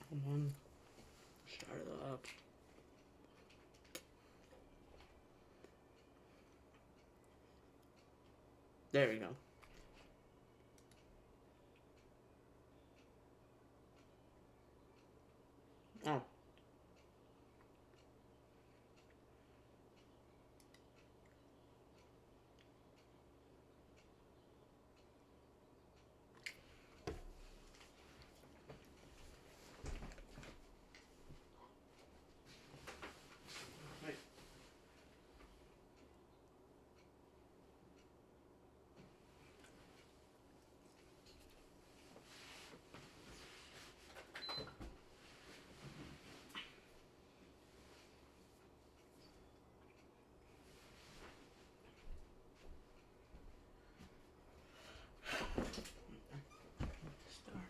Come on. Start it up. There we go. Oh. Start.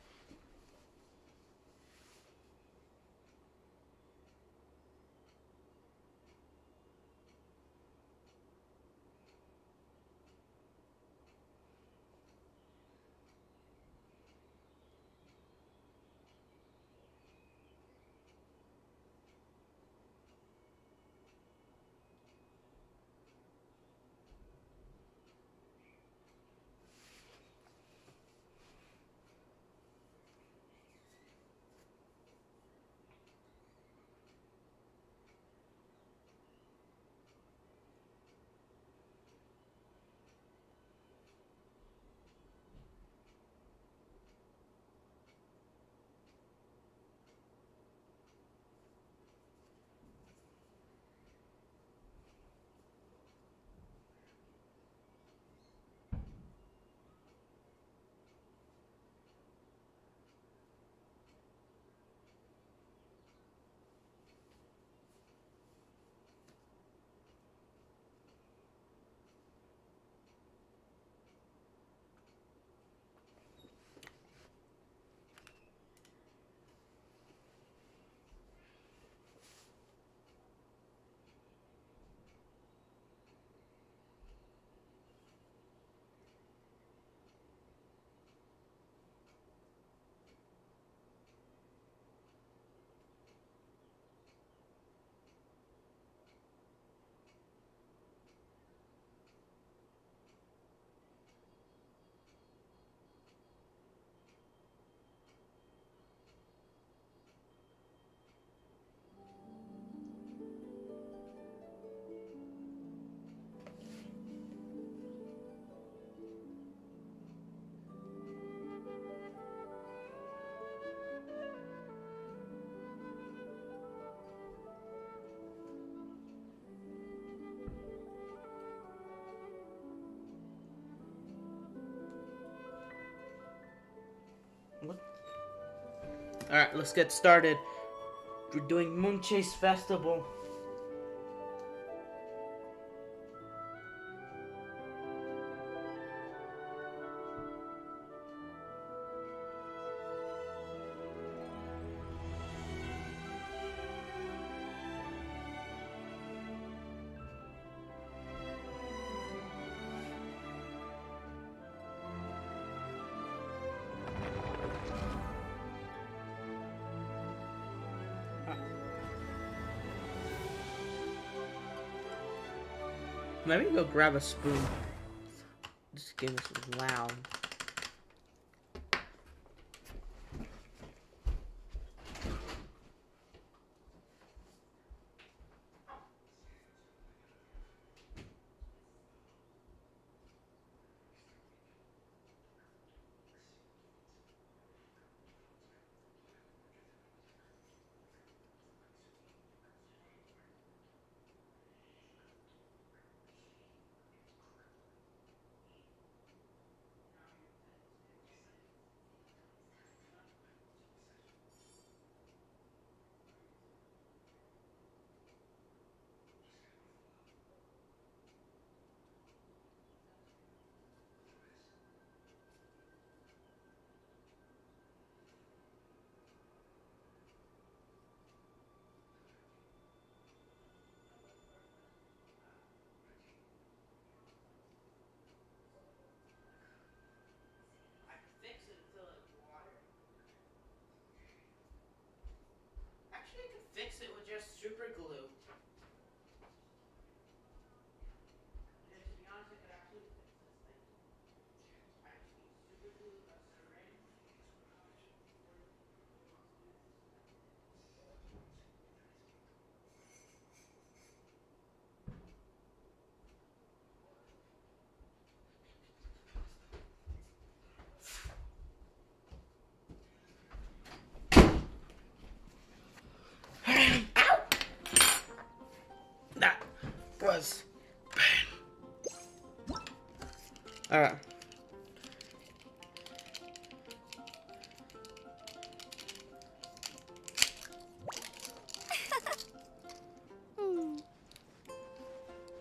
Alright, let's get started. We're doing Moonchase Festival. Let me go grab a spoon. This game is loud.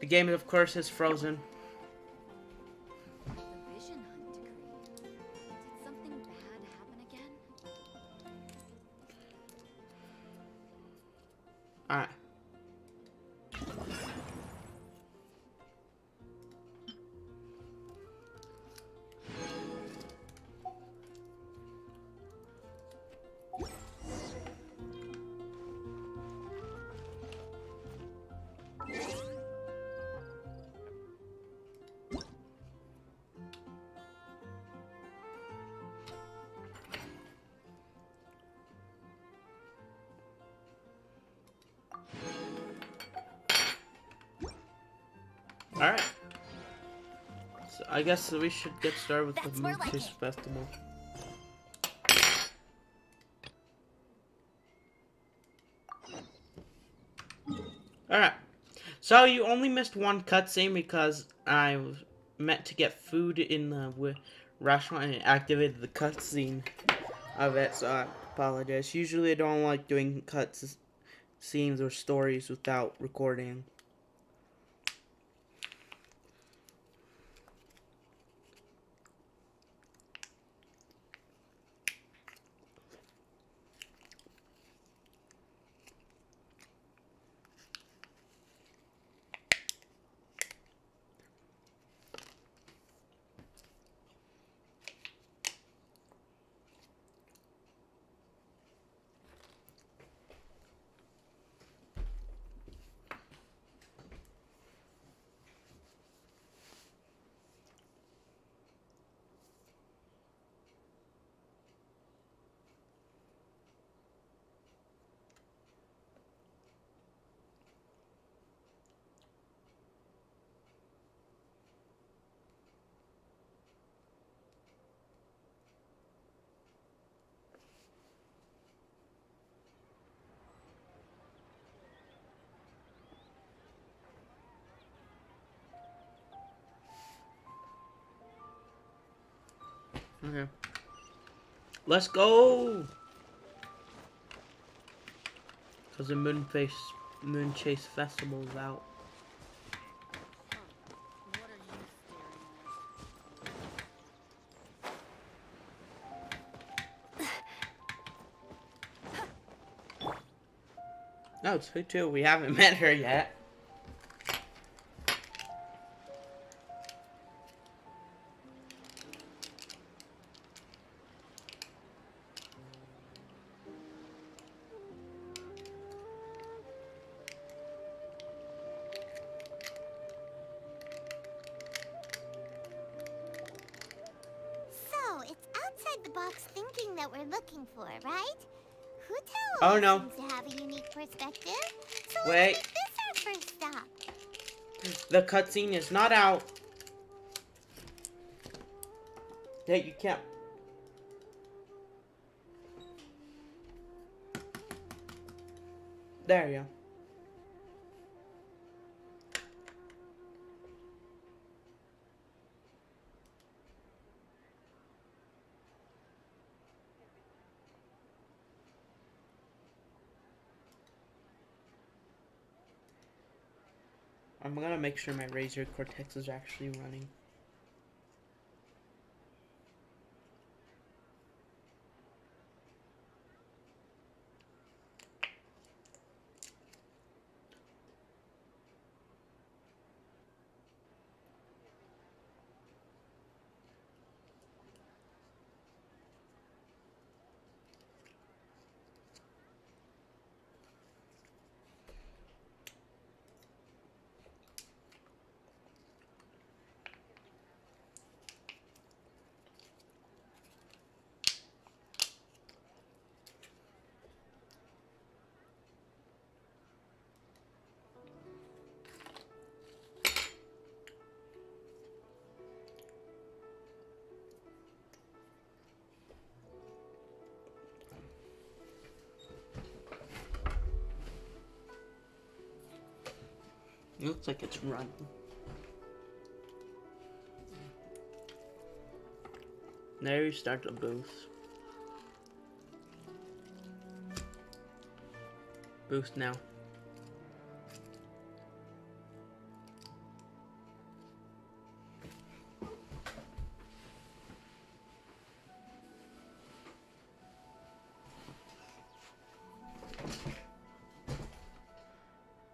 game, of course, is frozen. The vision hunt decree. Did something bad happen again? Alright. Alright. So I guess we should get started with the moonchase festival. Alright. So you only missed one cutscene because I was meant to get food in the restaurant and it activated the cutscene of it, so I apologize. Usually I don't like doing scenes or stories without recording. Okay. Let's go! Because the moonchase festival is out. What are you staring at? No, it's who too. We haven't met her yet. So, it's outside the box thinking that we're looking for, right? Who Oh no. seems to have a unique perspective. So Wait. let's make this our first stop. The cutscene is not out. Hey, you can't. There you go. I'm gonna make sure my Razer Cortex is actually running. It looks like it's running. There you start the boost. Boost now.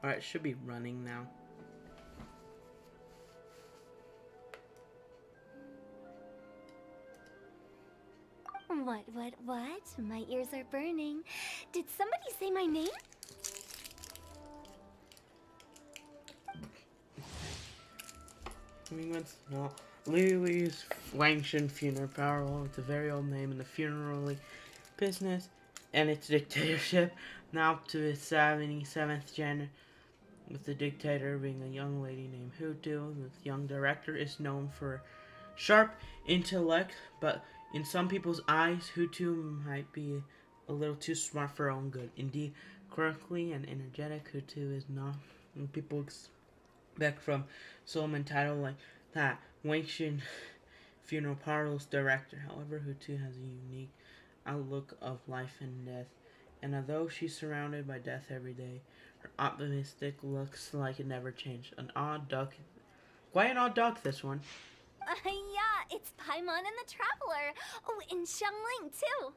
Alright, should be running now. What? My ears are burning. Did somebody say my name? No. Lily's Wangshan funeral parallel. It's a very old name in the funerary business and its dictatorship. Now up to its 77th gen, with the dictator being a young lady named Hutu. The young director is known for sharp intellect, but in some people's eyes, Hutu might be a little too smart for her own good. Indeed, quirky and energetic, Hutu is not what people expect from someone title like that. Wangshan funeral parlor's director. However, Hutu has a unique outlook of life and death, and although she's surrounded by death every day, her optimistic looks like it never changed. An odd duck. Quite an odd duck, this one. Yeah, it's Paimon and the Traveler. Oh, and Xiangling, too.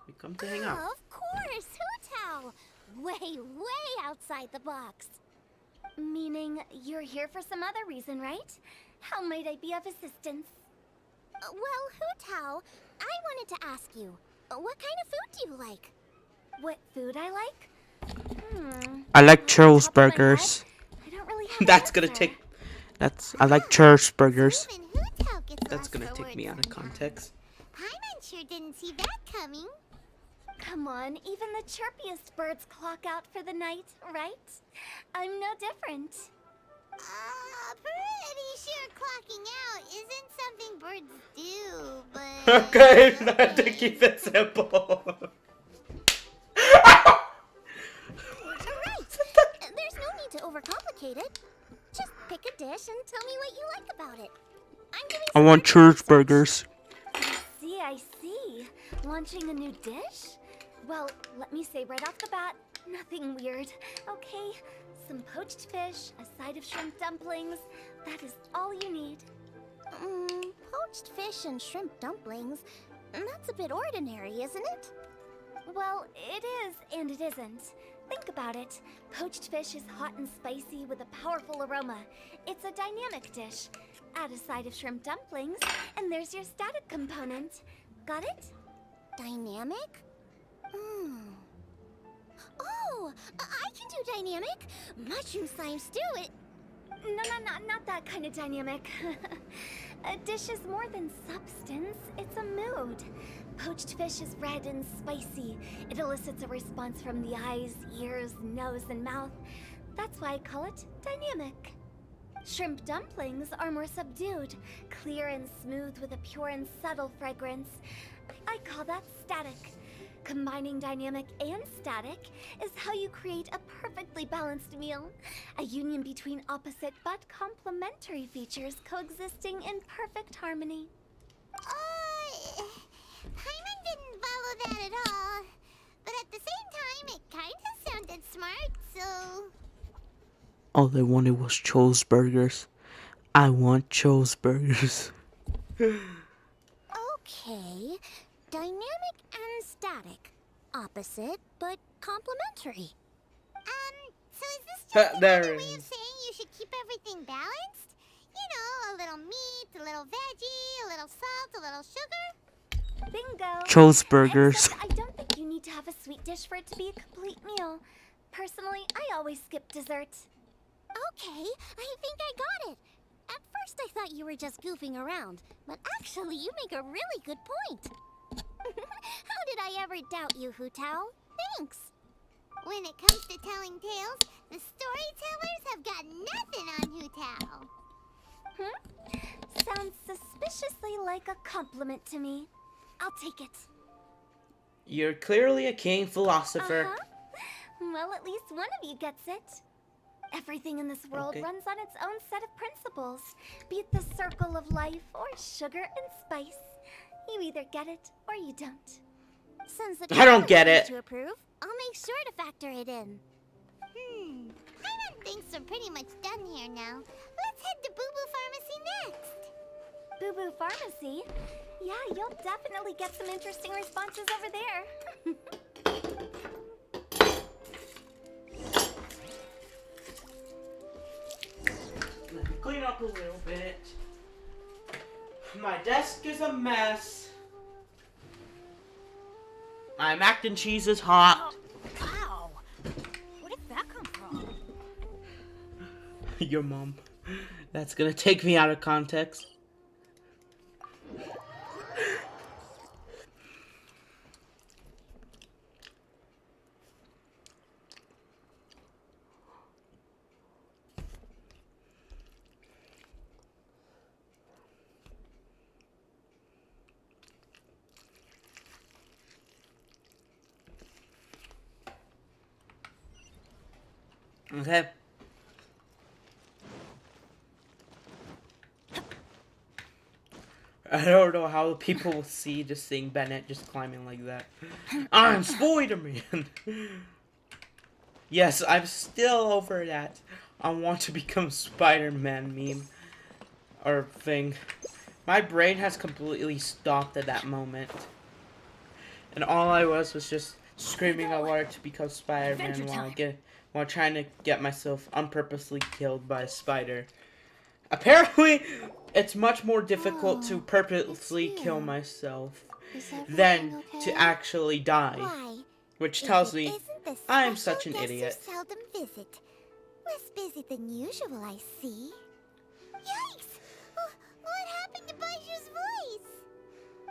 We come to hang out. Oh, of course, Hutao. Way outside the box. Meaning you're here for some other reason, right? How might I be of assistance? Well, Hutao, I wanted to ask you, what kind of food do you like? What food I like? I like Off the churros top of my burgers. head, I don't really have an That's gonna answer. take. I like churros burgers. Even Hutao gets That's lost gonna for take me words out of sometimes. context. Paimon sure didn't see that coming. Come on, even the chirpiest birds clock out for the night, right? I'm no different. Pretty sure clocking out isn't something birds do, but... Okay, not to keep it simple. Right! There's no need to overcomplicate it. Just pick a dish and tell me what you like about it. I'm giving I some want time churros to research. burgers. I see. Launching a new dish? Well, let me say right off the bat, nothing weird, okay? Some poached fish, a side of shrimp dumplings. That is all you need. Poached fish and shrimp dumplings. That's a bit ordinary, isn't it? Well, it is and it isn't. Think about it. Poached fish is hot and spicy with a powerful aroma. It's a dynamic dish. Add a side of shrimp dumplings, and there's your static component. Got it? Dynamic? Oh, I can do dynamic. Mushroom slime stew it. No, not that kind of dynamic. A dish is more than substance, it's a mood. Poached fish is red and spicy. It elicits a response from the eyes, ears, nose, and mouth. That's why I call it dynamic. Shrimp dumplings are more subdued, clear and smooth with a pure and subtle fragrance. I call that static. Combining dynamic and static is how you create a perfectly balanced meal. A union between opposite but complementary features coexisting in perfect harmony. Paimon didn't follow that at all. But at the same time, it kind of sounded smart, so... All they wanted was churros burgers. I want churros burgers. Okay, dynamic and static. Opposite, but complementary. So is this just There another it way of is. saying you should keep everything balanced? You know, a little meat, a little veggie, a little salt, a little sugar? Bingo! Churros burgers. Except I don't think you need to have a sweet dish for it to be a complete meal. Personally, I always skip dessert. Okay, I think I got it. At first I thought you were just goofing around, but actually you make a really good point. How did I ever doubt you, Hutao? Thanks. When it comes to telling tales, the storytellers have got nothing on Hutao. Sounds suspiciously like a compliment to me. I'll take it. You're clearly a king philosopher. Well, at least one of you gets it. Everything in this world Okay. runs on its own set of principles, be it the circle of life or sugar and spice. You either get it or you don't. Since the I don't get traveler seems it. to approve, I'll make sure to factor it in. Paimon thinks we're pretty much done here now. Let's head to Boo Boo Pharmacy next. Boo Boo Pharmacy? Yeah, you'll definitely get some interesting responses over there. clean up a little bit. My desk is a mess. My mac and cheese is hot. Wow. Where did that come from? Your mom. That's gonna take me out of context. Okay. I don't know how people will see just seeing Bennett just climbing like that. I'm Spider-Man! Yes, I'm still over that. I want to become Spider-Man meme. Or thing. My brain has completely stopped at that moment. And all I was just screaming aloud to become Spider-Man while trying to get myself unpurposely killed by a spider. Apparently, it's much more difficult to purposely kill myself than to actually die. Why? Which If tells it me isn't the I am special such an guest who idiot. seldom visit. Less busy than usual, I see. Yikes! What happened to Baiju's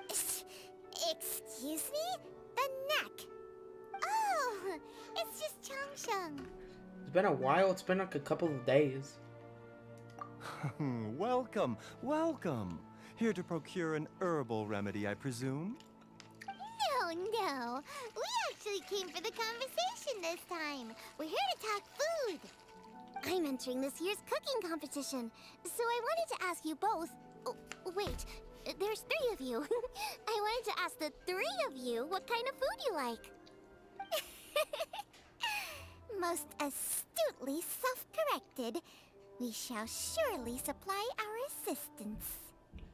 voice? Excuse me? The neck. Oh, it's just Changsheng. It's been a while. It's been like a couple of days. Welcome, welcome. Here to procure an herbal remedy, I presume? No. We actually came for the conversation this time. We're here to talk food. I'm entering this year's cooking competition, so I wanted to ask you both. Oh, wait, there's 3 of you. I wanted to ask the 3 of you what kind of food you like. Most astutely self-corrected, we shall surely supply our assistance.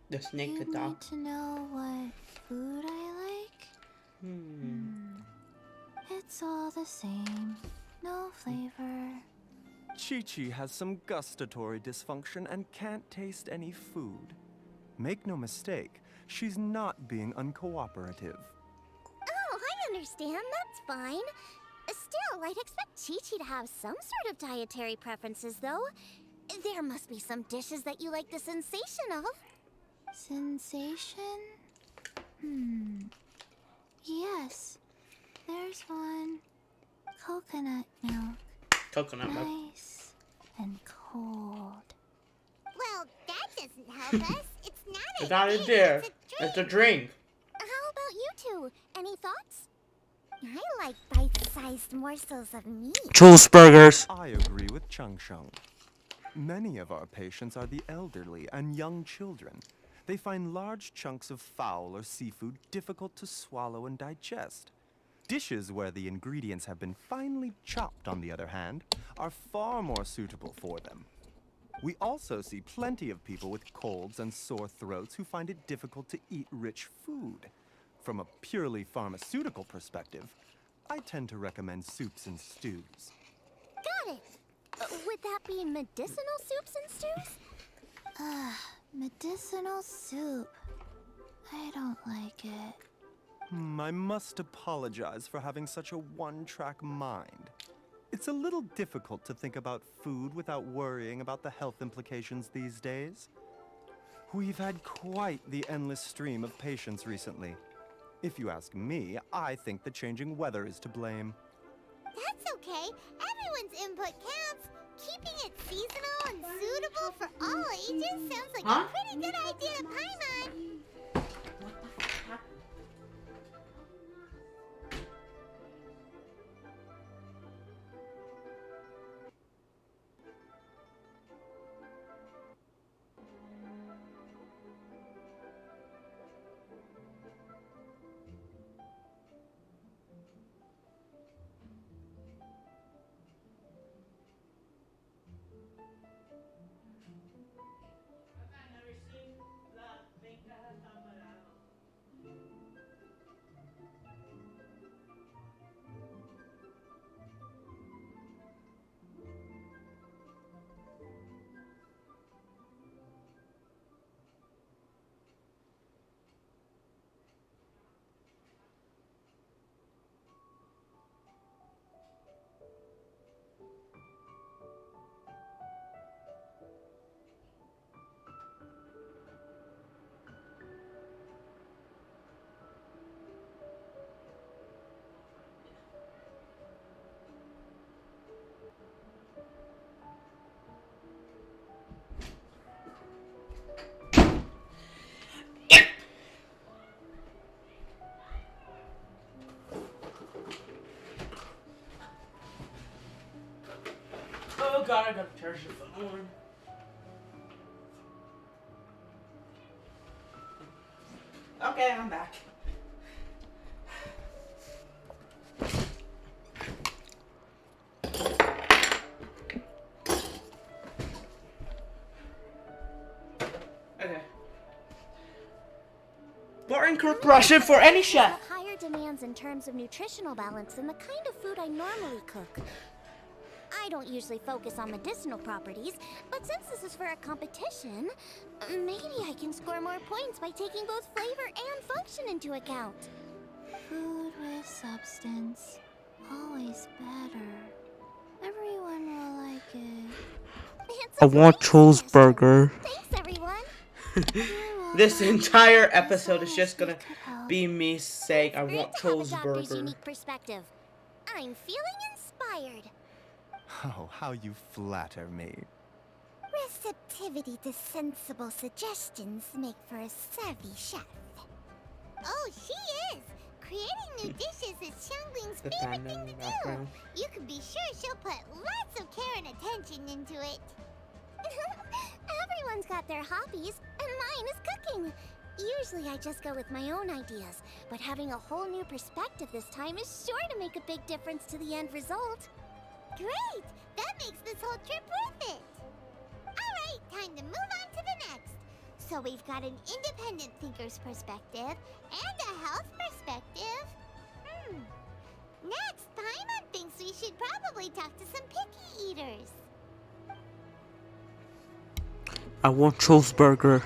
The snake You could need talk. to know what food I like? It's all the same. No flavor. Chi-Chi has some gustatory dysfunction and can't taste any food. Make no mistake, she's not being uncooperative. Oh, I understand. That's fine. Still, I'd expect Chi-Chi to have some sort of dietary preferences, though. There must be some dishes that you like the sensation of. Sensation? Yes. There's one. Coconut milk. Coconut milk. Nice and cold. Well, that doesn't help us. It's not It's a not a dish, deer. it's a It's a drink. drink. How about you two? Any thoughts? I like bite-sized morsels of meat. Burgers. I agree with Changsheng. Many of our patients are the elderly and young children. They find large chunks of fowl or seafood difficult to swallow and digest. Dishes where the ingredients have been finely chopped, on the other hand, are far more suitable for them. We also see plenty of people with colds and sore throats who find it difficult to eat rich food. From a purely pharmaceutical perspective, I tend to recommend soups and stews. Got it. Would that be medicinal soups and stews? Medicinal soup. I don't like it. I must apologize for having such a one-track mind. It's a little difficult to think about food without worrying about the health implications these days. We've had quite the endless stream of patients recently. If you ask me, I think the changing weather is to blame. That's okay. Everyone's input counts. Keeping it seasonal and suitable for all ages sounds like Huh? a pretty good idea to Paimon. god, I gotta charge the phone. Okay, I'm back. Okay. More incorporation for any chef. Have higher demands in terms of nutritional balance than the kind of food I normally cook. I don't usually focus on medicinal properties, but since this is for a competition, maybe I can score more points by taking both flavor and function into account. Food with substance. Always better. Everyone will like it. It's a I want great Chole's suggestion. burger. Thanks, everyone. This entire episode is As just long gonna as we could help. be me saying I It's want great to have a Chole's doctor's burger. unique perspective. I'm feeling inspired. Oh, how you flatter me. Receptivity to sensible suggestions make for a savvy chef. Oh, she is! Creating new dishes is Xiangling's The favorite panda in thing the to background. do. You can be sure she'll put lots of care and attention into it. Everyone's got their hobbies, and mine is cooking. Usually I just go with my own ideas, but having a whole new perspective this time is sure to make a big difference to the end result. Great! That makes this whole trip worth it! Alright, time to move on to the next. So we've got an independent thinker's perspective and a health perspective. Next, Paimon thinks we should probably talk to some picky eaters. I want Chole's burger.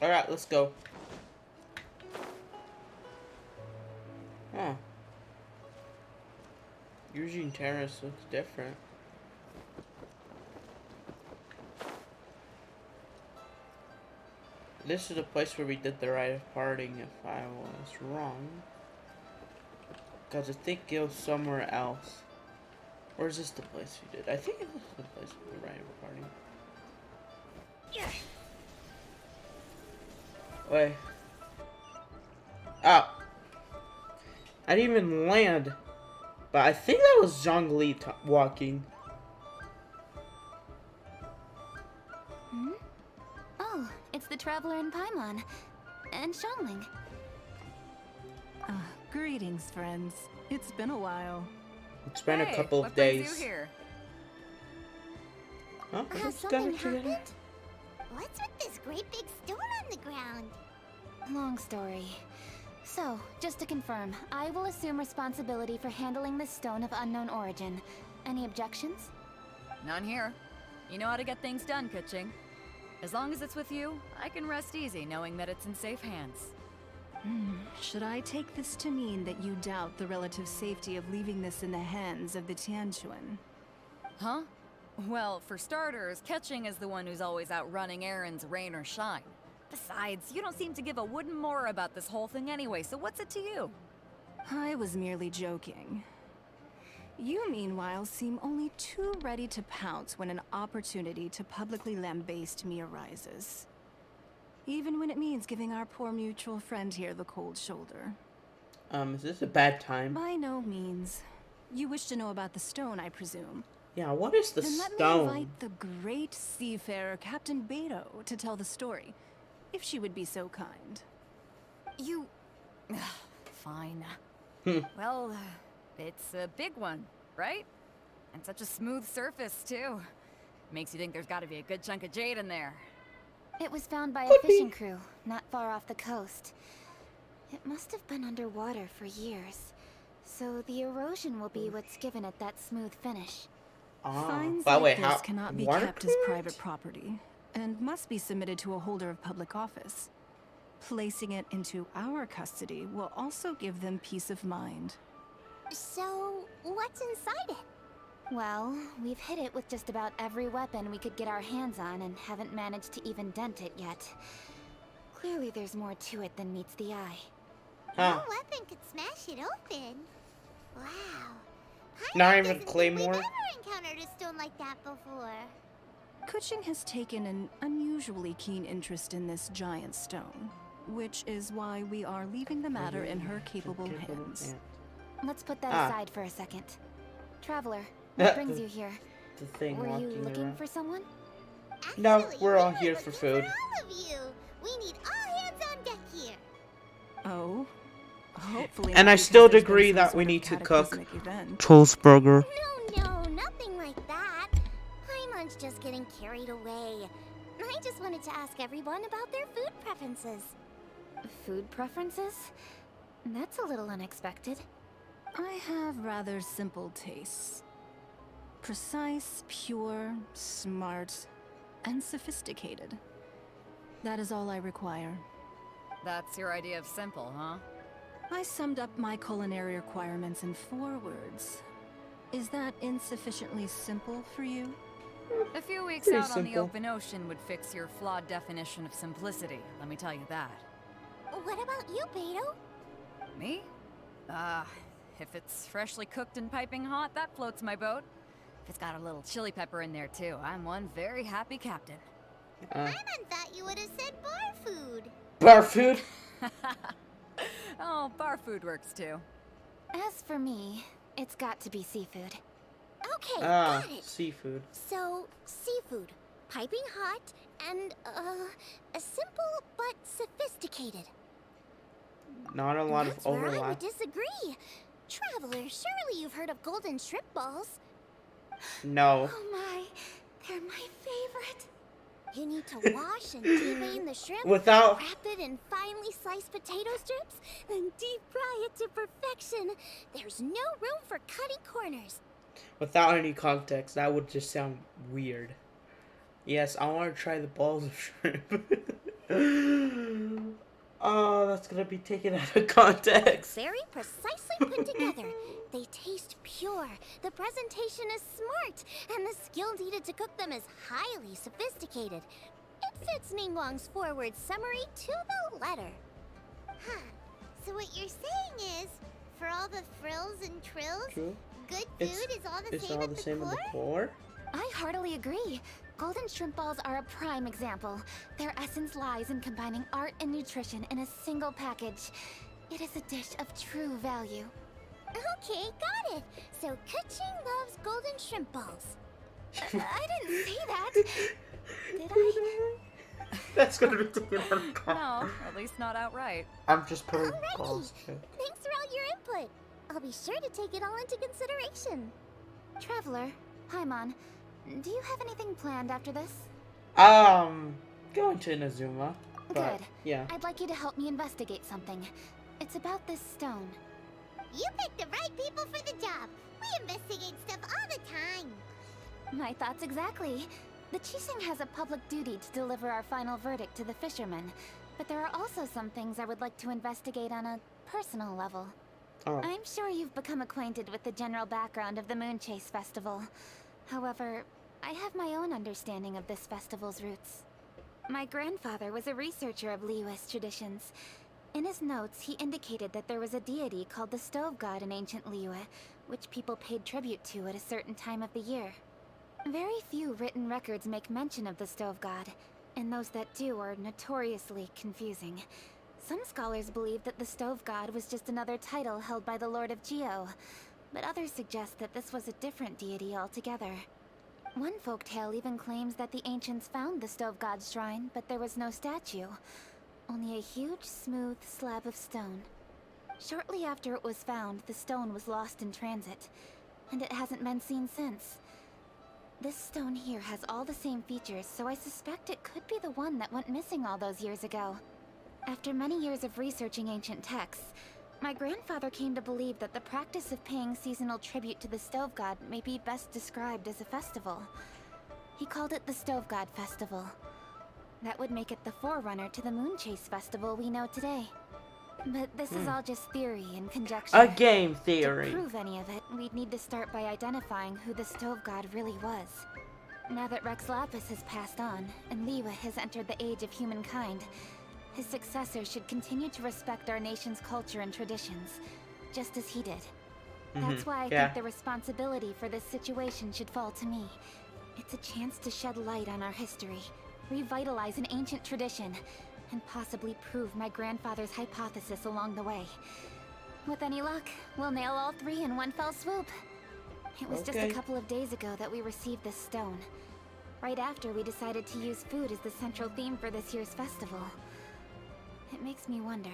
Alright, let's go. Huh. Eugene Terrace looks different. This is the place where we did the rite of parting if I was wrong. Because I think it was somewhere else. Or is this the place we did? I think it was the place with the rite of parting. Wait. Oh. I didn't even land. But I think that was Zhongli walking. Oh, it's the traveler in Paimon. And Xiangling. Greetings, friends. It's been a while. It's been a couple of what brings days. you here? Huh? Has Let's something go together. happened? What's with this great big stone on the ground? Long story. So, just to confirm, I will assume responsibility for handling this stone of unknown origin. Any objections? None here. You know how to get things done, Pitching. As long as it's with you, I can rest easy knowing that it's in safe hands. Should I take this to mean that you doubt the relative safety of leaving this in the hands of the Tianquan? Huh? Well, for starters, Ketching is the one who's always out running errands, rain or shine. Besides, you don't seem to give a wooden more about this whole thing anyway, so what's it to you? I was merely joking. You, meanwhile, seem only too ready to pounce when an opportunity to publicly lambaste me arises. Even when it means giving our poor mutual friend here the cold shoulder. Is this a bad time? By no means. You wish to know about the stone, I presume. Yeah, what is the Then let me stone? invite the great seafarer Captain Beto to tell the story, if she would be so kind. You... Fine. Well, it's a big one, right? And such a smooth surface, too. Makes you think there's gotta be a good chunk of jade in there. It was found by Could a fishing be. crew, not far off the coast. It must have been underwater for years, so the erosion will be what's given it that smooth finish. Ah, Finds but like wait, this how? cannot be water kept as clearance? private property. and must be submitted to a holder of public office. Placing it into our custody will also give them peace of mind. So, what's inside it? Well, we've hit it with just about every weapon we could get our hands on and haven't managed to even dent it yet. Clearly there's more to it than meets the eye. Huh. No weapon could smash it open. Wow. Not Paimon even doesn't think Claymore? We've never encountered a stone like that before. Kuching has taken an unusually keen interest in this giant stone, which is why we are leaving the matter in her capable hands. Let's put that Ah. aside for a second. Traveler, what The- brings you here? The thing Were you walking looking around. for someone? No, Actually, we're all we here were for looking food. all of you. We need all hands on deck here. Oh, hopefully. And not I still because there's been agree some that sort we of need to cook. cataclysmic event. Toastburger. No, nothing like that. Paimon's just getting carried away. I just wanted to ask everyone about their food preferences. Food preferences? That's a little unexpected. I have rather simple tastes. Precise, pure, smart, and sophisticated. That is all I require. That's your idea of simple, huh? I summed up my culinary requirements in 4 words. Is that insufficiently simple for you? A few weeks Pretty out on the simple. open ocean would fix your flawed definition of simplicity, let me tell you that. What about you, Beto? Me? If it's freshly cooked and piping hot, that floats my boat. If it's got a little chili pepper in there too, I'm one very happy captain. Paimon thought you would have said bar food. Bar food? Oh, bar food works too. As for me, it's got to be seafood. Okay, Ah, got it. seafood. So, seafood, piping hot, and, simple but sophisticated. Not a lot That's of where I would overlap. disagree. Traveler, surely you've heard of golden shrimp balls. No. Oh my, they're my favorite. You need to wash and devein the shrimp, Without wrap it in finely sliced potato strips, then deep fry it to perfection. There's no room for cutting corners. without any context, that would just sound weird. Yes, I want to try the balls of shrimp. Oh, that's gonna be taken out of context. Very precisely put together. They taste pure, the presentation is smart, and the skill needed to cook them is highly sophisticated. It fits Ningguang's forward summary to the letter. Huh. So what you're saying is, for all the frills and trills, True. good It's- food is all the It's same all at the the same in core? the core. I heartily agree. Golden shrimp balls are a prime example. Their essence lies in combining art and nutrition in a single package. It is a dish of true value. Okay, got it. So Kuching loves golden shrimp balls. I didn't say that. Did I? That's gonna be taken out of No, context. at least not outright. I'm just putting Alrighty. balls. Okay. Thanks for all your input. I'll be sure to take it all into consideration. Traveler, Paimon, do you have anything planned after this? Going to Inazuma. But, Good. yeah. I'd like you to help me investigate something. It's about this stone. You picked the right people for the job. We investigate stuff all the time. My thoughts exactly. The Chiseng has a public duty to deliver our final verdict to the fishermen, but there are also some things I would like to investigate on a personal level. Oh. I'm sure you've become acquainted with the general background of the Moonchase Festival. However, I have my own understanding of this festival's roots. My grandfather was a researcher of Liyue's traditions. In his notes, he indicated that there was a deity called the Stove God in ancient Liyue, which people paid tribute to at a certain time of the year. Very few written records make mention of the Stove God, and those that do are notoriously confusing. Some scholars believe that the Stove God was just another title held by the Lord of Geo, but others suggest that this was a different deity altogether. One folktale even claims that the ancients found the Stove God's shrine, but there was no statue. Only a huge, smooth slab of stone. Shortly after it was found, the stone was lost in transit, and it hasn't been seen since. This stone here has all the same features, so I suspect it could be the one that went missing all those years ago. After many years of researching ancient texts, my grandfather came to believe that the practice of paying seasonal tribute to the Stove God may be best described as a festival. He called it the Stove God Festival, That would make it the forerunner to the moonchase festival we know today. But this is all just theory and conjecture. A game theory. To prove any of it, we'd need to start by identifying who the stove god really was. Now that Rex Lapis has passed on, and Liwa has entered the age of humankind, his successor should continue to respect our nation's culture and traditions, just as he did. That's why I think the responsibility for this situation should fall to me. It's a chance to shed light on our history, revitalize an ancient tradition, and possibly prove my grandfather's hypothesis along the way. With any luck, we'll nail all three in one fell swoop. It was just a couple of days ago that we received this stone. Right after we decided to use food as the central theme for this year's festival. It makes me wonder.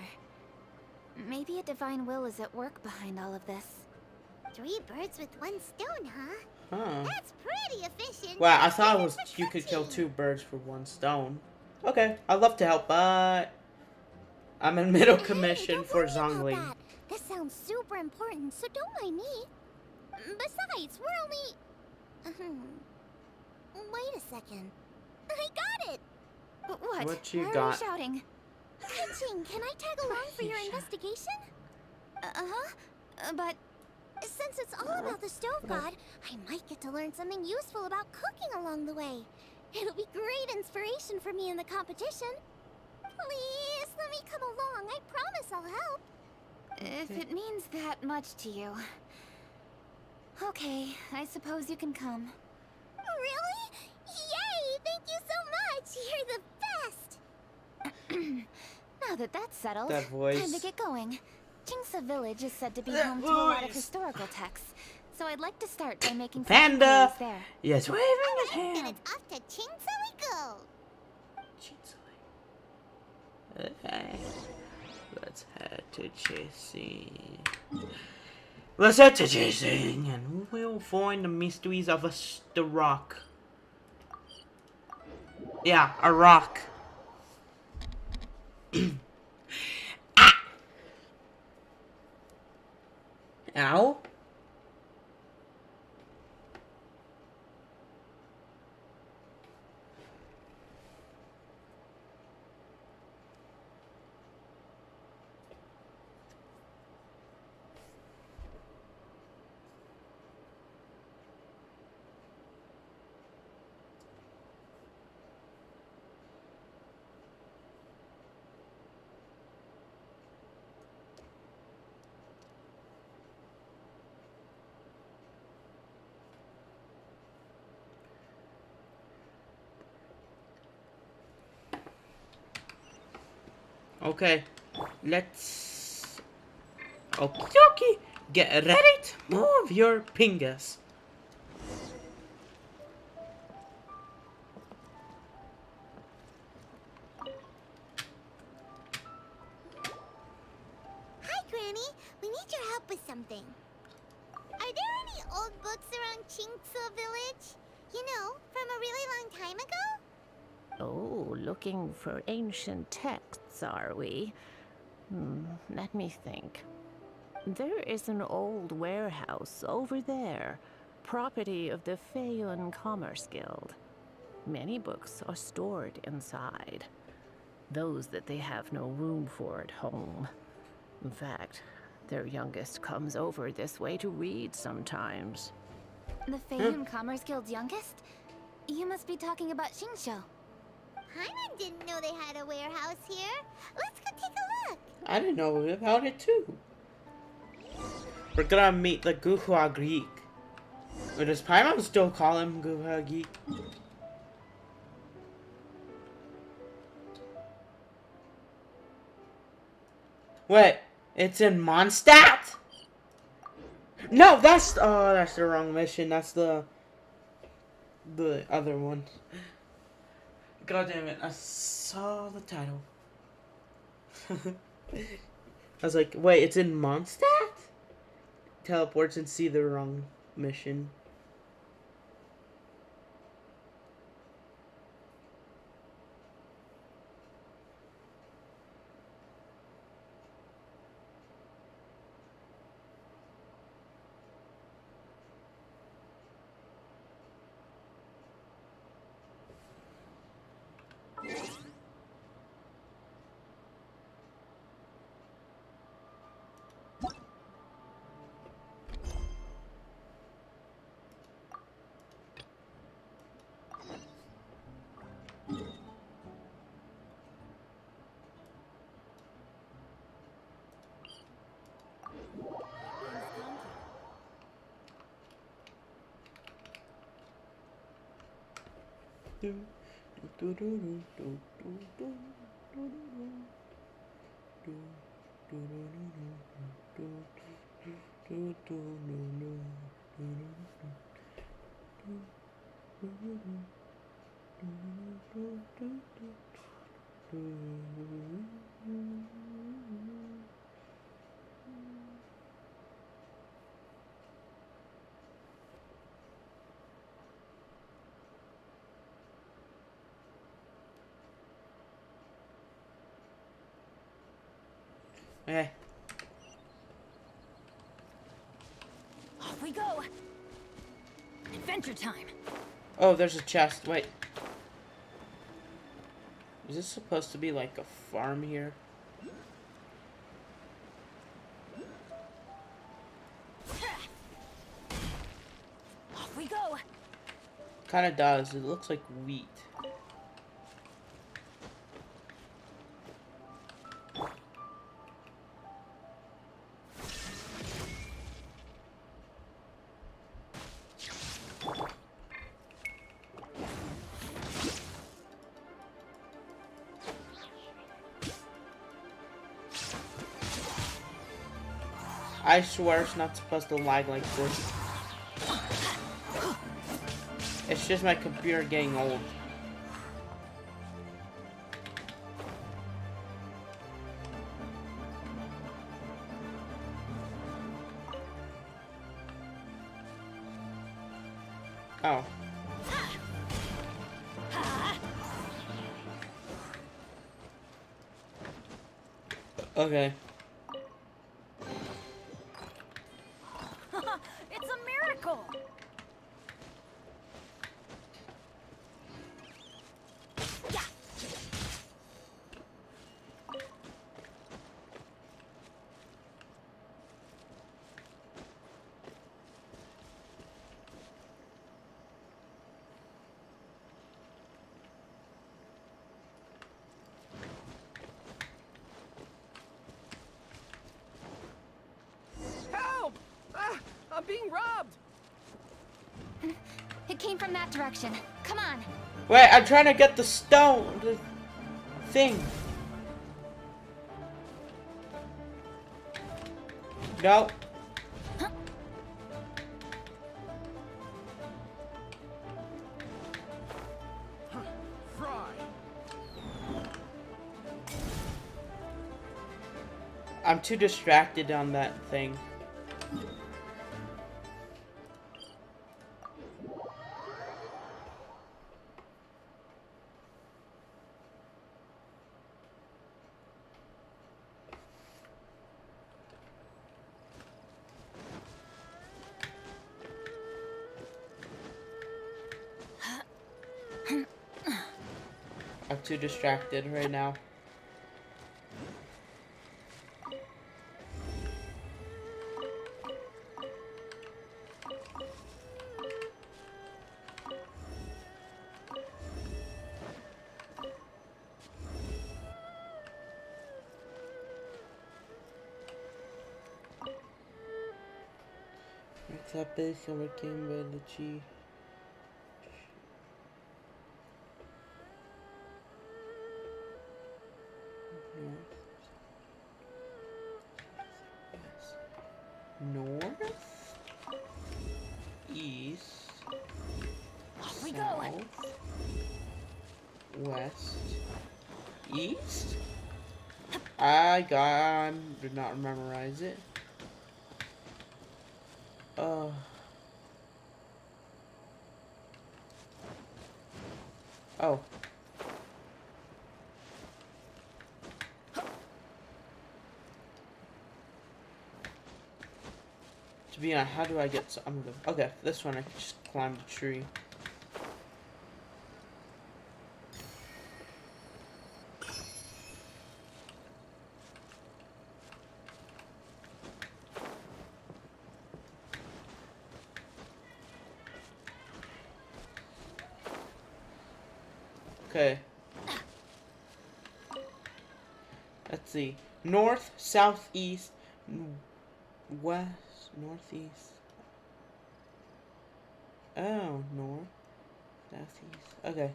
Maybe a divine will is at work behind all of this. 3 birds with 1 stone, huh? Huh. That's pretty efficient. Well, I thought it Even was for you could kill cooking. 2 birds for 1 stone. Okay, I'd love to help, but I'm in middle commission Don't for worry about Zhongli. that. This sounds super important, so don't mind me. Besides, we're only... Wait a second. I got it! What? What you Why are got? you shouting? Kenching, can I tag along for your investigation? But Since it's all about the stove god, I might get to learn something useful about cooking along the way. It'll be great inspiration for me in the competition. Please, let me come along. I promise I'll help. if it means that much to you... Okay, I suppose you can come. Really? Yay! Thank you so much! You're the best! Now that that's settled, That voice. time to get going. Jingsa Village is said to be That home to a lot of voice. historical texts, so I'd like to start by making some Panda! inquiries there. Yes, waving his And hand. it's off to Chingsa we go! Okay. Let's head to chasing. Let's head to chasing, and we'll find the mysteries of the rock. Yeah, a rock. Ah! Ow. Okay, let's... Okie dokie, get ready to move your pingas. Hi, Granny. We need your help with something. Are there any old books around Chingsa Village? You know, from a really long time ago? Oh, looking for ancient texts, are we? Let me think. There is an old warehouse over there, property of the Feiyun Commerce Guild. Many books are stored inside, those that they have no room for at home. In fact, their youngest comes over this way to read sometimes. The Feiyun Commerce Guild's youngest? You must be talking about Xingqiu. Paimon didn't know they had a warehouse here. Let's go take a look. I didn't know about it too. We're gonna meet the Guhua Greek. Or does Paimon still call him Guhua Geek? Wait, it's in Mondstadt? No, that's the wrong mission. That's the other one. God damn it! I saw the title. I was like, wait, it's in Mondstadt? Teleports and see the wrong mission. Okay. Off we go. Adventure time. Oh, there's a chest. Wait. Is this supposed to be like a farm here? Off we go. Kinda does. It looks like wheat. I swear it's not supposed to lag like this. It's just my computer getting old. Oh. Okay. It's a miracle. Yeah. Help! Ah, I'm being robbed! It came from that direction. Come on. Wait, I'm trying to get the stone. The thing. No. Fry! I'm too distracted on that thing. I'm too distracted right now. That base overcame by the chi. North, east, Off we go. south, west, east. I did not memorize it. Oh. To be honest, how do I get some of them? Okay, this one I can just climb the tree. Okay. Let's see. North, south, east, west, northeast. Oh, north, southeast. Okay.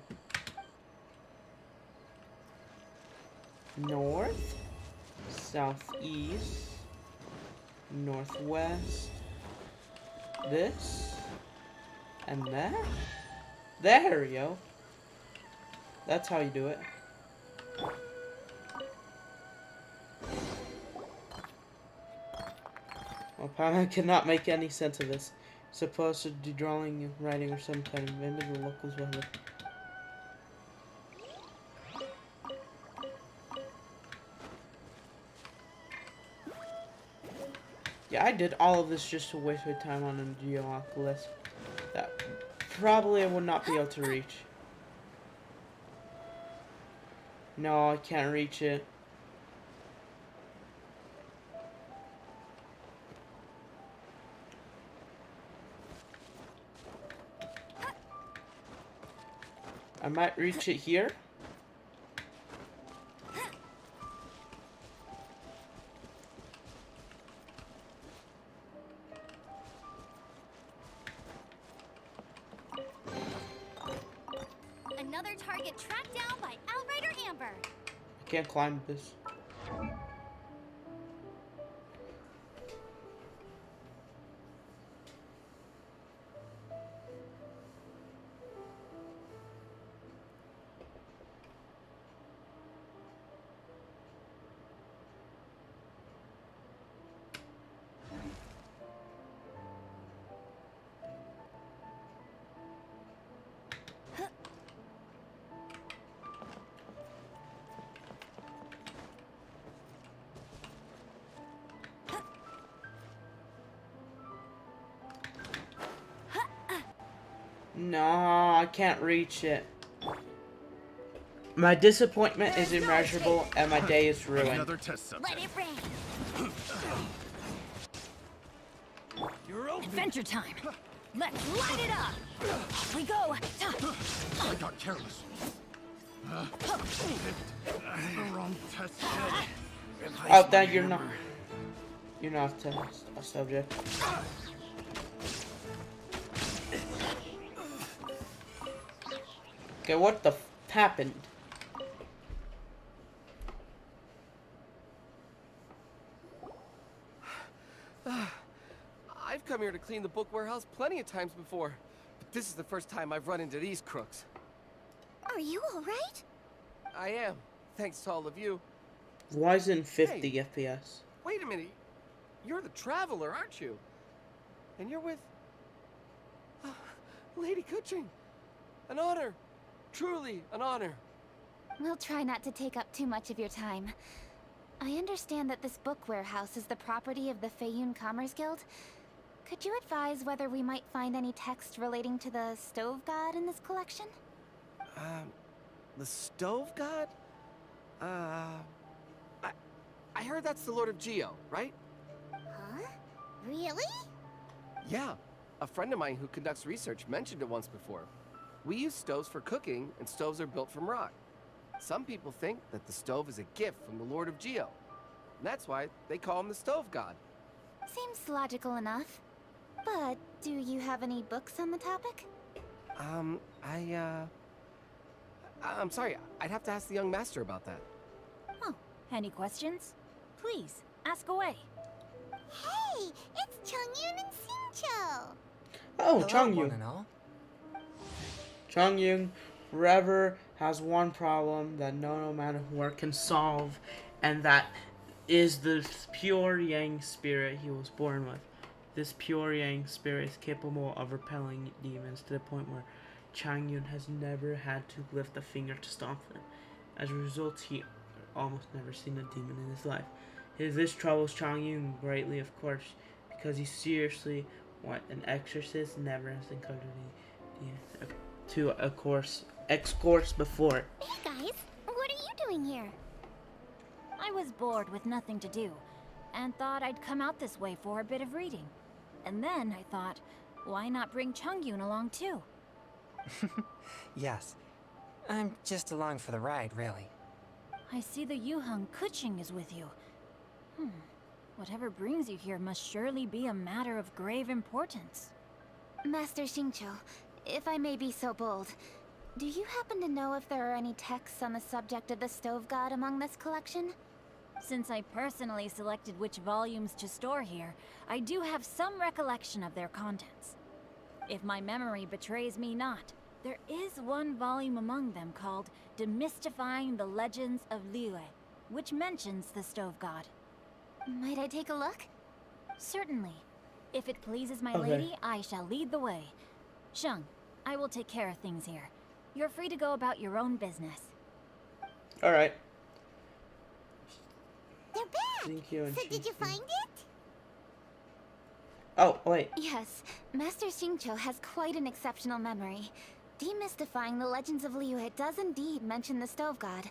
North, southeast, northwest, this, and that. There we go. That's how you do it. Well, I cannot make any sense of this. Supposed to do drawing, writing, or some kind of maybe the locals will have. Yeah, I did all of this just to waste my time on a geoculus that probably I would not be able to reach. No, I can't reach it. I might reach it here. Another target tracked down by Outrider Amber. I can't climb this. No, I can't reach it. My disappointment is immeasurable, and my day is ruined. Another test subject. Let it rain. You're open. Adventure time. Let's light it up. Off we go. I got careless. The wrong test set. Oh, that you're not. You're not a subject. Okay, what the happened? I've come here to clean the book warehouse plenty of times before, but this is the first time I've run into these crooks. Are you alright? I am, thanks to all of you. Why is it in 50 FPS? Wait a minute. You're the traveler, aren't you? And you're with... Lady Kuching. An honor. Truly an honor. We'll try not to take up too much of your time. I understand that this book warehouse is the property of the Feiyun Commerce Guild. Could you advise whether we might find any text relating to the stove god in this collection? The stove god? I heard that's the Lord of Geo, right? Huh? Really? Yeah. A friend of mine who conducts research mentioned it once before. We use stoves for cooking, and stoves are built from rock. Some people think that the stove is a gift from the Lord of Geo. And that's why they call him the stove god. Seems logical enough. But do you have any books on the topic? I'm sorry, I'd have to ask the young master about that. Oh, any questions? Please, ask away. Hey, it's Chongyun and Xingqiu. Oh, Hello, Chongyun. one and all. Chongyun forever has one problem that no matter what can solve, and that is the pure Yang spirit he was born with. This pure Yang spirit is capable of repelling demons to the point where Chongyun has never had to lift a finger to stop them. As a result, he almost never seen a demon in his life. This troubles Chongyun greatly, of course, because he seriously what an exorcist never has encountered to a course before. Hey guys, what are you doing here? I was bored with nothing to do, and thought I'd come out this way for a bit of reading. And then I thought, why not bring Chongyun along too? Yes. I'm just along for the ride, really. I see the Yuheng Kuching is with you. Whatever brings you here must surely be a matter of grave importance. Master Xingqiu, if I may be so bold, Do you happen to know if there are any texts on the subject of the stove god among this collection? Since I personally selected which volumes to store here, I do have some recollection of their contents. If my memory betrays me not, there is one volume among them called Demystifying the Legends of Liyue, which mentions the stove god. Might I take a look? Certainly. If it pleases my Okay. lady, I shall lead the way. Shung, I will take care of things here. You're free to go about your own business. All right. They're back! Thank you. So did you find it? Oh wait. Yes, Master Xingqiu has quite an exceptional memory. Demystifying the legends of Liyue does indeed mention the stove god.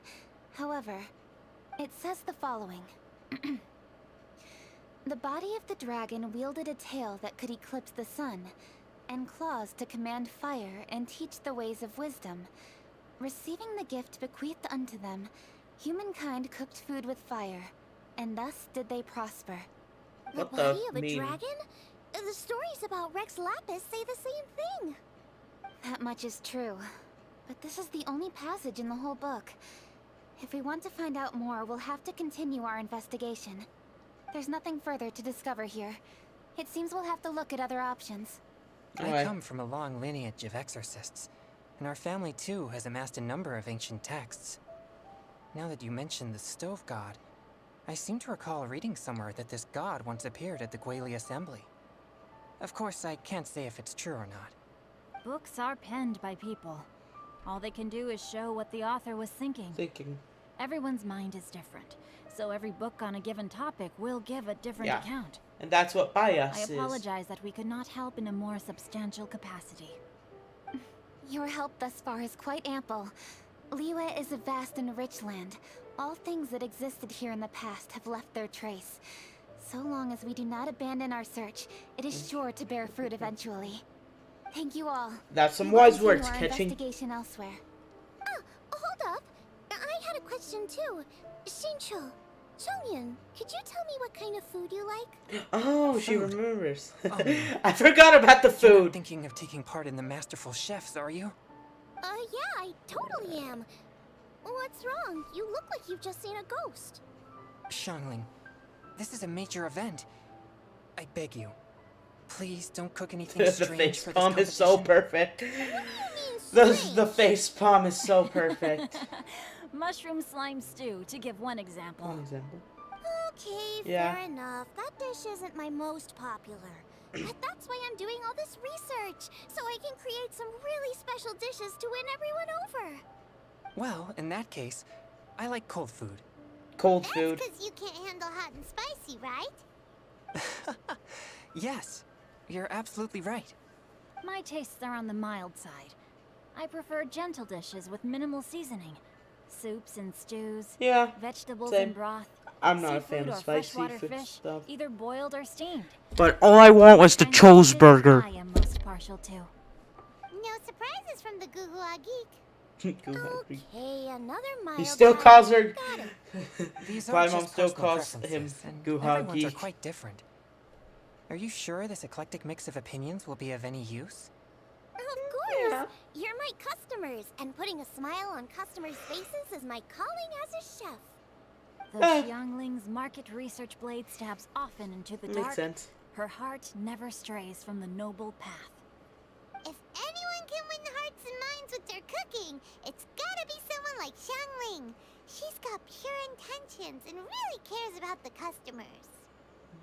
However, it says the following. The body of the dragon wielded a tail that could eclipse the sun, and claws to command fire and teach the ways of wisdom. Receiving the gift bequeathed unto them, humankind cooked food with fire, and thus did they prosper. What the the body of a mean? dragon? The stories about Rex Lapis say the same thing. That much is true. But this is the only passage in the whole book. If we want to find out more, we'll have to continue our investigation. There's nothing further to discover here. It seems we'll have to look at other options. I Alright. come from a long lineage of exorcists, and our family too has amassed a number of ancient texts. Now that you mention the stove god, I seem to recall reading somewhere that this god once appeared at the Guili Assembly. Of course, I can't say if it's true or not. Books are penned by people. All they can do is show what the author was thinking. Everyone's mind is different, so every book on a given topic will give a different Yeah. account. And that's what bias I is. apologize that we could not help in a more substantial capacity. Your help thus far is quite ample. Liyue is a vast and rich land. All things that existed here in the past have left their trace. So long as we do not abandon our search, it is sure to bear fruit eventually. Thank you all. That's some We will wise continue words, our Catching. investigation elsewhere. Oh, hold up. I had a question too. Xingqiu, Chongyan, could you tell me what kind of food you like? Oh, she Food. remembers. Oh. I forgot about the You're not food. thinking of taking part in the Masterful Chefs, are you? Yeah, I totally am. What's wrong? You look like you've just seen a ghost. Xiangling, this is a major event. I beg you, please don't cook anything The strange face for this palm is so competition. perfect. The face palm is so perfect. Mushroom slime stew, to give one example. One example. Okay, Yeah. fair enough. That dish isn't my most popular. But that's why I'm doing all this research, so I can create some really special dishes to win everyone over. Well, in that case, I like cold food. Cold That's food. because you can't handle hot and spicy, right? Yes, you're absolutely right. My tastes are on the mild side. I prefer gentle dishes with minimal seasoning. Soups and stews, Yeah. vegetables same. and broth. I'm not a seafood fan of or spicy freshwater food fish, stuff. either boiled or steamed. But all I want was the Kind of dishes Chosburger. I am most partial to. No surprises from the Goo Geek. He Okay, another mild still type. calls her. Got it. These My are mom just still personal calls him preferences, and Guha everyone's are Geek. quite different. Are you sure this eclectic mix of opinions will be of any use? Of course. You're my customers, and putting a smile on customers' faces is my calling as a chef. Though Xiangling's market research blade stabs often into the Makes dark, sense. her heart never strays from the noble path. If anyone can win hearts and minds with their cooking, it's gotta be someone like Xiangling. She's got pure intentions and really cares about the customers.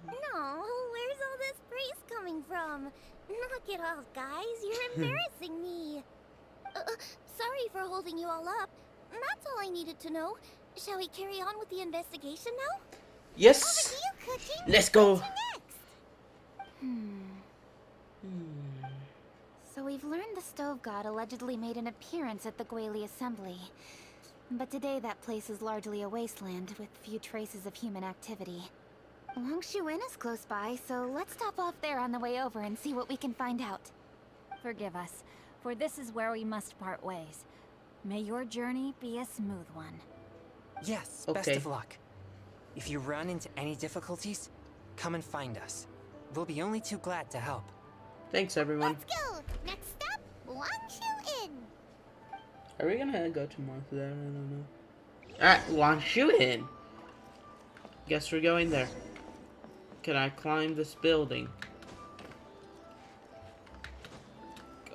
No, where's all this praise coming from? Knock it off, guys. You're embarrassing me. Sorry for holding you all up. That's all I needed to know. Shall we carry on with the investigation now? Yes. Over to you, Cookie. Let's go. What's next? So we've learned the stove god allegedly made an appearance at the Guili Assembly. But today that place is largely a wasteland with few traces of human activity. Longshu Inn is close by, so let's stop off there on the way over and see what we can find out. Forgive us, for this is where we must part ways. May your journey be a smooth one. Yes, best Okay. of luck. If you run into any difficulties, come and find us. We'll be only too glad to help. Thanks, everyone. Let's go. Next stop, Longshu Inn. Are we gonna go to Martha there? I don't know. Alright, launch you in. Guess we're going there. Can I climb this building?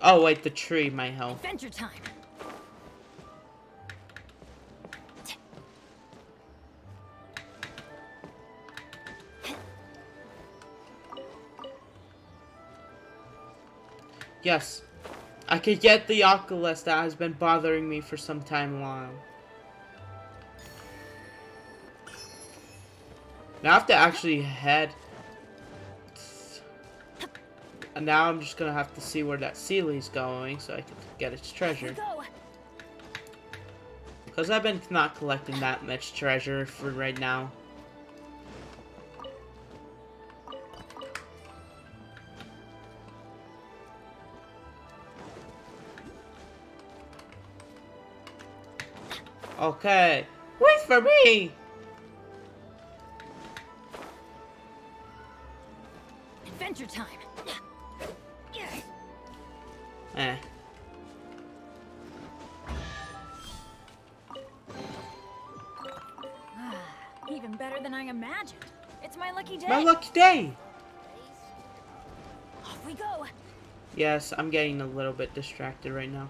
Oh wait, the tree might help. Adventure time. Yes. I could get the Oculus that has been bothering me for some time now. Now I have to actually head. And now I'm just gonna have to see where that Sealy's going so I can get its treasure. Because I've been not collecting that much treasure for right now. Okay. Wait for me! Adventure time. Eh. Even better than I imagined. It's my lucky day. My lucky day! Off we go. Yes, I'm getting a little bit distracted right now.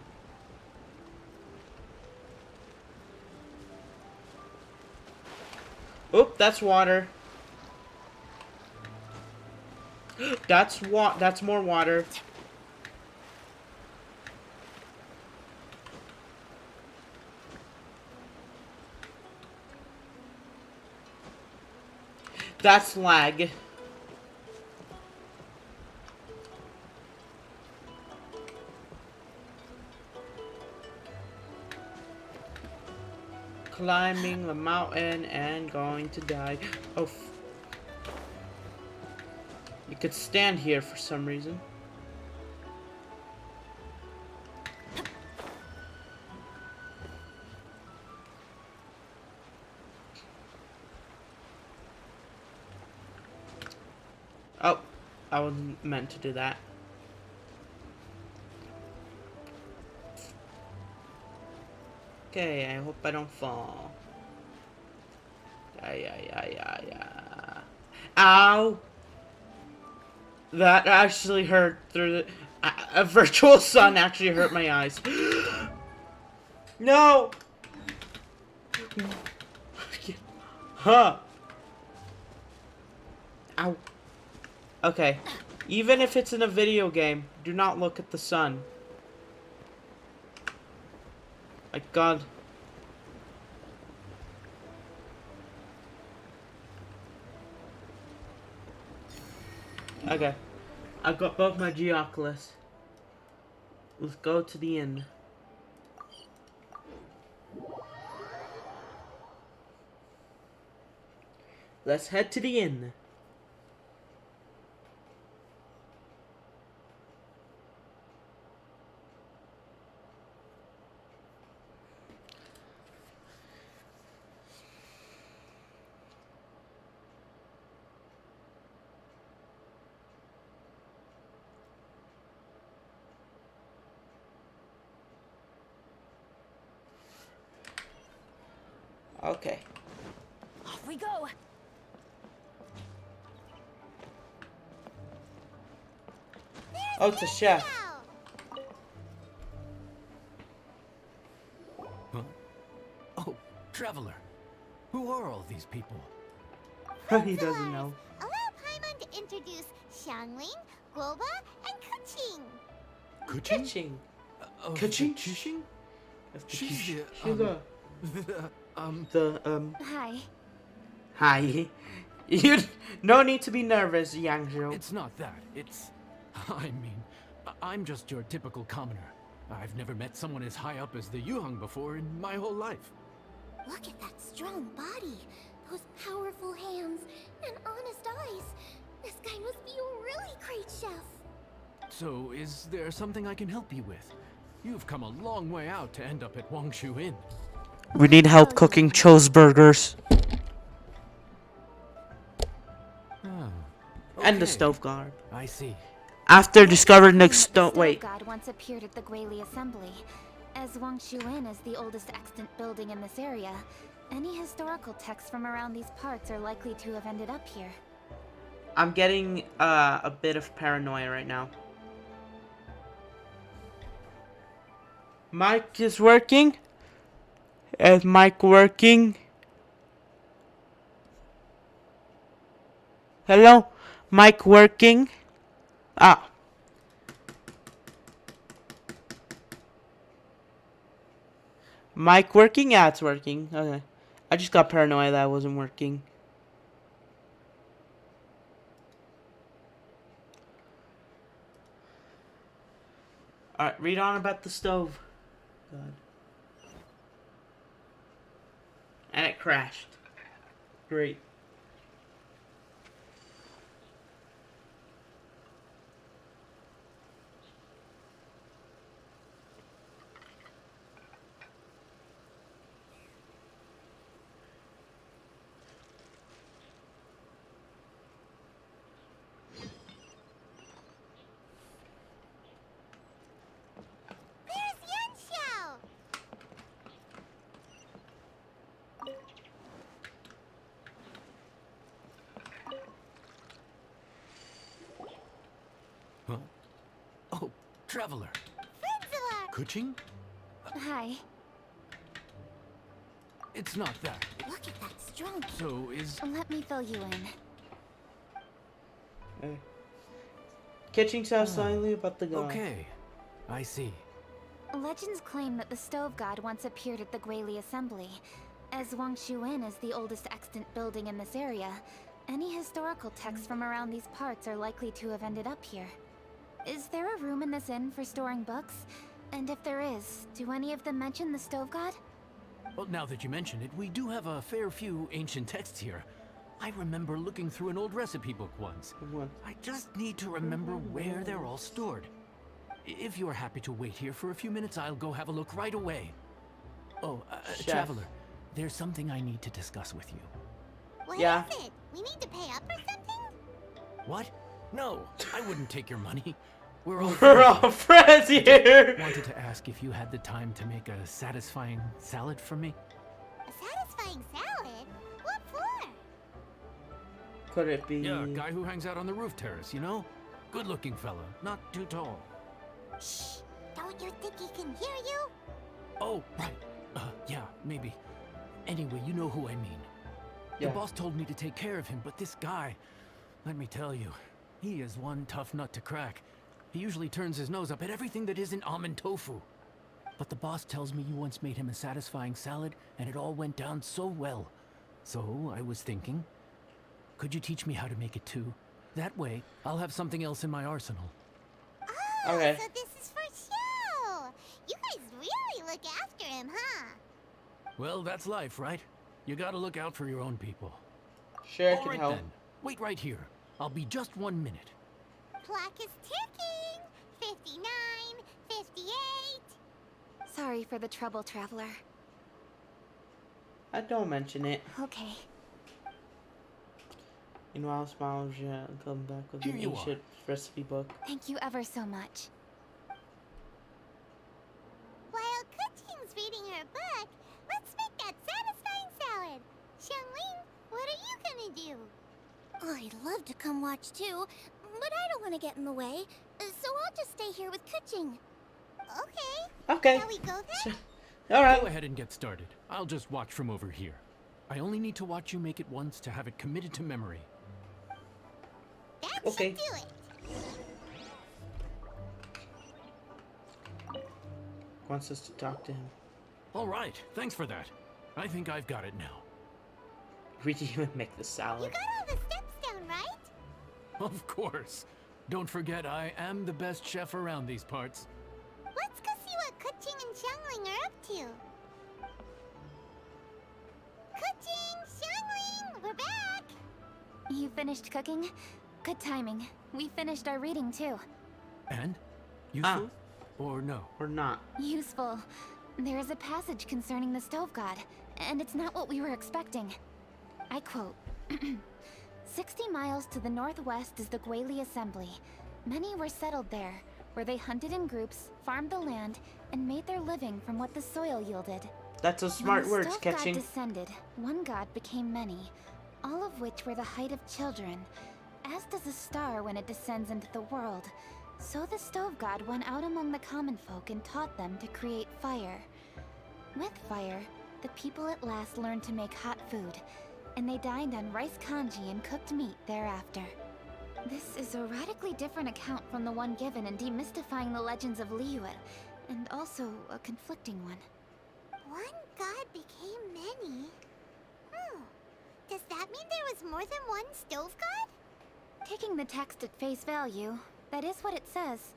Oop, that's water. That's more water. That's lag. Climbing the mountain and going to die. Oh. You could stand here for some reason. Oh, I wasn't meant to do that. Okay, I hope I don't fall. Yeah. Ow! That actually hurt through the... A virtual sun actually hurt my eyes. No! Huh. Ow. Okay. Even if it's in a video game, do not look at the sun. My God. Okay. I've got both my Geoculus. Let's go to the inn. Let's head to the inn. Okay. Off we go. Oh, it's a chef. Huh? Oh, traveler. Who are all these people? He doesn't know. Allow Paimon to introduce Xiangling, Guoba, and Kuching. Kuching? Kuching. Kuching? Kuching? She's Hi. Hi. You no need to be nervous, Yangzhou. It's not that. It's... I mean, I'm just your typical commoner. I've never met someone as high up as the Yuheng before in my whole life. Look at that strong body, those powerful hands, and honest eyes. This guy must be a really great chef. So, is there something I can help you with? You've come a long way out to end up at Wangshu Inn. We need help cooking Cho's burgers. Oh, And the okay. stove guard. I see. After discovering the The stove... stove Wait. god once appeared at the Guili assembly, As Wangshuin is the oldest extant building in this area, any historical texts from around these parts are likely to have ended up here. I'm getting a bit of paranoia right now. Mic is working. Is mic working? Hello? Mic working? Ah. Mic working? Yeah, it's working. Okay. I just got paranoid that it wasn't working. Alright, read on about the stove. God. And it crashed. Great. Where's Yanxiao? Huh? Oh, traveler. Frienzela! Kuching? Hi. It's not that. Look at that strong. So is... Let me fill you in. Catching sounds slightly about the god. Okay, I see. Legends claim that the stove god once appeared at the Guili Assembly. As Wangshuin is the oldest extant building in this area, any historical texts from around these parts are likely to have ended up here. Is there a room in this inn for storing books? And if there is, do any of them mention the stove god? Well, now that you mention it, we do have a fair few ancient texts here. I remember looking through an old recipe book once. What? I just need to remember where they're all stored. If you're happy to wait here for a few minutes, I'll go have a look right away. Oh, Chef. traveler, there's something I need to discuss with you. What Yeah. is it? We need to pay up or something? What? No, I wouldn't take your money. We're all We're all friends here. Wanted to ask if you had the time to make a satisfying salad for me? A satisfying salad? What for? Could it be? Yeah, guy who hangs out on the roof terrace, you know? Good-looking fella, not too tall. Shh! Don't you think he can hear you? Oh, right. Yeah, maybe. Anyway, you know who I mean. Yeah. The boss told me to take care of him, but this guy, let me tell you, he is one tough nut to crack. He usually turns his nose up at everything that isn't almond tofu. But the boss tells me you once made him a satisfying salad, and it all went down so well. So I was thinking, could you teach me how to make it too? That way, I'll have something else in my arsenal. Oh, Okay. so this is for show! You guys really look after him, huh? Well, that's life, right? You gotta look out for your own people. Sure, I All can right help. then. Wait right here. I'll be just 1 minute. Clock is ticking! 59, 58. Sorry for the trouble, traveler. I don't mention it. Okay. Meanwhile, Smiles come back with Here an you are. ancient recipe book. Thank you ever so much. While Kuching's reading her book, let's make that satisfying salad. Xiangling, what are you gonna do? I'd love to come watch too, but I don't want to get in the way, so I'll just stay here with Kuching. Okay. Okay. Shall we go then? All right. Go ahead and get started. I'll just watch from over here. I only need to watch you make it once to have it committed to memory. That Okay. should do it. Wants us to talk to him. All right, thanks for that. I think I've got it now. We didn't even make the You salad. got all the steps down, right? Of course. Don't forget, I am the best chef around these parts. Let's go see what Kuching and Xiangling are up to. Kuching, Xiangling, we're back. You finished cooking? Good timing. We finished our reading too. And? Useful? Or no? Or not. Useful. There is a passage concerning the stove god, and it's not what we were expecting. I quote, 60 miles to the northwest is the Guili Assembly. Many were settled there. where they hunted in groups, farmed the land, and made their living from what the soil yielded. That's a smart When the words, stove god catching. descended, one god became many, all of which were the height of children. As does a star when it descends into the world, so the stove god went out among the common folk and taught them to create fire. With fire, the people at last learned to make hot food, and they dined on rice congee and cooked meat thereafter. This is a radically different account from the one given in Demystifying the Legends of Liyue, and also a conflicting one. One god became many? Does that mean there was more than one stove god? Taking the text at face value, that is what it says.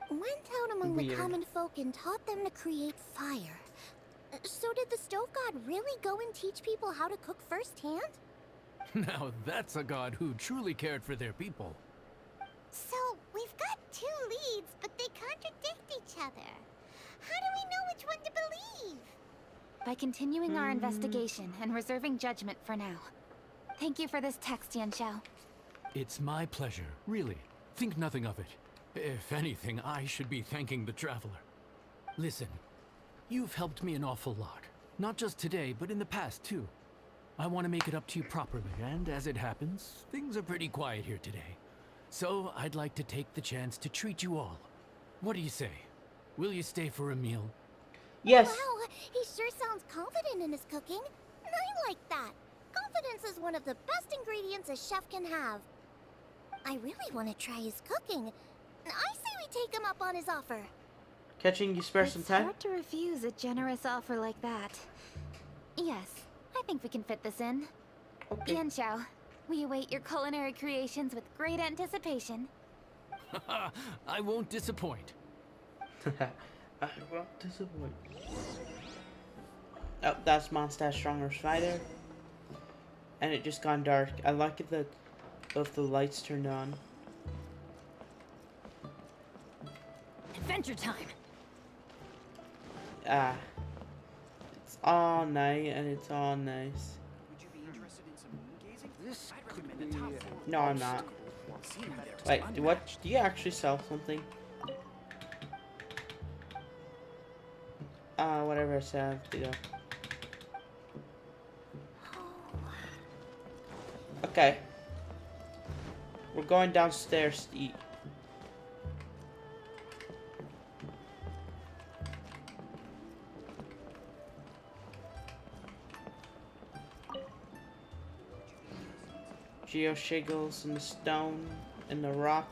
Went out among the Weird. common folk and taught them to create fire. So did the stove god really go and teach people how to cook firsthand? Now that's a god who truly cared for their people. So, we've got two leads, but they contradict each other. How do we know which one to believe? By continuing our investigation and reserving judgment for now. Thank you for this text, Yanxiao. It's my pleasure, really. Think nothing of it. If anything, I should be thanking the traveler. Listen, you've helped me an awful lot. Not just today, but in the past, too. I want to make it up to you properly, and as it happens, things are pretty quiet here today. So, I'd like to take the chance to treat you all. What do you say? Will you stay for a meal? Yes. Wow, he sure sounds confident in his cooking. I like that. Confidence is one of the best ingredients a chef can have. I really want to try his cooking. I say we take him up on his offer. Catching, you spare some It's time? hard to refuse a generous offer like that. Yes, I think we can fit this in. Okay. Yanxiao, we await your culinary creations with great anticipation. I won't disappoint. I won't disappoint. Oh, that's Mondstadt Stronger Spider. And it just gone dark. I like it that both the lights turned on. Adventure time. It's all night and it's all nice. This could be... No, I'm not. Wait, what? Do you actually sell something? Whatever I said, I have to go. Okay. We're going downstairs to eat. Geo shiggles in the stone, in the rock.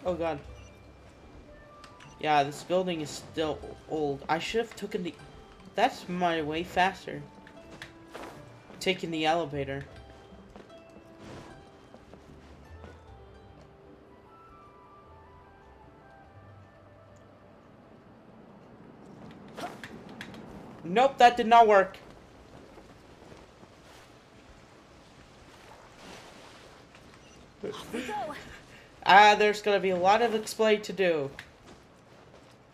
Oh god. Yeah, this building is still old. I should have taken the... That's my way faster. Taking the elevator. Nope, that did not work. Off we go. There's gonna be a lot of explain to do.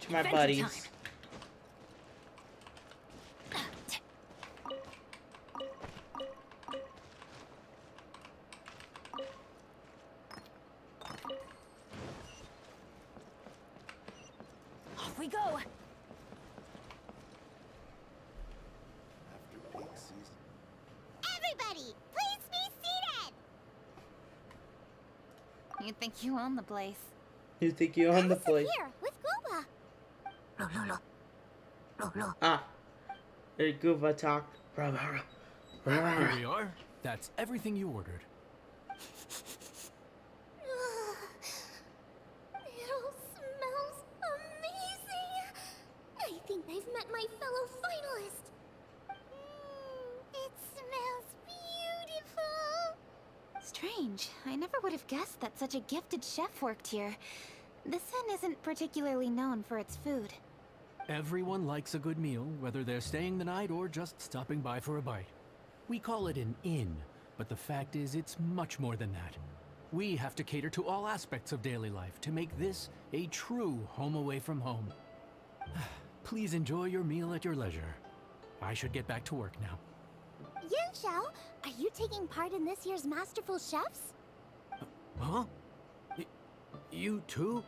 To my Adventure buddies. time. Off we go. Everybody, please be seated! You think you own the place. You think you own the Sit place? here, with Gooba. Ah. There's Gooba talk. Here we are. That's everything you ordered. It all smells amazing! I think I've met my fellow finalist. It smells beautiful. Strange. I never would have guessed that such a gifted chef worked here. This inn isn't particularly known for its food. Everyone likes a good meal, whether they're staying the night or just stopping by for a bite. We call it an inn, but the fact is it's much more than that. We have to cater to all aspects of daily life to make this a true home away from home. Please enjoy your meal at your leisure. I should get back to work now. Yanxiao, are you taking part in this year's Masterful Chefs? Huh? You too?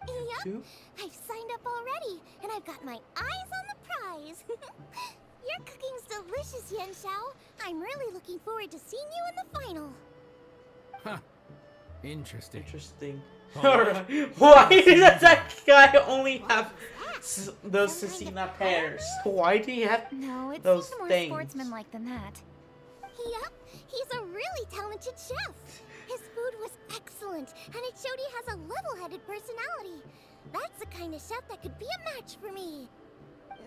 Yep, Two? I've signed up already, and I've got my eyes on the prize. Your cooking's delicious, Yen Xiao. I'm really looking forward to seeing you in the final. Huh. Interesting. Interesting. All Alright. right. Why Let's see does that you guy only have those Some kind Cecina of pairs? Why do you have No, it those seemed more things? sportsmanlike than that. Yep, he's a really talented chef. His food was excellent, and it showed he has a level-headed personality. That's the kind of chef that could be a match for me.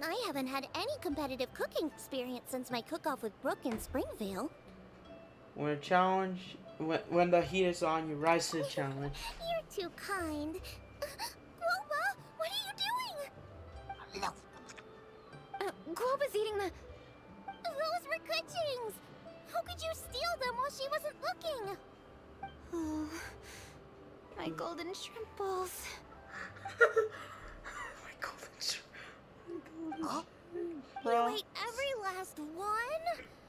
I haven't had any competitive cooking experience since my cook-off with Brooke in Springvale. When a challenge, when the heat is on, you rise to the challenge. You're too kind. Guoba, what are you doing? Guoba's eating the... Those were Kuching's. How could you steal them while she wasn't looking? Oh, my golden shrimp balls. My golden shrimp. You ate every last one?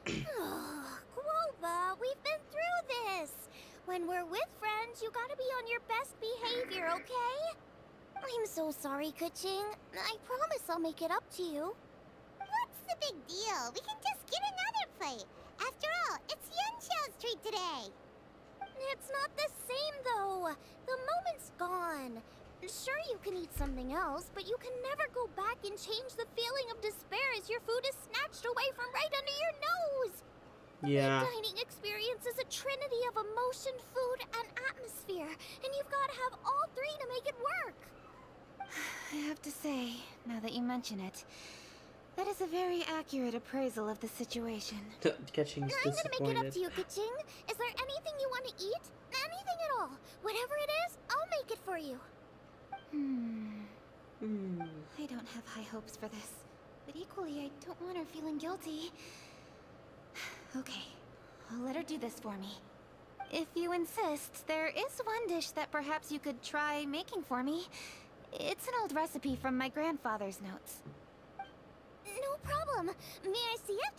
Guoba, we've been through this. When we're with friends, you gotta be on your best behavior, okay? I'm so sorry, Kuching. I promise I'll make it up to you. What's the big deal? We can just get another plate. After all, it's Yen Xiao's treat today. It's not the same, though. The moment's gone. Sure, you can eat something else, but you can never go back and change the feeling of despair as your food is snatched away from right under your nose. Yeah. The dining experience is a trinity of emotion, food, and atmosphere, and you've got to have all three to make it work. I have to say, now that you mention it, that is a very accurate appraisal of the situation. Catching's I'm gonna make it up disappointed. to you, Kuching. Is there anything you want to eat? Anything at all. Whatever it is, I'll make it for you. I don't have high hopes for this, but equally I don't want her feeling guilty. Okay, I'll let her do this for me. If you insist, there is one dish that perhaps you could try making for me. It's an old recipe from my grandfather's notes. No problem. May I see it?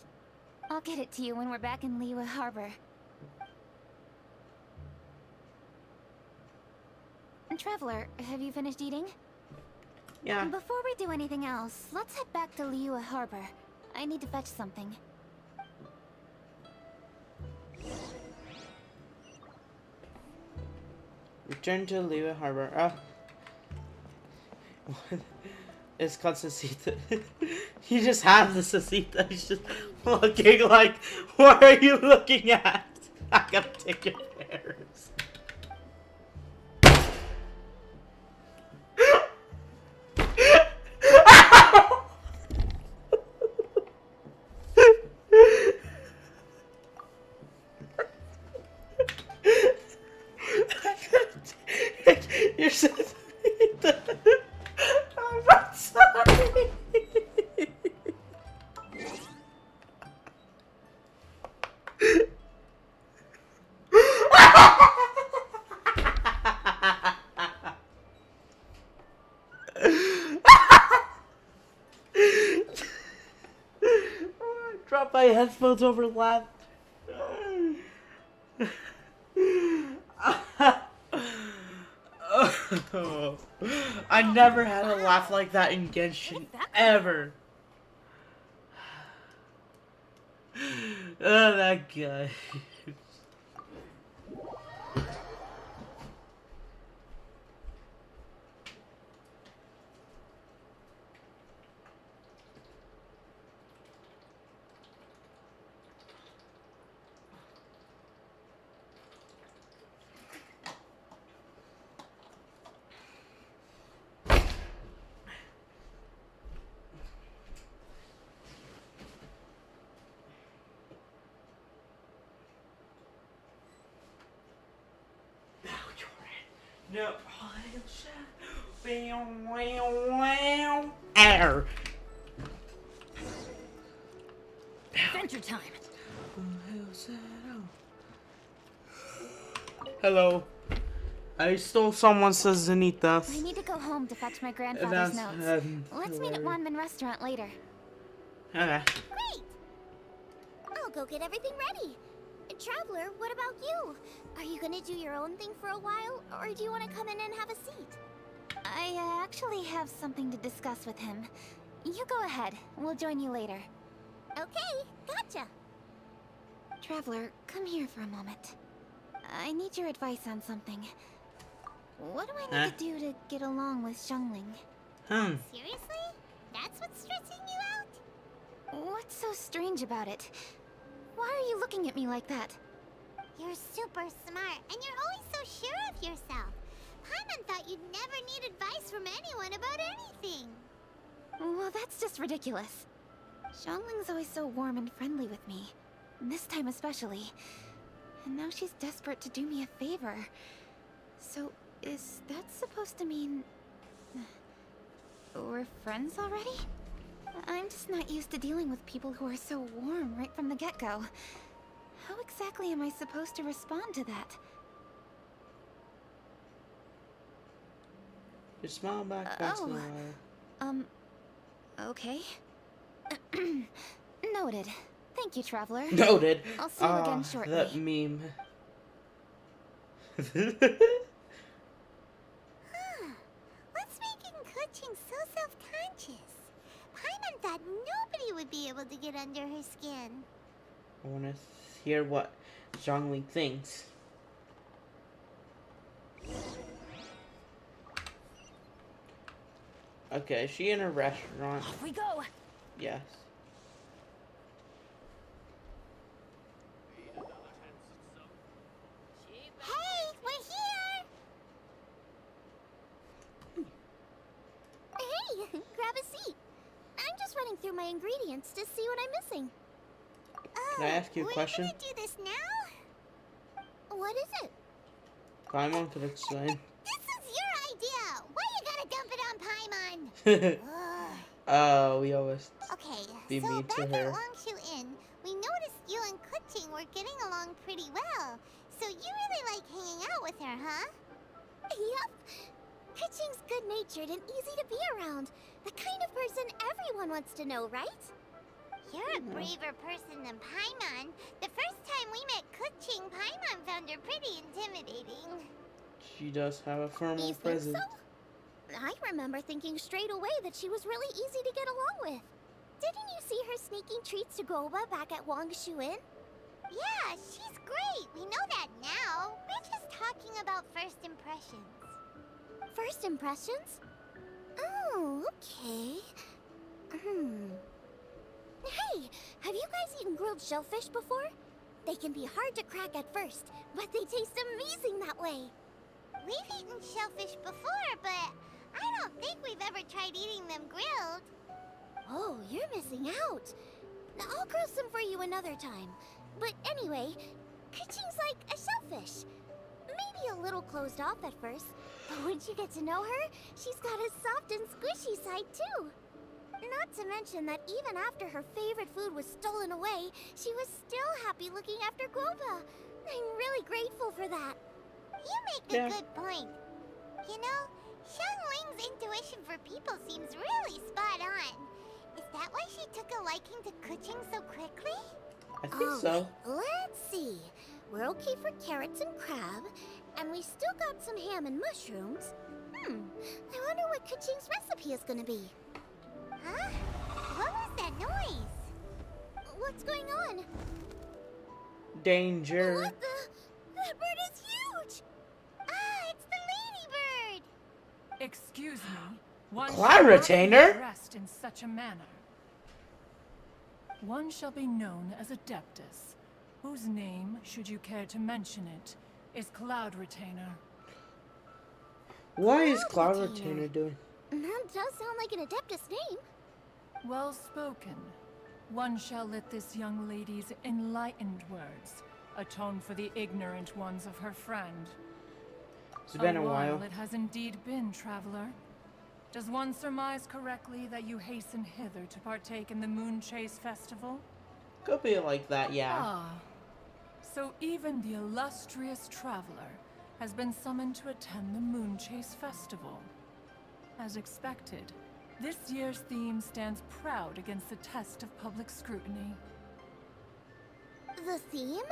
I'll get it to you when we're back in Liyue Harbor. Traveler, have you finished eating? Yeah. Before we do anything else, let's head back to Liyue Harbor. I need to fetch something. Return to Liyue Harbor. It's called Cecita. He just has the Cecita. He's just looking like, what are you looking at? I gotta take your pairs. You're so sweet. I'm not sorry. Drop my headphones over laugh. I never had a laugh like that in Genshin ever. Oh, that guy. No. Air. Adventure time. Hello. I stole someone's I Zanitas. need to go home to fetch my grandfather's That's, notes. Let's meet at Wanman Restaurant later. Okay. Great! I'll go get everything ready. Traveler, what about you? Are you gonna do your own thing for a while, or do you want to come in and have a seat? I actually have something to discuss with him. You go ahead. We'll join you later. Okay, gotcha. Traveler, come here for a moment. I need your advice on something. What do I need to do to get along with Xiangling? Seriously? That's what's stressing you out? What's so strange about it? Why are you looking at me like that? You're super smart, and you're always so sure of yourself. Paimon thought you'd never need advice from anyone about anything. Well, that's just ridiculous. Xiangling's always so warm and friendly with me. This time especially. And now she's desperate to do me a favor. So, is that supposed to mean... we're friends already? I'm just not used to dealing with people who are so warm right from the get-go. How exactly am I supposed to respond to that? Just smile back once in a while. Okay. Noted. Thank you, Traveler. Noted. I'll see you again shortly. That meme. What's making Kuching so self-conscious? Paimon thought nobody would be able to get under her skin. I want to hear what Xiangling thinks. Okay, is she in a restaurant? Off we go. Yes. Hey, we're here! Hey, grab a seat. I'm just running through my ingredients to see what I'm missing. Can I ask you a question? We're gonna do this now? What is it? Paimon could explain. This is your idea! Why you gotta dump it on Paimon? Ugh. Oh, we always Okay, be so mean back to at her. Longshu Inn, we noticed you and Kuching were getting along pretty well. So you really like hanging out with her, huh? Yep. Kuching's good-natured and easy to be around. The kind of person everyone wants to know, right? You're a braver person than Paimon. The first time we met Kuching, Paimon found her pretty intimidating. She does have a formal You think presence. so? I remember thinking straight away that she was really easy to get along with. Didn't you see her sneaking treats to Goba back at Wangshu Inn? Yeah, she's great. We know that now. We're just talking about first impressions. First impressions? Oh, okay. Hey, have you guys eaten grilled shellfish before? They can be hard to crack at first, but they taste amazing that way. We've eaten shellfish before, but I don't think we've ever tried eating them grilled. Oh, you're missing out. I'll grill some for you another time. But anyway, Kuching's like a shellfish. Maybe a little closed off at first, but once you get to know her, she's got a soft and squishy side too. Not to mention that even after her favorite food was stolen away, she was still happy looking after Guoba. I'm really grateful for that. You make a good point. You know, Xiangling's intuition for people seems really spot on. Is that why she took a liking to Kuching so quickly? I think so. Let's see. We're okay for carrots and crab, and we still got some ham and mushrooms. I wonder what Kuching's recipe is gonna be. Huh? What was that noise? What's going on? Danger. What the? That bird is huge! Ah, it's the ladybird! Excuse me. One Cloud shall not be retainer? dressed in such a manner. One shall be known as Adeptus, whose name, should you care to mention it, is Cloud Retainer. What is Cloud Retainer doing? That does sound like an Adeptus name. Well spoken. One shall let this young lady's enlightened words atone for the ignorant ones of her friend. It's been a while. It has indeed been, traveler. Does one surmise correctly that you hasten hither to partake in the Moonchase Festival? Could be like that, yeah. Ah. So even the illustrious traveler has been summoned to attend the Moonchase Festival. As expected, this year's theme stands proud against the test of public scrutiny. The theme?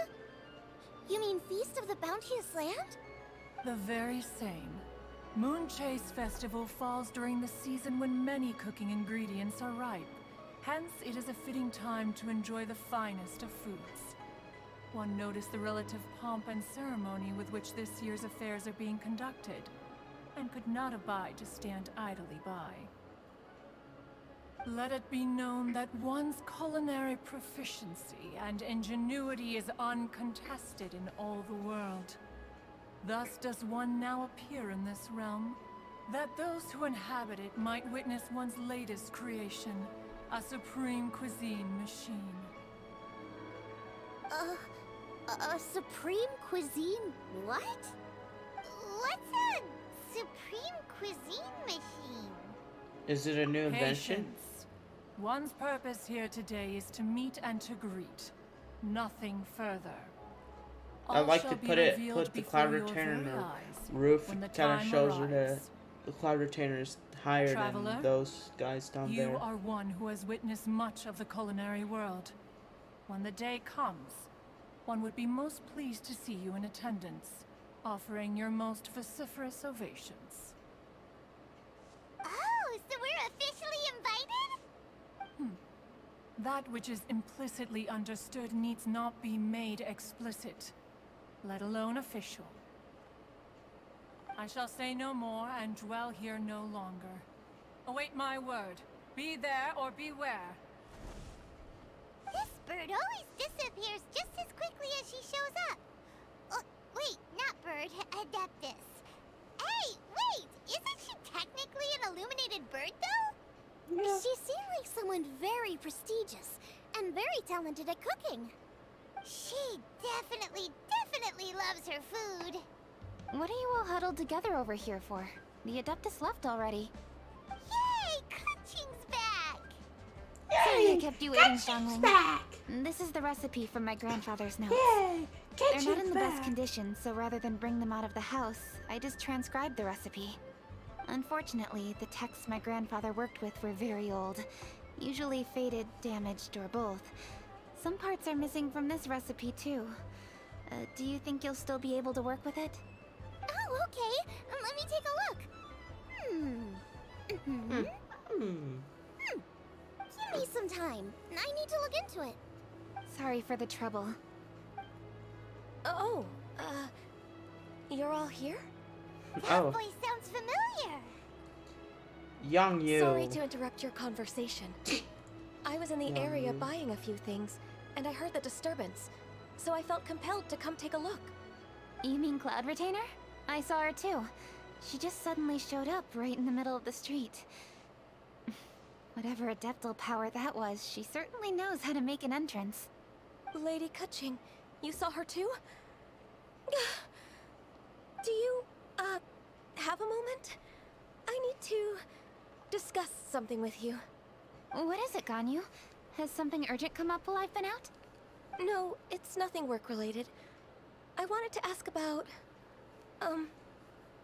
You mean Feast of the Bounteous Land? The very same. Moonchase Festival falls during the season when many cooking ingredients are ripe. Hence, it is a fitting time to enjoy the finest of foods. One noticed the relative pomp and ceremony with which this year's affairs are being conducted, and could not abide to stand idly by. Let it be known that one's culinary proficiency and ingenuity is uncontested in all the world. Thus does one now appear in this realm, that those who inhabit it might witness one's latest creation, a supreme cuisine machine. A supreme cuisine what? What's a supreme cuisine machine? Is it a new invention? Patience. One's purpose here today is to meet and to greet. Nothing further. I All like shall to be put revealed the cloud before your retainer in very the eyes roof. when the Kind of time shows her arrives. the cloud retainer is higher Traveler, than those guys down You there. are one who has witnessed much of the culinary world. When the day comes, one would be most pleased to see you in attendance, offering your most vociferous ovations. Oh, so we're officially invited? That which is implicitly understood needs not be made explicit, let alone official. I shall say no more and dwell here no longer. Await my word. Be there or beware. This bird always disappears just as quickly as she shows up. Oh, wait, not bird, Adeptus. Hey, wait! Isn't she technically an illuminated bird, though? Yeah. She seemed like someone very prestigious and very talented at cooking. She definitely loves her food. What are you all huddled together over here for? The Adeptus left already. Yay! Kaching's back! Sorry I kept you waiting, Xiangling. This is the recipe from my grandfather's notes. They're not in the best condition, so rather than bring them out of the house, I just transcribed the recipe. Unfortunately, the texts my grandfather worked with were very old. Usually faded, damaged, or both. Some parts are missing from this recipe, too. Do you think you'll still be able to work with it? Oh, okay. Let me take a look. Give me some time. I need to look into it. Sorry for the trouble. Oh, you're all here? That Oh, voice sounds familiar. young you. Sorry to interrupt your conversation. I was in the Young area you. buying a few things, and I heard the disturbance, so I felt compelled to come take a look. You mean Cloud Retainer? I saw her too. She just suddenly showed up right in the middle of the street. Whatever adeptal power that was, she certainly knows how to make an entrance. Lady Kaching, you saw her too? Do you, have a moment? I need to discuss something with you. What is it, Ganyu? Has something urgent come up while I've been out? No, it's nothing work-related. I wanted to ask about,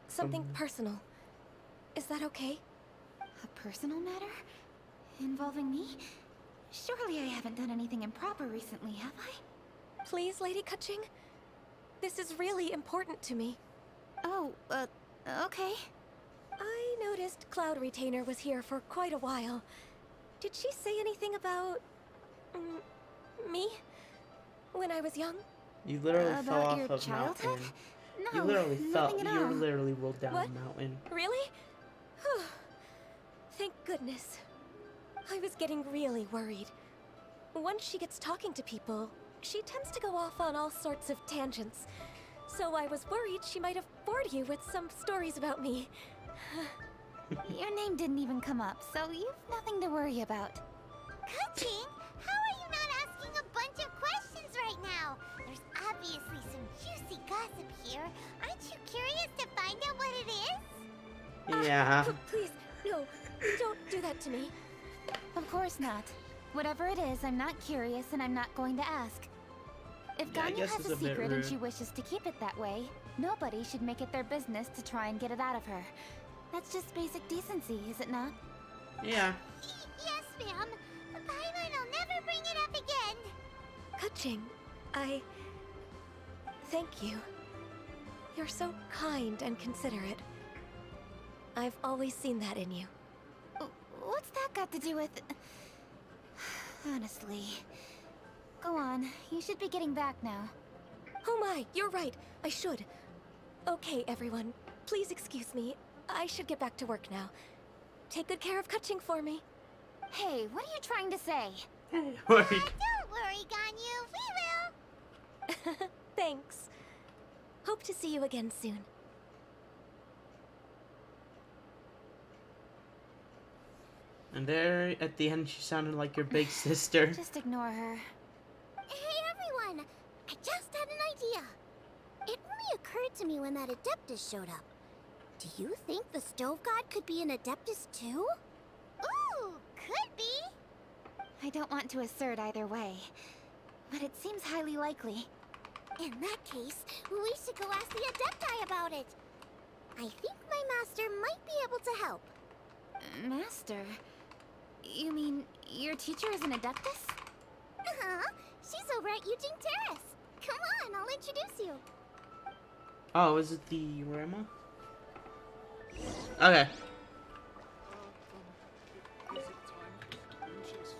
something personal. Is that okay? A personal matter? Involving me? Surely I haven't done anything improper recently, have I? Please, Lady Kaching? This is really important to me. Oh, okay. I noticed Cloud Retainer was here for quite a while. Did she say anything about... me? When I was young? You literally fell About off your of childhood? mountain. No, You literally fell. nothing at You all. literally rolled down What? a mountain. Really? Whew. Thank goodness. I was getting really worried. Once she gets talking to people, she tends to go off on all sorts of tangents. So I was worried she might have bored you with some stories about me. Your name didn't even come up, so you've nothing to worry about. Kaching, how are you not asking a bunch of questions right now? There's obviously some juicy gossip here. Aren't you curious to find out what it is? Yeah. Please, no, don't do that to me. Of course not. Whatever it is, I'm not curious and I'm not going to ask. If Yeah, I Ganyu guess has it's a a bit secret and rude. she wishes to keep it that way, nobody should make it their business to try and get it out of her. That's just basic decency, is it not? Yeah. Yes, ma'am. Paimon will never bring it up again. Kaching, thank you. You're so kind and considerate. I've always seen that in you. What's that got to do with... Honestly. Go on, you should be getting back now. Oh my, you're right. I should. Okay, everyone. Please excuse me. I should get back to work now. Take good care of Kaching for me. Hey, what are you trying to say? Don't worry, Ganyu. We will. Thanks. Hope to see you again soon. And there, at the end, she sounded like your big sister. Just ignore her. Hey, everyone. I just had an idea. It only occurred to me when that Adeptus showed up. Do you think the Stove God could be an Adeptus too? Ooh, could be. I don't want to assert either way, but it seems highly likely. In that case, we should go ask the Adepti about it. I think my master might be able to help. Master? You mean your teacher is an Adeptus? Uh-huh. She's over at Eugene Terrace. Come on, I'll introduce you. Oh, is it the Rama? Okay.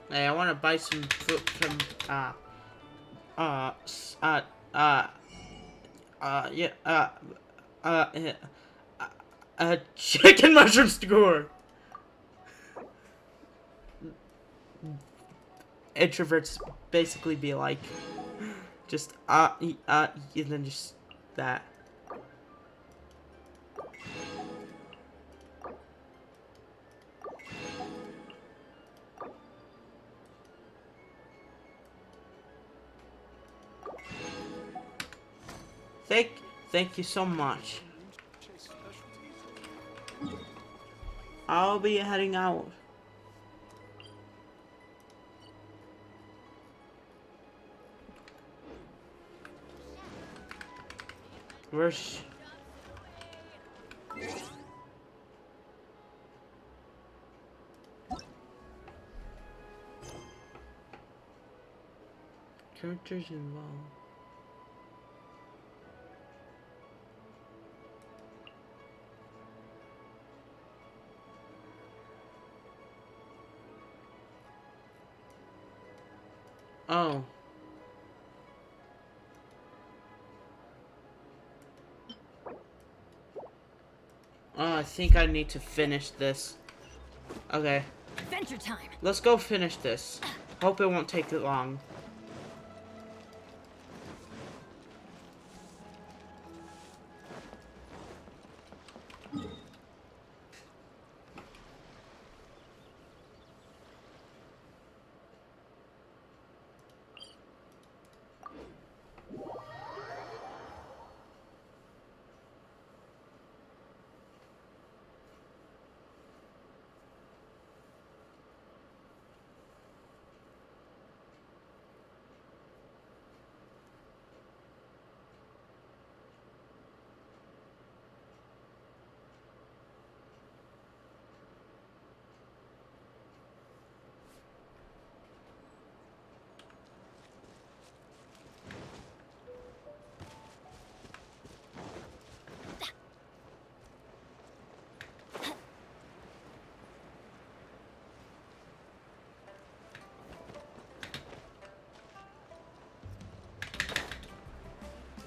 Hey, I want to buy some food from, chicken mushroom store. Introverts basically be like, just, and then just that. Thank you so much. I'll be heading out. Where's... Characters involved. Oh. Oh, I think I need to finish this. Okay. Adventure time. Let's go finish this. Hope it won't take it long.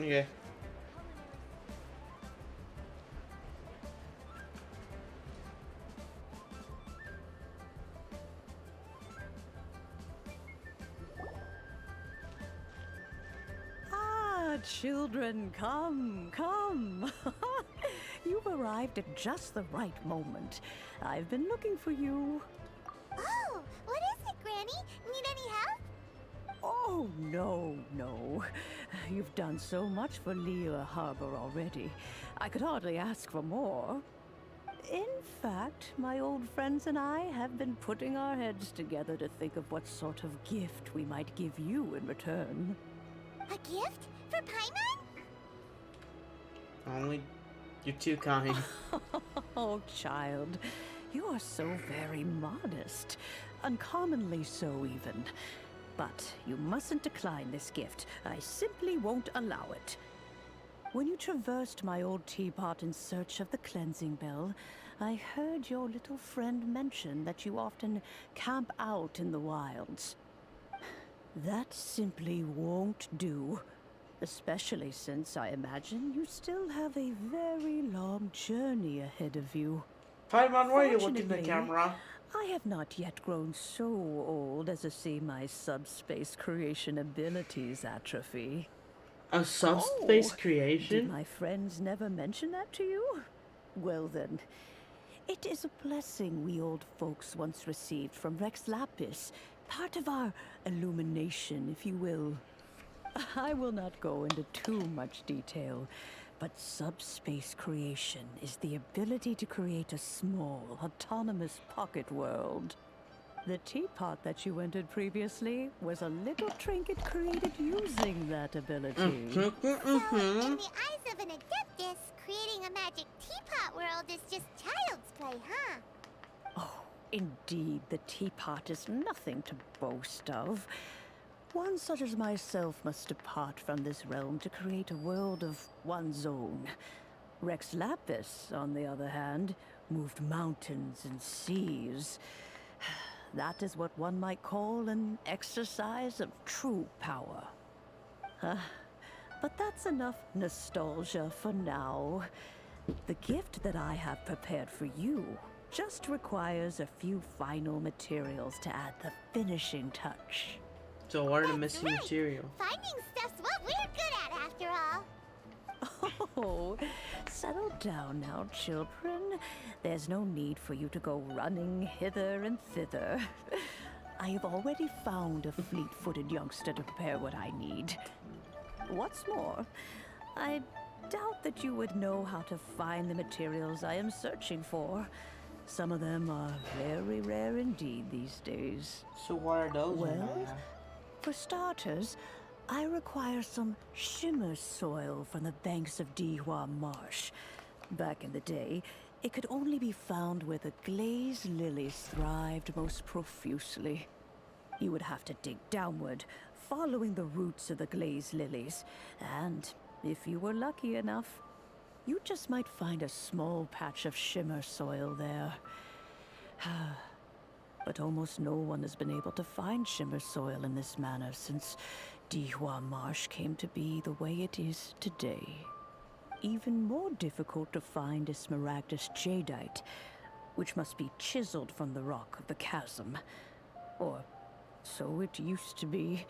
Okay. Children, come, come. You've arrived at just the right moment. I've been looking for you. Oh, what is it, Granny? Need any help? Oh, no, no. You've done so much for Liyue Harbor already. I could hardly ask for more. In fact, my old friends and I have been putting our heads together to think of what sort of gift we might give you in return. A gift? For Paimon? Only you're too kind. Oh, child, you are so very modest. Uncommonly so, even. But you mustn't decline this gift. I simply won't allow it. When you traversed my old teapot in search of the cleansing bell, I heard your little friend mention that you often camp out in the wilds. That simply won't do. Especially since I imagine you still have a very long journey ahead of you. Paimon, why are you looking at the Fortunately, camera? I have not yet grown so old as to see my subspace creation abilities atrophy. A subspace Did creation? my friends never mention that to you? Well then, it is a blessing we old folks once received from Rex Lapis, part of our illumination, if you will. I will not go into too much detail, but subspace creation is the ability to create a small, autonomous pocket world. The teapot that you entered previously was a little trinket created using that ability. So, in the eyes of an adeptus, creating a magic teapot world is just child's play, huh? Oh, indeed, the teapot is nothing to boast of. One such as myself must depart from this realm to create a world of one's own. Rex Lapis, on the other hand, moved mountains and seas. That is what one might call an exercise of true power. But that's enough nostalgia for now. The gift that I have prepared for you just requires a few final materials to add the finishing touch. So what are the missing material? Finding stuff's what we're good at, after all. Oh, settle down now, children. There's no need for you to go running hither and thither. I have already found a fleet-footed youngster to prepare what I need. What's more, I doubt that you would know how to find the materials I am searching for. Some of them are very rare indeed these days. So what are those? Well, for starters, I require some shimmer soil from the banks of Dihua Marsh. Back in the day, it could only be found where the glazed lilies thrived most profusely. You would have to dig downward, following the roots of the glazed lilies, and if you were lucky enough, you just might find a small patch of shimmer soil there. But almost no one has been able to find shimmer soil in this manner since Dihua Marsh came to be the way it is today. Even more difficult to find is smaragdus jadeite, which must be chiseled from the rock of the chasm. Or so it used to be.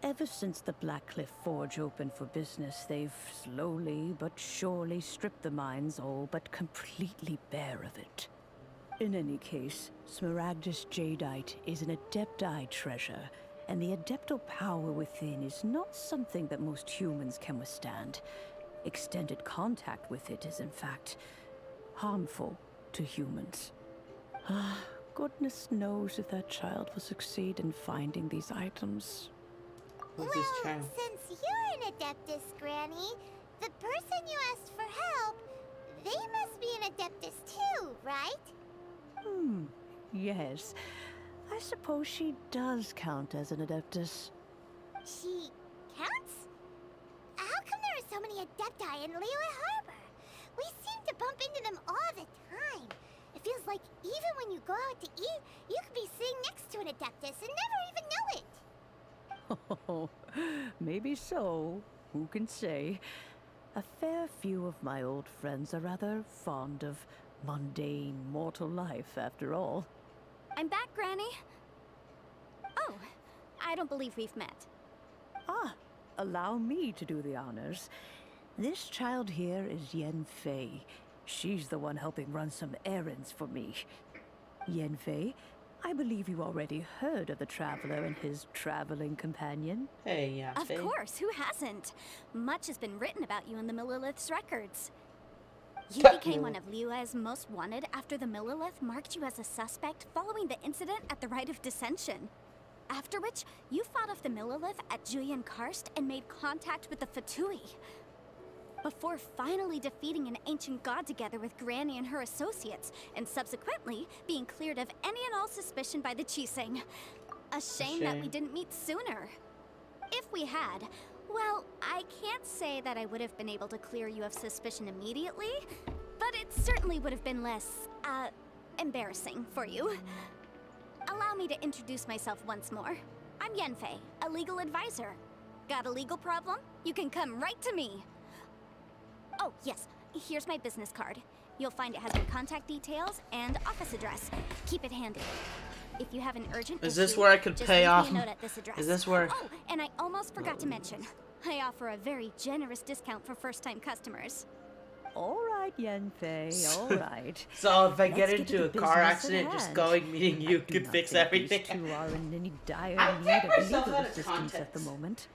Ever since the Blackcliff Forge opened for business, they've slowly but surely stripped the mines all but completely bare of it. In any case, smaragdus jadeite is an adepti treasure, and the adeptal power within is not something that most humans can withstand. Extended contact with it is, in fact, harmful to humans. Goodness knows if that child will succeed in finding these items. Well, since you're an adeptus, Granny, the person you asked for help, they must be an adeptus too, right? Yes. I suppose she does count as an adeptus. She counts? How come there are so many adepti in Liyue Harbor? We seem to bump into them all the time. It feels like even when you go out to eat, you could be sitting next to an adeptus and never even know it. Oh, maybe so. Who can say? A fair few of my old friends are rather fond of mundane mortal life, after all. I'm back, Granny. Oh, I don't believe we've met. Allow me to do the honors. This child here is Yen Fei. She's the one helping run some errands for me. Yen Fei, I believe you already heard of the Traveler and his traveling companion. Hey, yeah. Of course, who hasn't? Much has been written about you in the Millilith's records. You became one of Liyue's most wanted after the Millilith marked you as a suspect following the incident at the Rite of Dissension. After which, you fought off the Millilith at Julian Karst and made contact with the Fatui. Before finally defeating an ancient god together with Granny and her associates, and subsequently being cleared of any and all suspicion by the Chiseng. A shame that we didn't meet sooner. If we had, well, I can't say that I would have been able to clear you of suspicion immediately, but but it certainly would have been less, embarrassing for you. Allow me to introduce myself once more. I'm Yenfei, a legal advisor. Got a legal problem? You can come right to me. Oh, yes, here's my business card. You'll find it has my contact details and office address. Keep it handy. If you have an urgent Is this issue, where I could just pay leave off? me a note at this address. Is this where? Oh, and I almost forgot to mention, I offer a very generous discount for first-time customers. All right, Yenfei, all right. So if I Let's get to into the a car business at accident, just hand. going meeting you I do could not fix think everything. These two are in any dire I need take of myself legal out of assistance at the context. moment.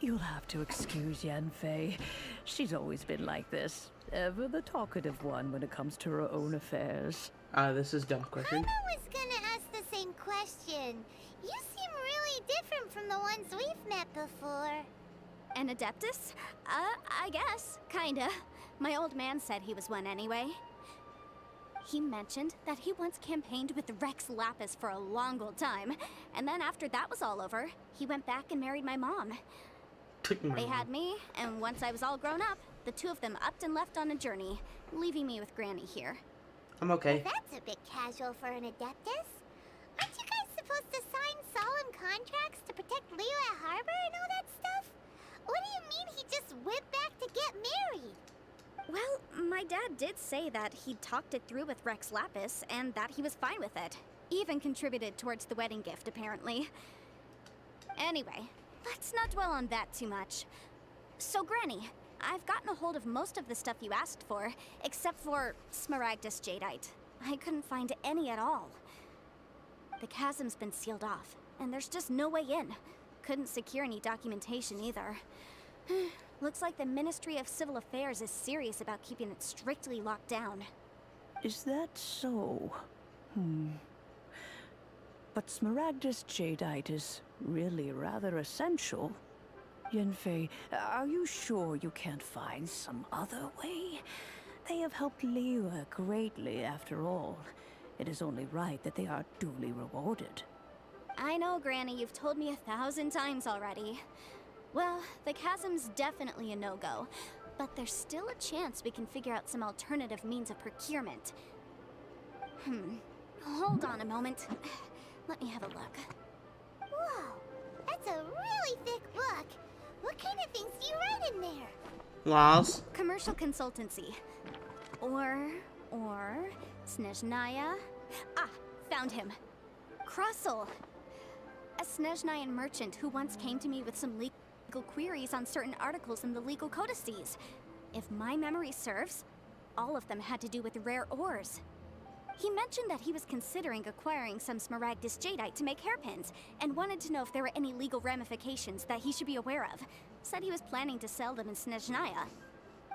You'll have to excuse Yenfei. She's always been like this. Ever the talkative one when it comes to her own affairs. This is a dumb question. I was gonna ask the same question. You seem really different from the ones we've met before. An Adeptus? I guess. Kinda. My old man said he was one anyway. He mentioned that he once campaigned with Rex Lapis for a long old time, and then after that was all over, he went back and married my mom. They had me, and once I was all grown up, the two of them upped and left on a journey, leaving me with Granny here. I'm okay. That's a bit casual for an Adeptus. Aren't you guys supposed to sign solemn contracts to protect Liyue Harbor and all that stuff? What do you mean he just went back to get married? Well, my dad did say that he'd talked it through with Rex Lapis and that he was fine with it. Even contributed towards the wedding gift, apparently. Anyway, let's not dwell on that too much. So, Granny, I've gotten a hold of most of the stuff you asked for, except for Smaragdus Jadeite. I couldn't find any at all. The chasm's been sealed off, and there's just no way in. Couldn't secure any documentation either. Looks like the Ministry of Civil Affairs is serious about keeping it strictly locked down. Is that so? But Smaragdus Jadeite is really rather essential. Yenfei, are you sure you can't find some other way? They have helped Liyue greatly after all. It is only right that they are duly rewarded. I know, Granny, you've told me 1,000 times already. Well, the chasm's definitely a no-go, but there's still a chance we can figure out some alternative means of procurement. Hold on a moment. Let me have a look. Whoa, that's a really thick book. What kind of things do you write in there? Laws. Commercial consultancy. Or Snezhnaya. Ah, found him. Krusel. A Snezhnayan merchant who once came to me with some legal queries on certain articles in the legal codices. If my memory serves, all of them had to do with rare ores. He mentioned that he was considering acquiring some Smaragdus Jadeite to make hairpins, and wanted to know if there were any legal ramifications that he should be aware of. Said he was planning to sell them in Snezhnaya.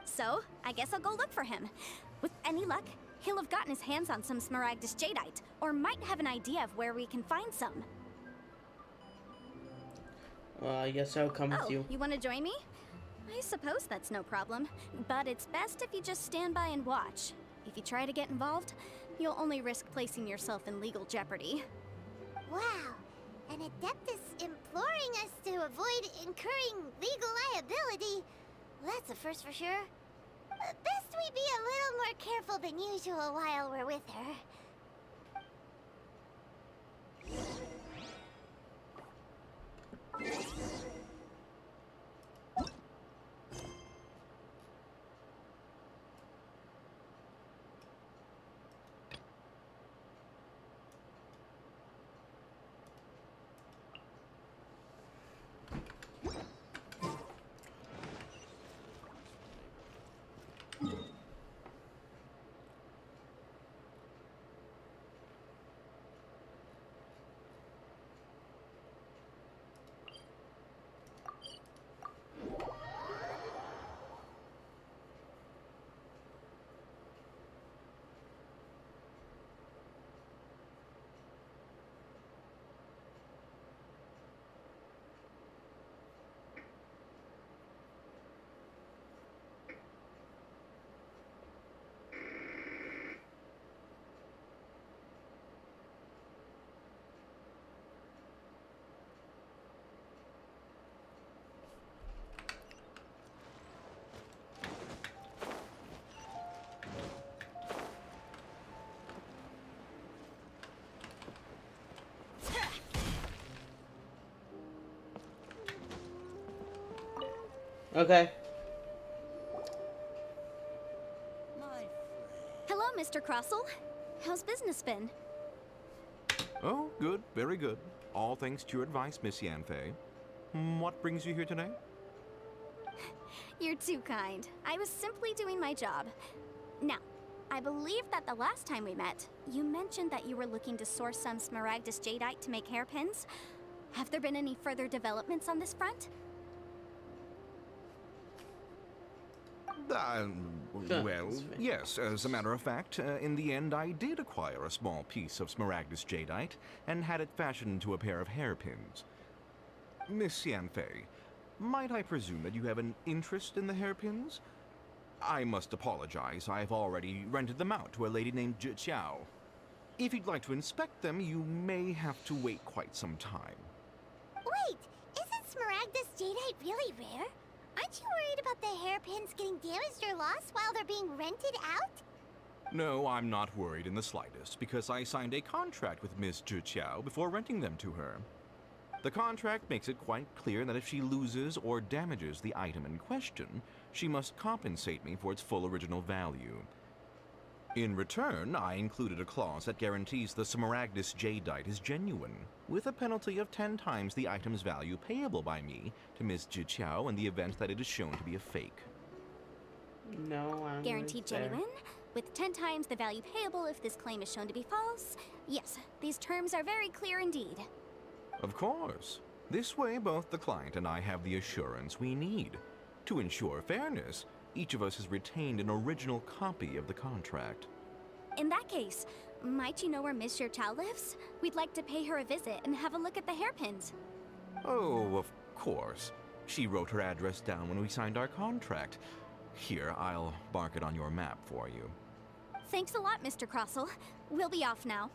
So, I guess I'll go look for him. With any luck, he'll have gotten his hands on some Smaragdus Jadeite, or might have an idea of where we can find some. Well, I guess I'll come with you. You want to join me? I suppose that's no problem, but it's best if you just stand by and watch. If you try to get involved, you'll only risk placing yourself in legal jeopardy. Wow, an Adeptus imploring us to avoid incurring legal liability. That's a first for sure. Best we be a little more careful than usual while we're with her. Okay. Hello, Mr. Crossell. How's business been? Oh, good, very good. All thanks to your advice, Miss Yanfei. What brings you here today? You're too kind. I was simply doing my job. Now, I believe that the last time we met, you mentioned that you were looking to source some smaragdus jadeite to make hairpins. Have there been any further developments on this front? Well, yes, as a matter of fact, in the end I did acquire a small piece of smaragdus jadeite and had it fashioned into a pair of hairpins. Miss Yanfei, might I presume that you have an interest in the hairpins? I must apologize, I've already rented them out to a lady named Zhi Qiao. If you'd like to inspect them, you may have to wait quite some time. Wait, isn't smaragdus jadeite really rare? Aren't you worried about the hairpins getting damaged or lost while they're being rented out? No, I'm not worried in the slightest, because I signed a contract with Miss Zhi Qiao before renting them to her. The contract makes it quite clear that if she loses or damages the item in question, she must compensate me for its full original value. In return, I included a clause that guarantees the smaragdus jadeite is genuine, with a penalty of 10 times the item's value payable by me to Miss Zhi Qiao in the event that it is shown to be a fake. No, I'm Guaranteed genuine, with 10 times the value payable if this claim is shown to be false. Yes, these terms are very clear indeed. Of course. This way, both the client and I have the assurance we need. To ensure fairness, each of us has retained an original copy of the contract. In that case, might you know where Miss Zhi Qiao lives? We'd like to pay her a visit and have a look at the hairpins. Oh, of course. She wrote her address down when we signed our contract. Here, I'll mark it on your map for you. Thanks a lot, Mr. Crossell. We'll be off now.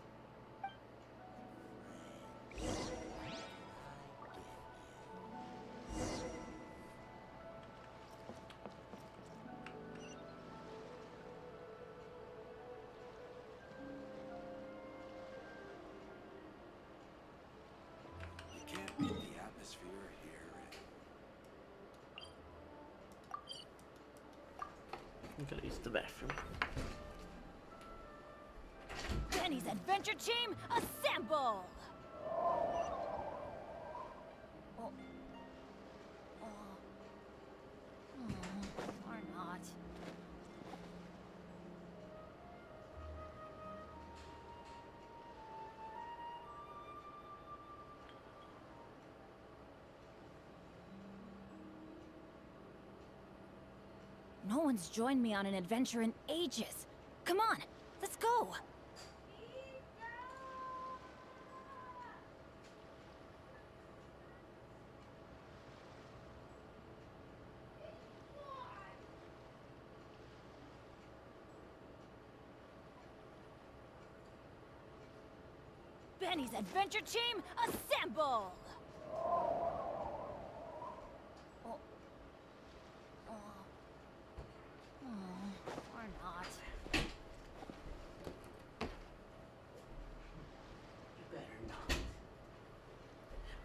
I'm gonna use the bathroom. Benny's adventure team, assemble! Or not. No one's joined me on an adventure in ages. Come on, let's go! Benny's adventure team, assemble! Or not.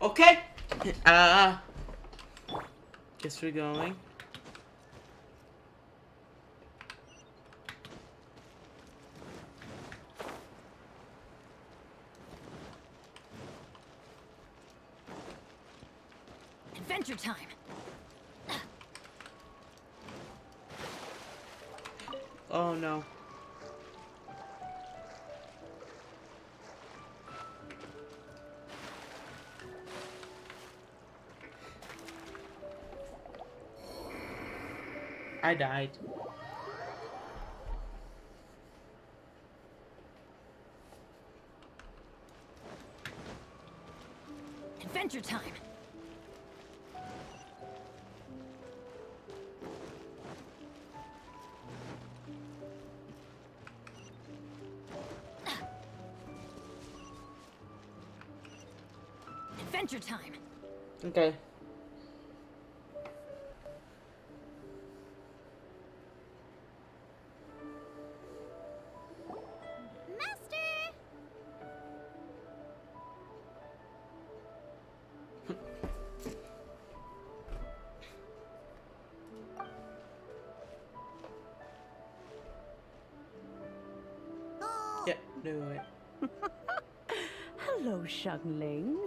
Okay. Guess we're going. Adventure time! Oh no. I died. Adventure time! Adventure time! Okay. Master! do it. Hello, Xiangling.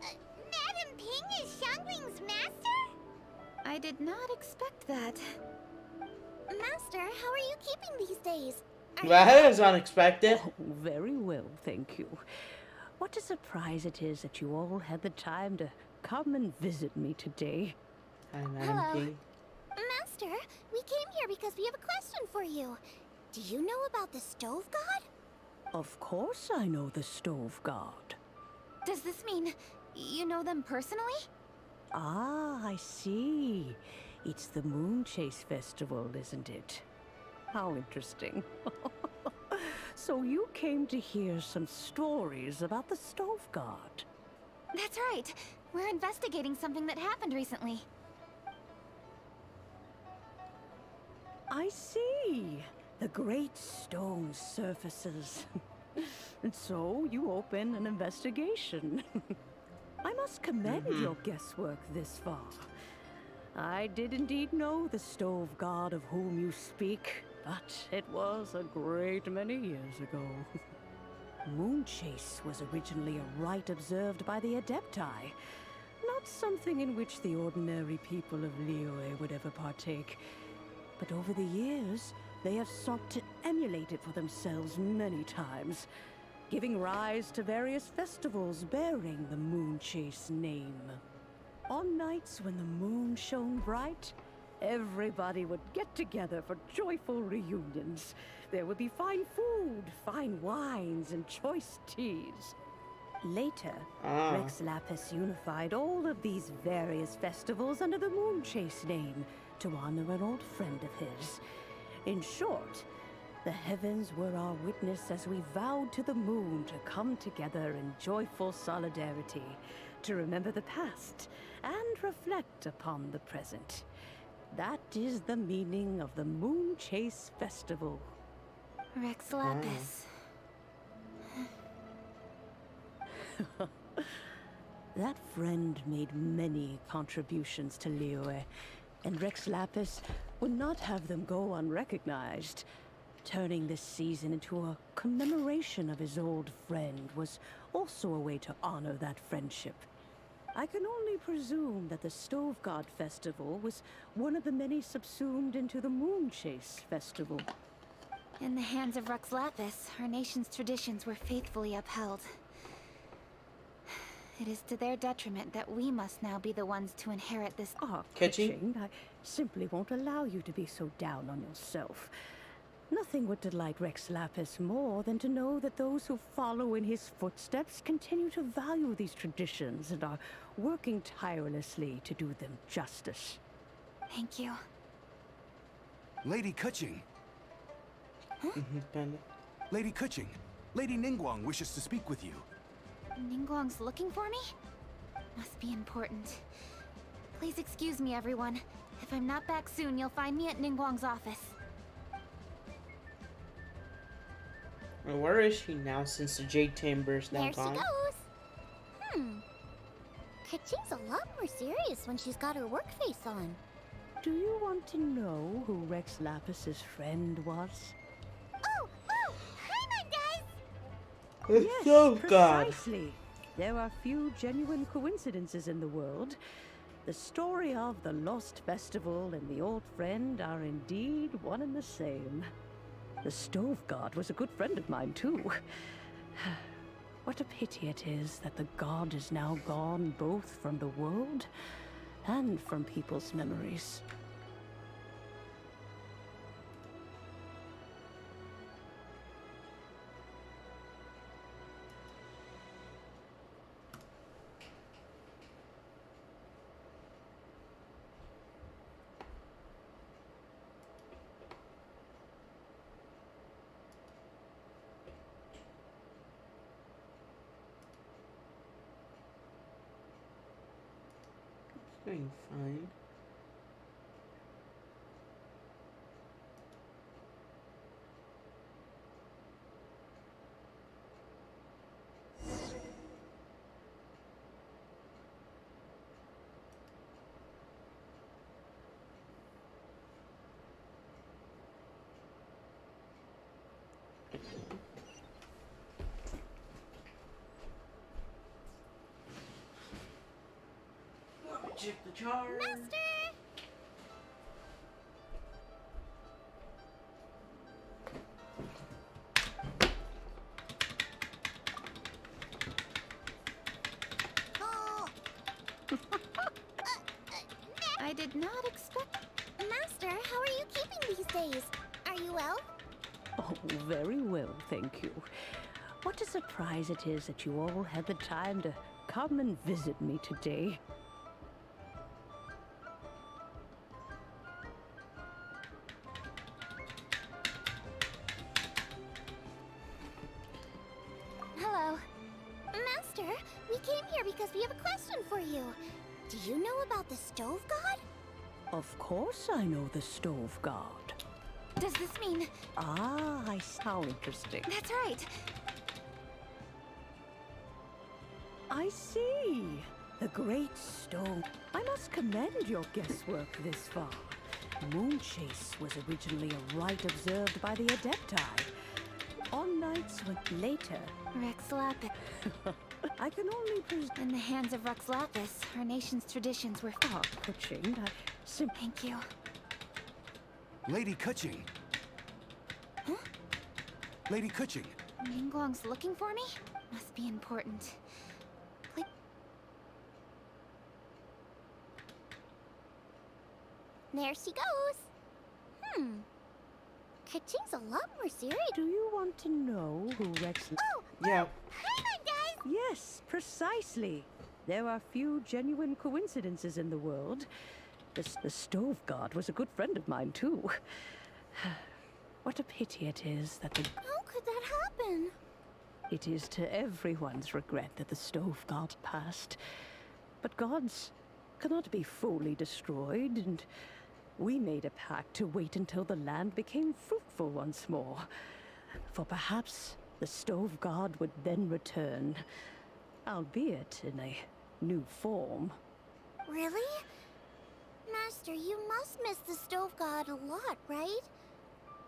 Madam Ping is Xiangling's master? I did not expect that. Master, how are you keeping these days? That is unexpected. Oh, very well, thank you. What a surprise it is that you all had the time to come and visit me today. Hi, Madam Hello. King. Master, we came here because we have a question for you. Do you know about the stove god? Of course I know the stove god. Does this mean you know them personally? Ah, I see. It's the Moonchase Festival, isn't it? How interesting. So you came to hear some stories about the stove god. That's right. We're investigating something that happened recently. I see. The great stone surfaces. And so you open an investigation. I must commend your guesswork this far. I did indeed know the stove god of whom you speak, but it was a great many years ago. Moonchase was originally a rite observed by the Adepti, not something in which the ordinary people of Liyue would ever partake. But over the years, they have sought to emulate it for themselves many times, giving rise to various festivals bearing the Moonchase name. On nights when the moon shone bright, everybody would get together for joyful reunions. There would be fine food, fine wines, and choice teas. Later, Rex Lapis unified all of these various festivals under the Moonchase name to honor an old friend of his. In short, the heavens were our witness as we vowed to the moon to come together in joyful solidarity, to remember the past and reflect upon the present. That is the meaning of the Moonchase Festival. Rex Lapis. That friend made many contributions to Liyue, and Rex Lapis would not have them go unrecognized. Turning this season into a commemoration of his old friend was also a way to honor that friendship. I can only presume that the Stove God Festival was one of the many subsumed into the Moonchase Festival. In the hands of Rex Lapis, our nation's traditions were faithfully upheld. It is to their detriment that we must now be the ones to inherit this. Kitching, I simply won't allow you to be so down on yourself. Nothing would delight Rex Lapis more than to know that those who follow in his footsteps continue to value these traditions and are working tirelessly to do them justice. Thank you. Lady Kuching. Huh? Lady Kuching, Lady Ningguang wishes to speak with you. Ningguang's looking for me? Must be important. Please excuse me, everyone. If I'm not back soon, you'll find me at Ningguang's office. Well, where is she now since the Jade Chamber's now There gone? she goes. Kaching's a lot more serious when she's got her work face on. Do you want to know who Rex Lapis's friend was? Oh, Paimon does! Yes, Oh, God. precisely. There are few genuine coincidences in the world. The story of the Lost Festival and the old friend are indeed one and the same. The Stove God was a good friend of mine, too. What a pity it is that the god is now gone both from the world and from people's memories. Doing fine. Check the chart. Master! I did not expect... Master, how are you keeping these days? Are you well? Oh, very well, thank you. What a surprise it is that you all had the time to come and visit me today. Hello. Master, we came here because we have a question for you. Do you know about the stove god? Of course I know the stove god. Does this mean... Ah, I sound interesting. That's right. I see. The great stone. I must commend your guesswork this far. Moonchase was originally a rite observed by the Adepti. On nights when later... Rex Lapis. I can only In the hands of Rex Lapis, our nation's traditions were... Oh, Kuching, Thank you. Lady Kuching. Huh? Lady Kuching. Ningguang's looking for me? Must be important. Please. There she goes. Kuching's a lot more serious. Do you want to know who Rex... Oh! Yeah. Hang on, guys! Yes, precisely. There are few genuine coincidences in the world. The stove god was a good friend of mine, too. What a pity it is that the... How could that happen? It is to everyone's regret that the stove god passed. But gods cannot be fully destroyed, and we made a pact to wait until the land became fruitful once more. For perhaps the stove god would then return, albeit in a new form. Really? Master, you must miss the stove god a lot, right?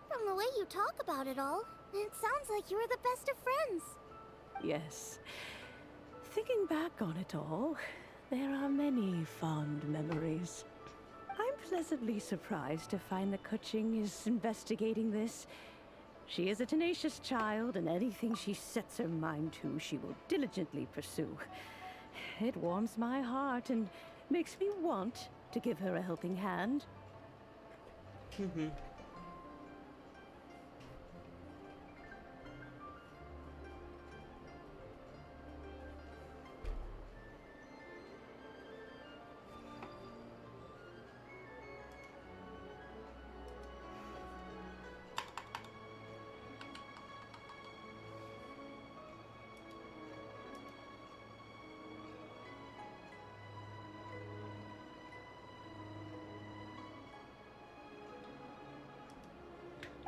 From the way you talk about it all, it sounds like you were the best of friends. Yes. Thinking back on it all, there are many fond memories. I'm pleasantly surprised to find that Kuching is investigating this. She is a tenacious child, and anything she sets her mind to, she will diligently pursue. It warms my heart and makes me want to give her a helping hand.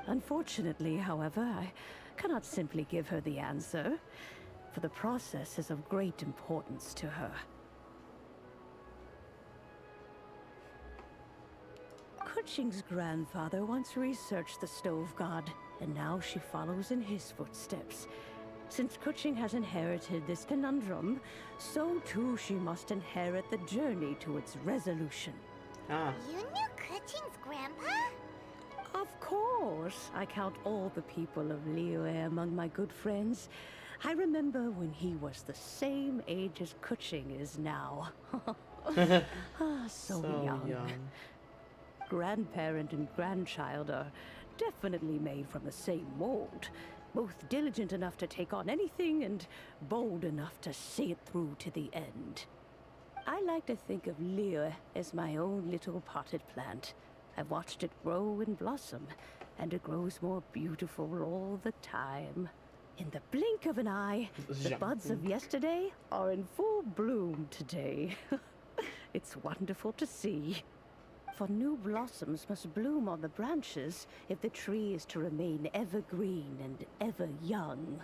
Unfortunately, however, I cannot simply give her the answer, for the process is of great importance to her. Kuching's grandfather once researched the stove god, and now she follows in his footsteps. Since Kuching has inherited this conundrum, so too she must inherit the journey to its resolution. You knew Kuching's grandpa? Of course. I count all the people of Liyue among my good friends. I remember when he was the same age as Kuching is now. So young. Grandparent and grandchild are definitely made from the same mold. Both diligent enough to take on anything and bold enough to see it through to the end. I like to think of Liyue as my own little potted plant. I've watched it grow and blossom, and it grows more beautiful all the time. In the blink of an eye, the buds of yesterday are in full bloom today. It's wonderful to see. For new blossoms must bloom on the branches if the tree is to remain evergreen and ever young.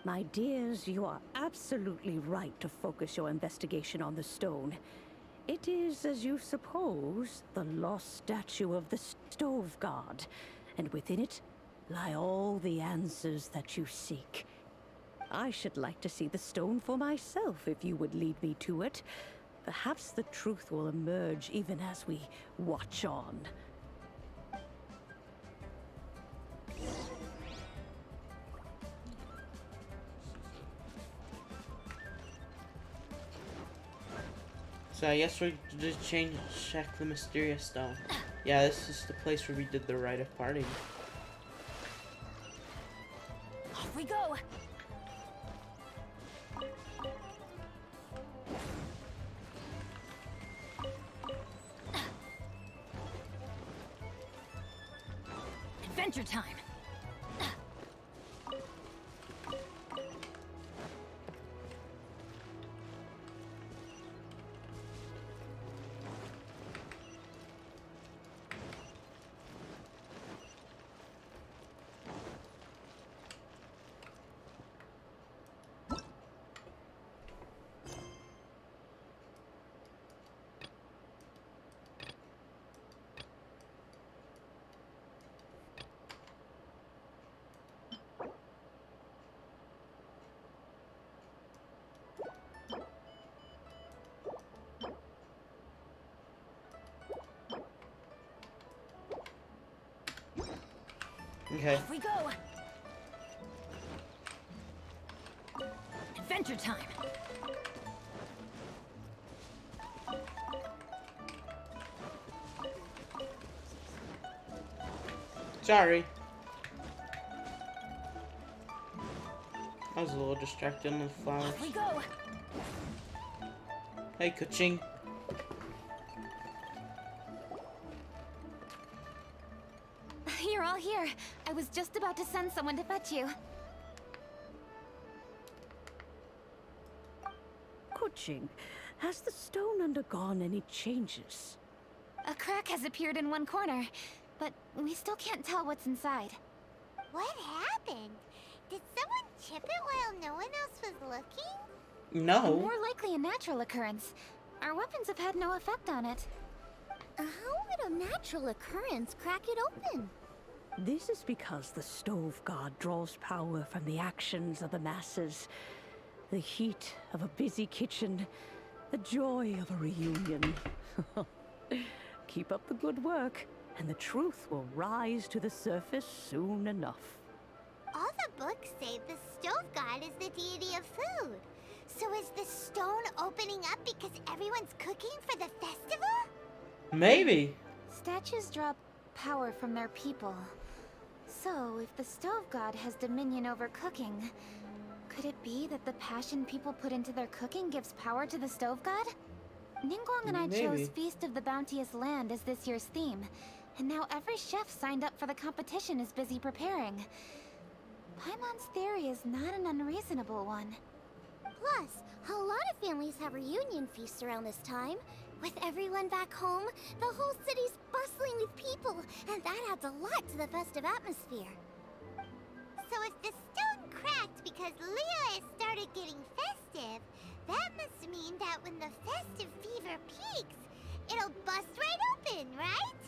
My dears, you are absolutely right to focus your investigation on the stone. It is, as you suppose, the lost statue of the stove god, and within it lie all the answers that you seek. I should like to see the stone for myself if you would lead me to it. Perhaps the truth will emerge even as we watch on. So I guess we just check the mysterious stone. Yeah, this is the place where we did the rite of parting. Off we go! Adventure time! Okay. Off we go! Adventure time! Sorry. I was a little distracted on the flowers. Off we go! Hey, Kuching. You're all here. I was just about to send someone to fetch you. Kuching, has the stone undergone any changes? A crack has appeared in one corner, but we still can't tell what's inside. What happened? Did someone chip it while no one else was looking? No. More likely a natural occurrence. Our weapons have had no effect on it. How would a natural occurrence crack it open? This is because the stove god draws power from the actions of the masses. The heat of a busy kitchen, the joy of a reunion. Keep up the good work, and the truth will rise to the surface soon enough. All the books say the stove god is the deity of food. So is the stone opening up because everyone's cooking for the festival? Maybe. Statues draw power from their people. So, if the stove god has dominion over cooking, could it be that the passion people put into their cooking gives power to the stove god? Ningguang and I chose Feast of the Bounteous Land as this year's theme, and now every chef signed up for the competition is busy preparing. Paimon's theory is not an unreasonable one. Plus, a lot of families have reunion feasts around this time. With everyone back home, the whole city's bustling with people, and that adds a lot to the festive atmosphere. So if the stone cracked because Leo has started getting festive, that must mean that when the festive fever peaks, it'll bust right open, right?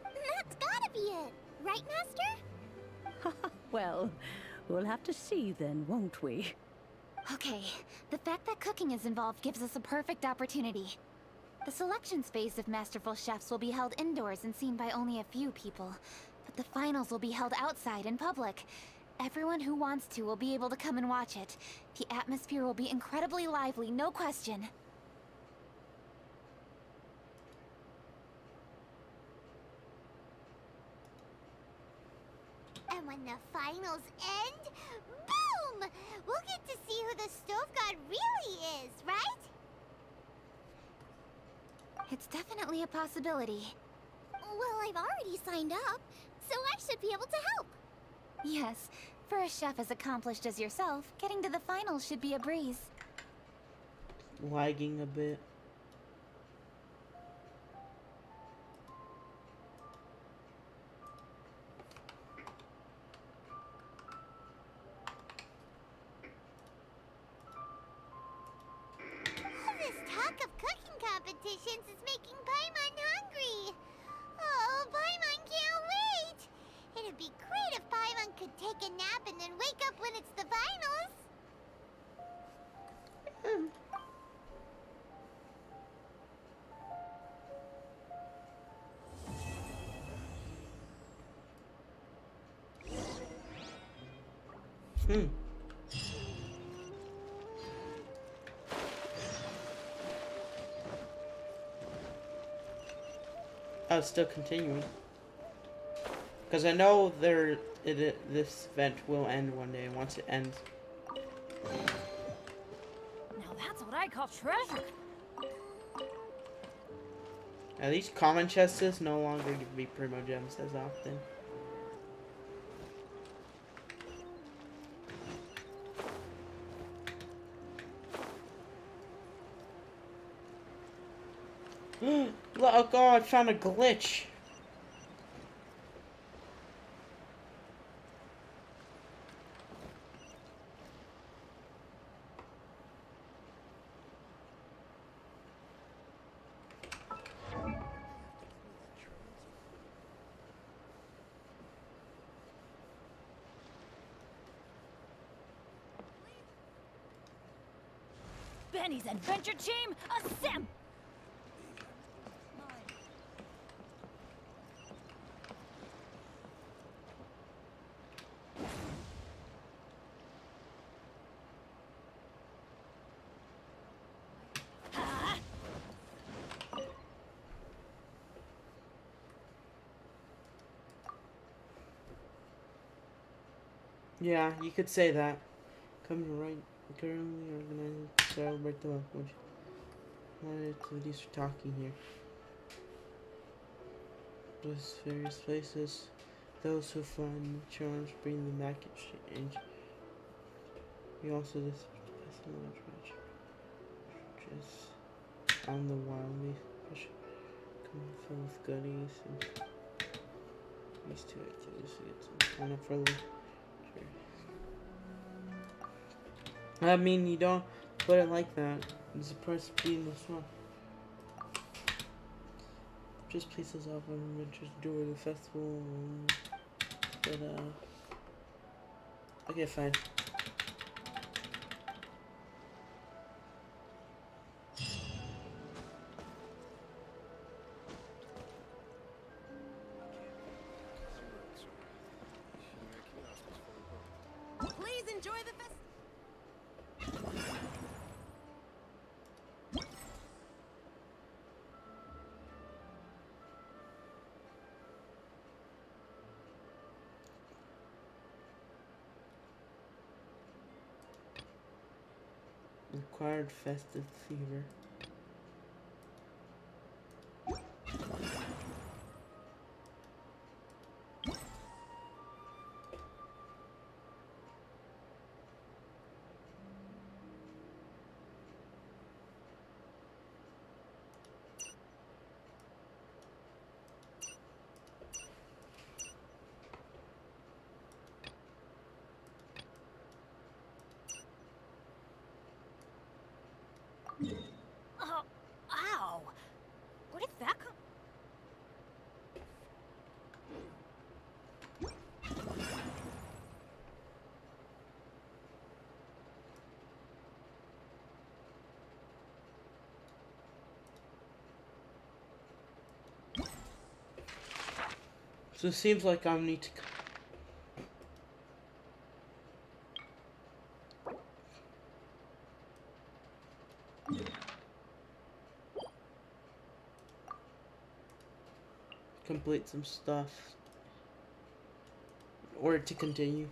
That's gotta be it, right, Master? Well, we'll have to see then, won't we? Okay, the fact that cooking is involved gives us a perfect opportunity. The selection phase of masterful chefs will be held indoors and seen by only a few people, but the finals will be held outside in public. Everyone who wants to will be able to come and watch it. The atmosphere will be incredibly lively, no question. And when the finals end, boom! We'll get to see who the stove god really is, right? It's definitely a possibility. Well, I've already signed up, so I should be able to help. Yes, for a chef as accomplished as yourself, getting to the finals should be a breeze. Lagging a bit. All this talk of cooking competitions is making Paimon hungry. Oh, Paimon can't wait! It'd be great if Paimon could take a nap and then wake up when it's the finals. Hmm. Oh, it's still continuing. Because I know this event will end one day. Once it ends, Now that's what I call treasure. at least common chests no longer give me primo gems as often. Oh god, I found a glitch. Benny's adventure team, assemble! Yeah, you could say that. Come to right. Currently organizing to celebrate the which activities we're talking here. There's various places. Those who find the charms bring them back exchange. We also just just on the wild fish come filled with goodies and these two activities to get some kind of friendly. I mean, you don't put it like that. It's a price of being this one. Just places off on adventures during the festival. But, okay, fine. Please enjoy the festival. Required festive fever. Oh, ow! Where did that come? So it seems like I need to. Complete some stuff in order to continue.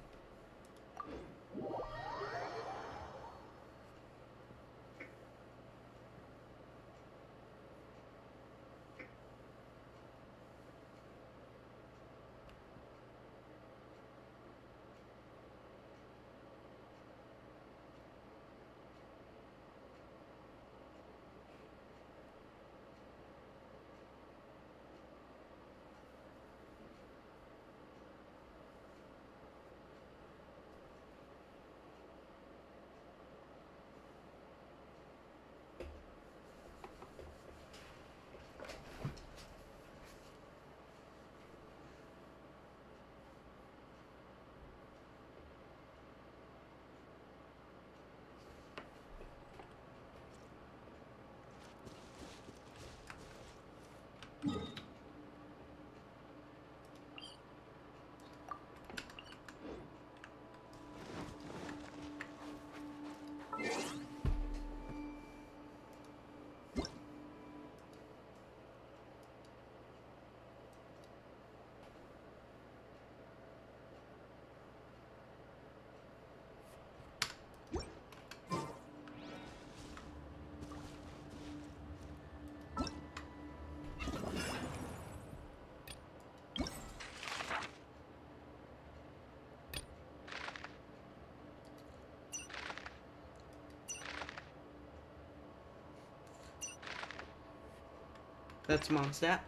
That's Mondstadt.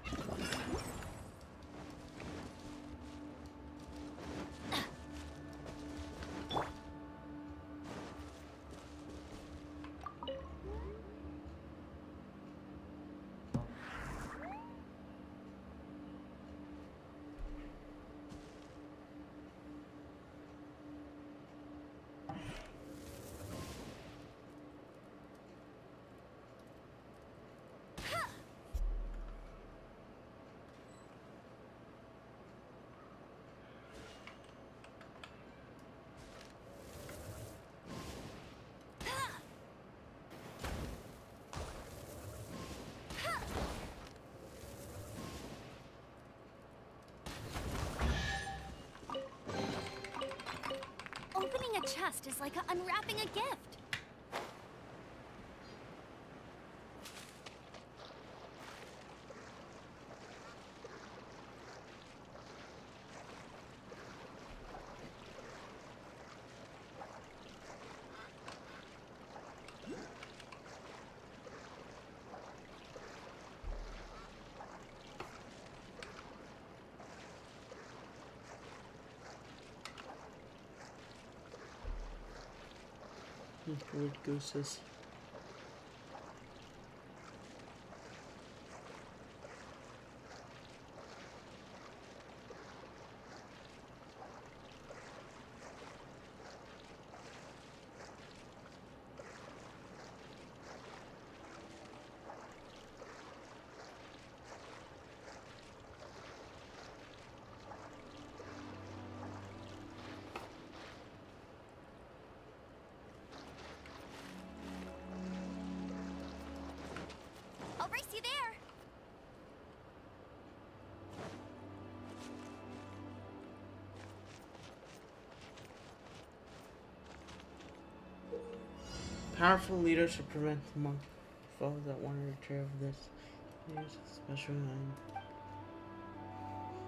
Opening a chest is like unwrapping a gift. Weird gooses. I'll race you there. Powerful leaders should prevent the monk foes that want to retrieve this. Here's a special line.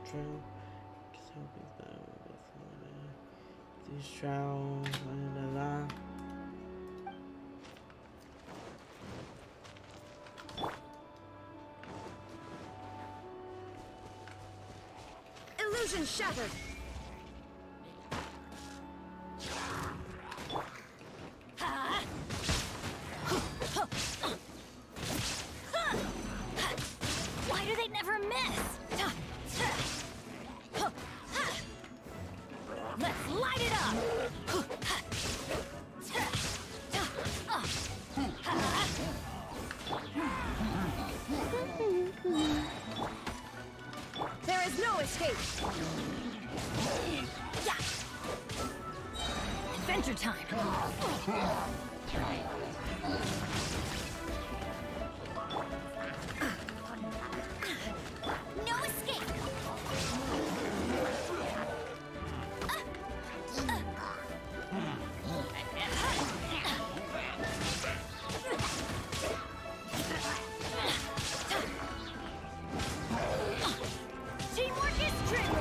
Trail. Just helping them with these trials. La, la, la. Illusion shattered. Why do they never miss? Let's light it up. There is no escape. Yeah. Adventure time. No escape. Teamwork is strength.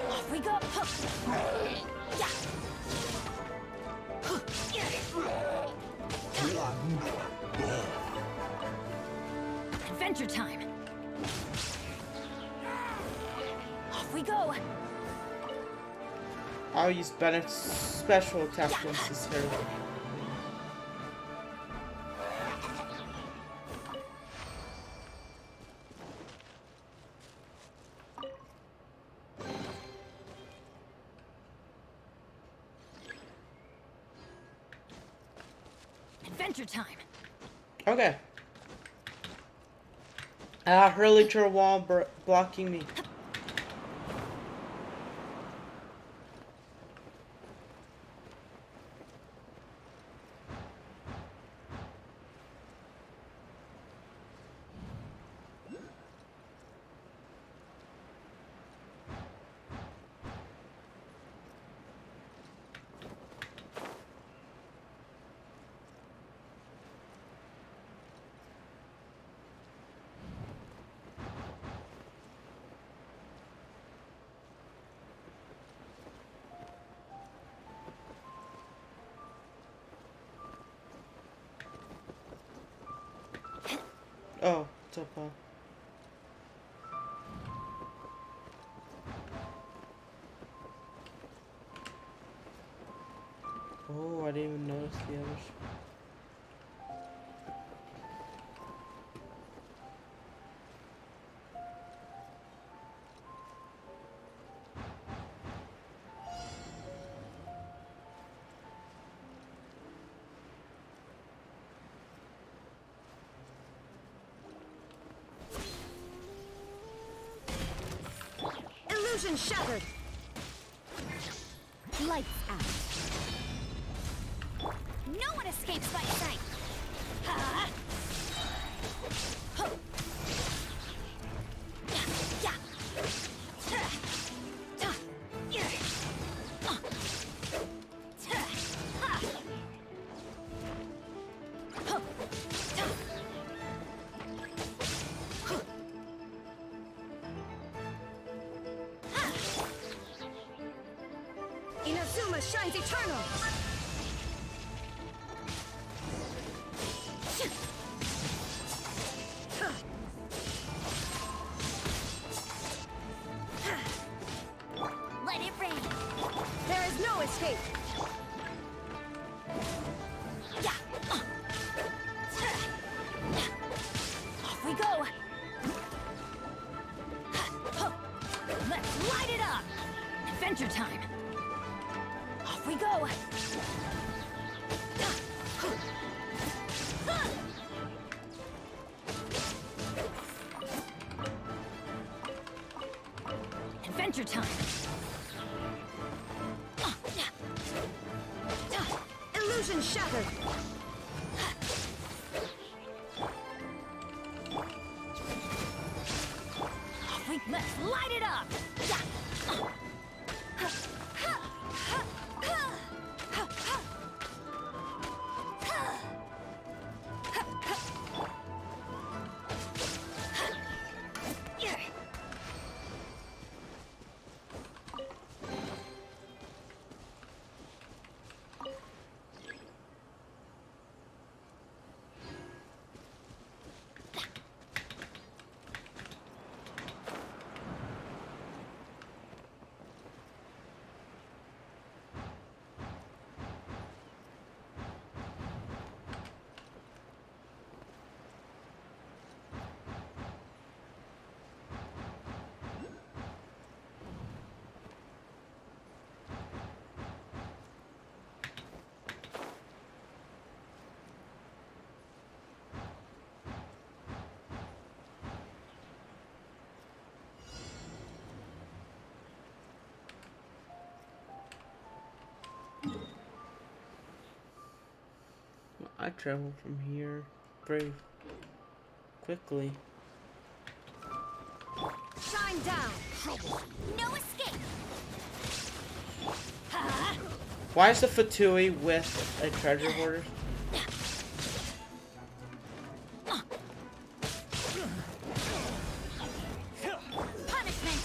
Off we go. Yeah. Adventure time. Off we go. I'll use Bennett's special attack once this turn. Adventure time. Okay. Hurley to a wall blocking me. Oh, what's up, Oh, I didn't even notice the others. Illusion shattered. Lights out. No one escapes by sight. Ha! Ho! Yeah. Inazuma shines eternal. Let it rain. There is no escape. Yeah. Off we go. Let's light it up. Adventure time. Off we go. Adventure time. Illusion shattered. Let's light it up. I travel from here very quickly. Shine down. No escape. Why is the Fatui with a treasure hoarder? Punishment.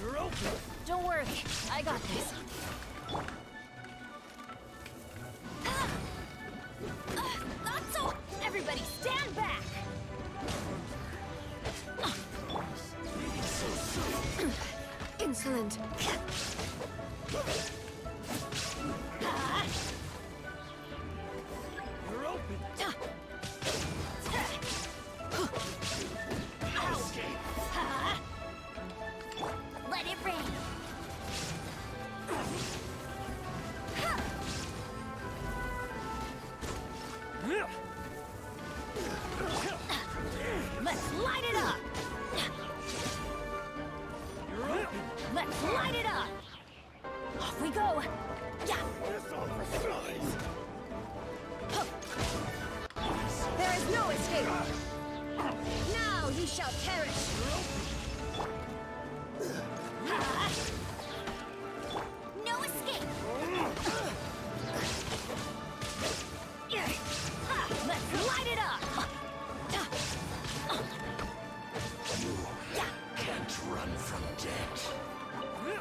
You're open. Don't worry, I got this. Not so. Everybody stand back. Insolent. You're open. Let it rain. Let's light it up. You're open. Let's light it up. Off we go. Yeah. There is no escape. Now you shall perish. No escape. Let's light it up. Can't run from death.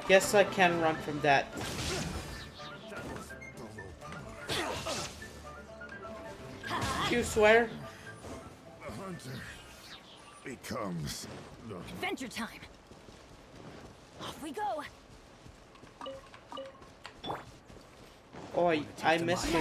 Yes, I can run from that. you swear? The hunter becomes the... Adventure time! Off we go! Oh, I missed you.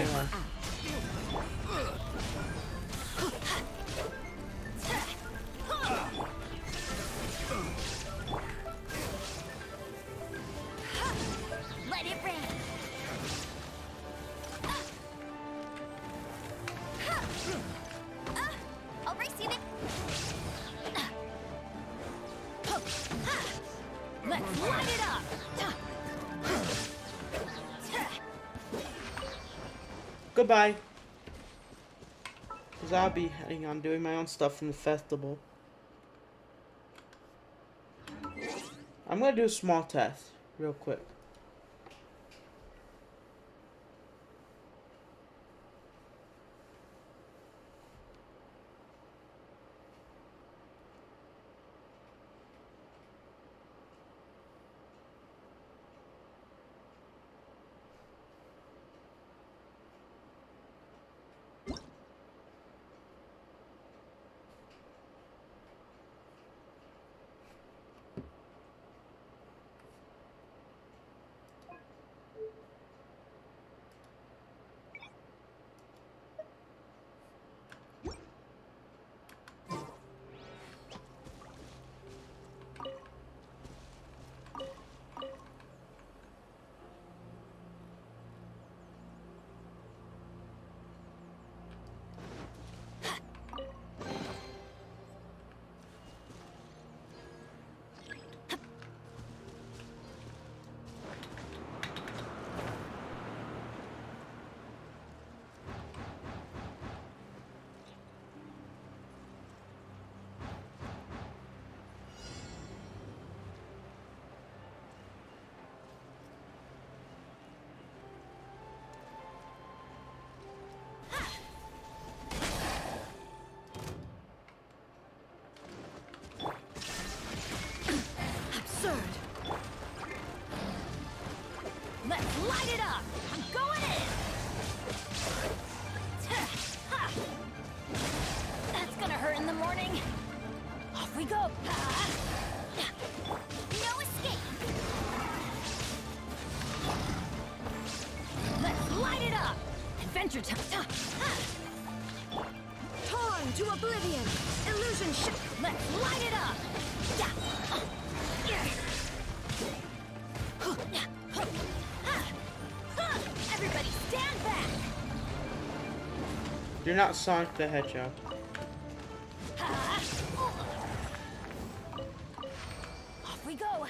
Let it rain. I'll race you, Nick. Let's light it up! Goodbye. Because I'll be heading on doing my own stuff in the festival. I'm going to do a small test real quick. Absurd! Let's light it up! I'm going in! That's gonna hurt in the morning. Off we go! No escape. Let's light it up! Adventure time! Torn to oblivion! Illusion ship! Let's light it up! Everybody stand back! You're not Sonic the Hedgehog. Off we go!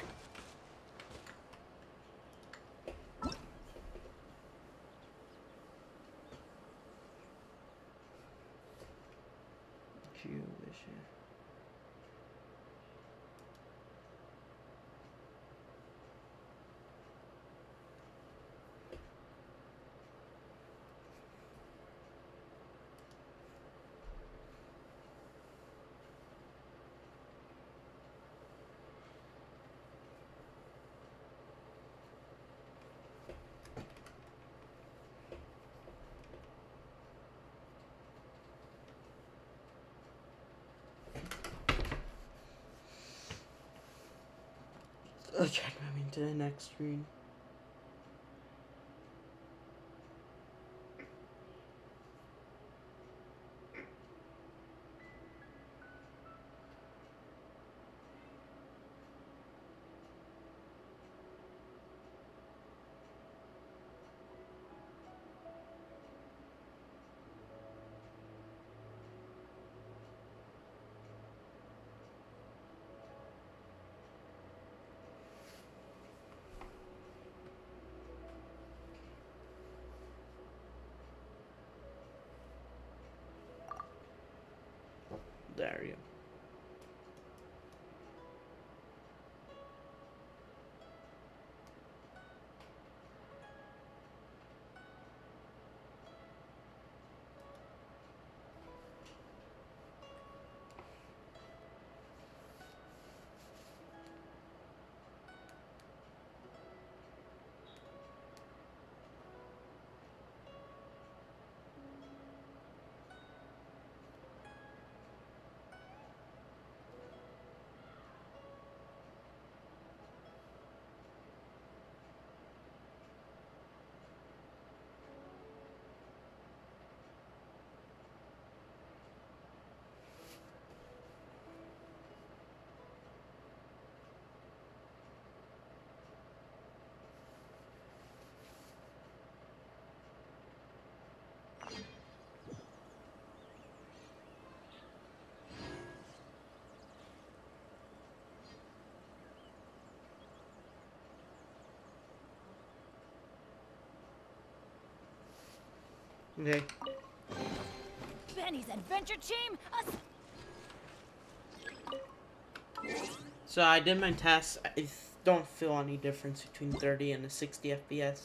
Okay, moving to the next screen. There you go. Okay. Benny's adventure team. So I did my tests. I don't feel any difference between 30 and a 60 FPS.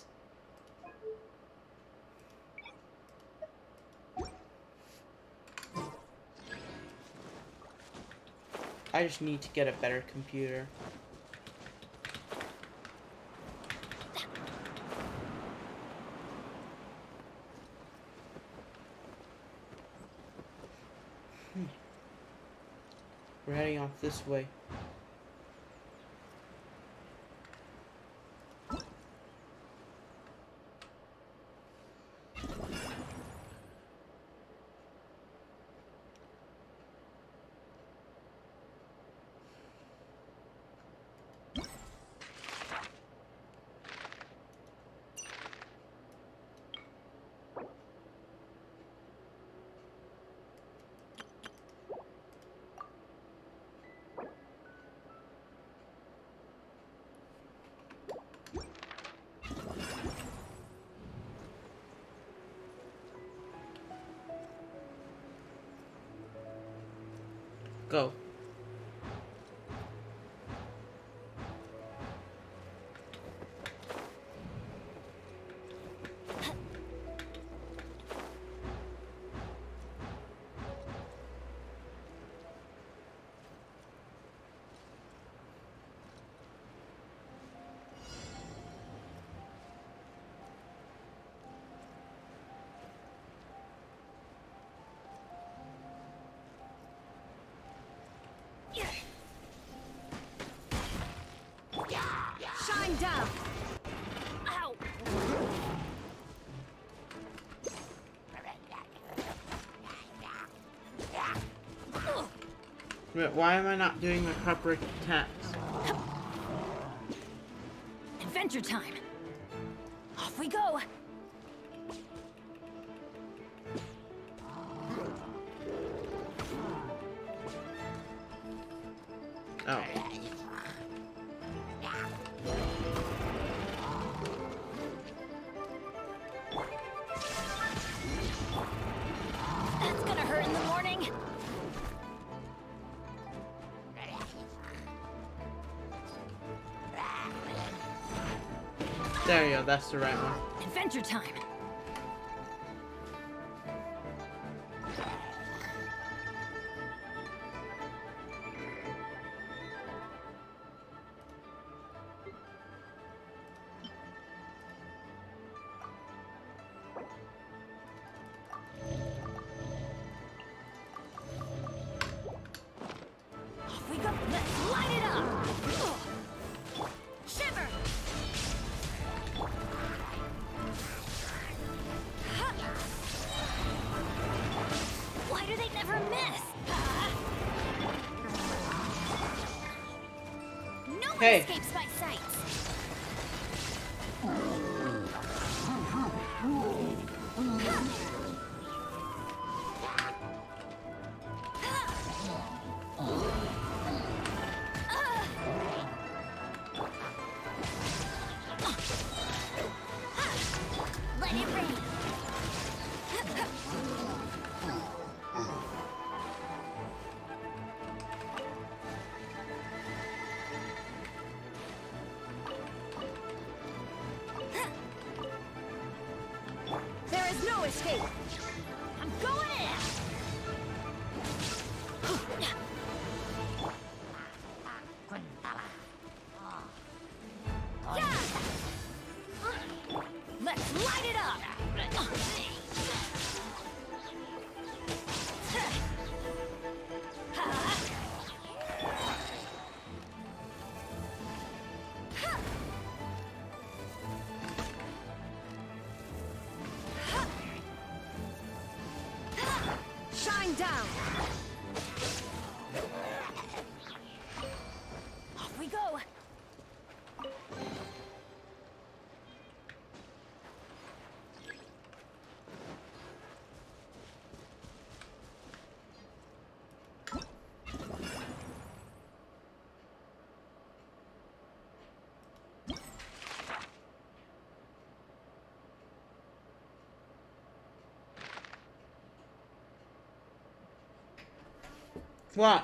I just need to get a better computer. We're heading off this way. Go. Shine down. Ow. Wait, why am I not doing my proper attacks? Adventure time. Off we go. Oh. That's gonna hurt in the morning. There you go, that's the right one. Adventure time. Off we go. Let's light it up. Shiver. Why do they never miss? No one Hey. escapes my sights. Let it rain. There is no escape. I'm going in. Yeah. Let's light it up. Shine down. Off we go. What?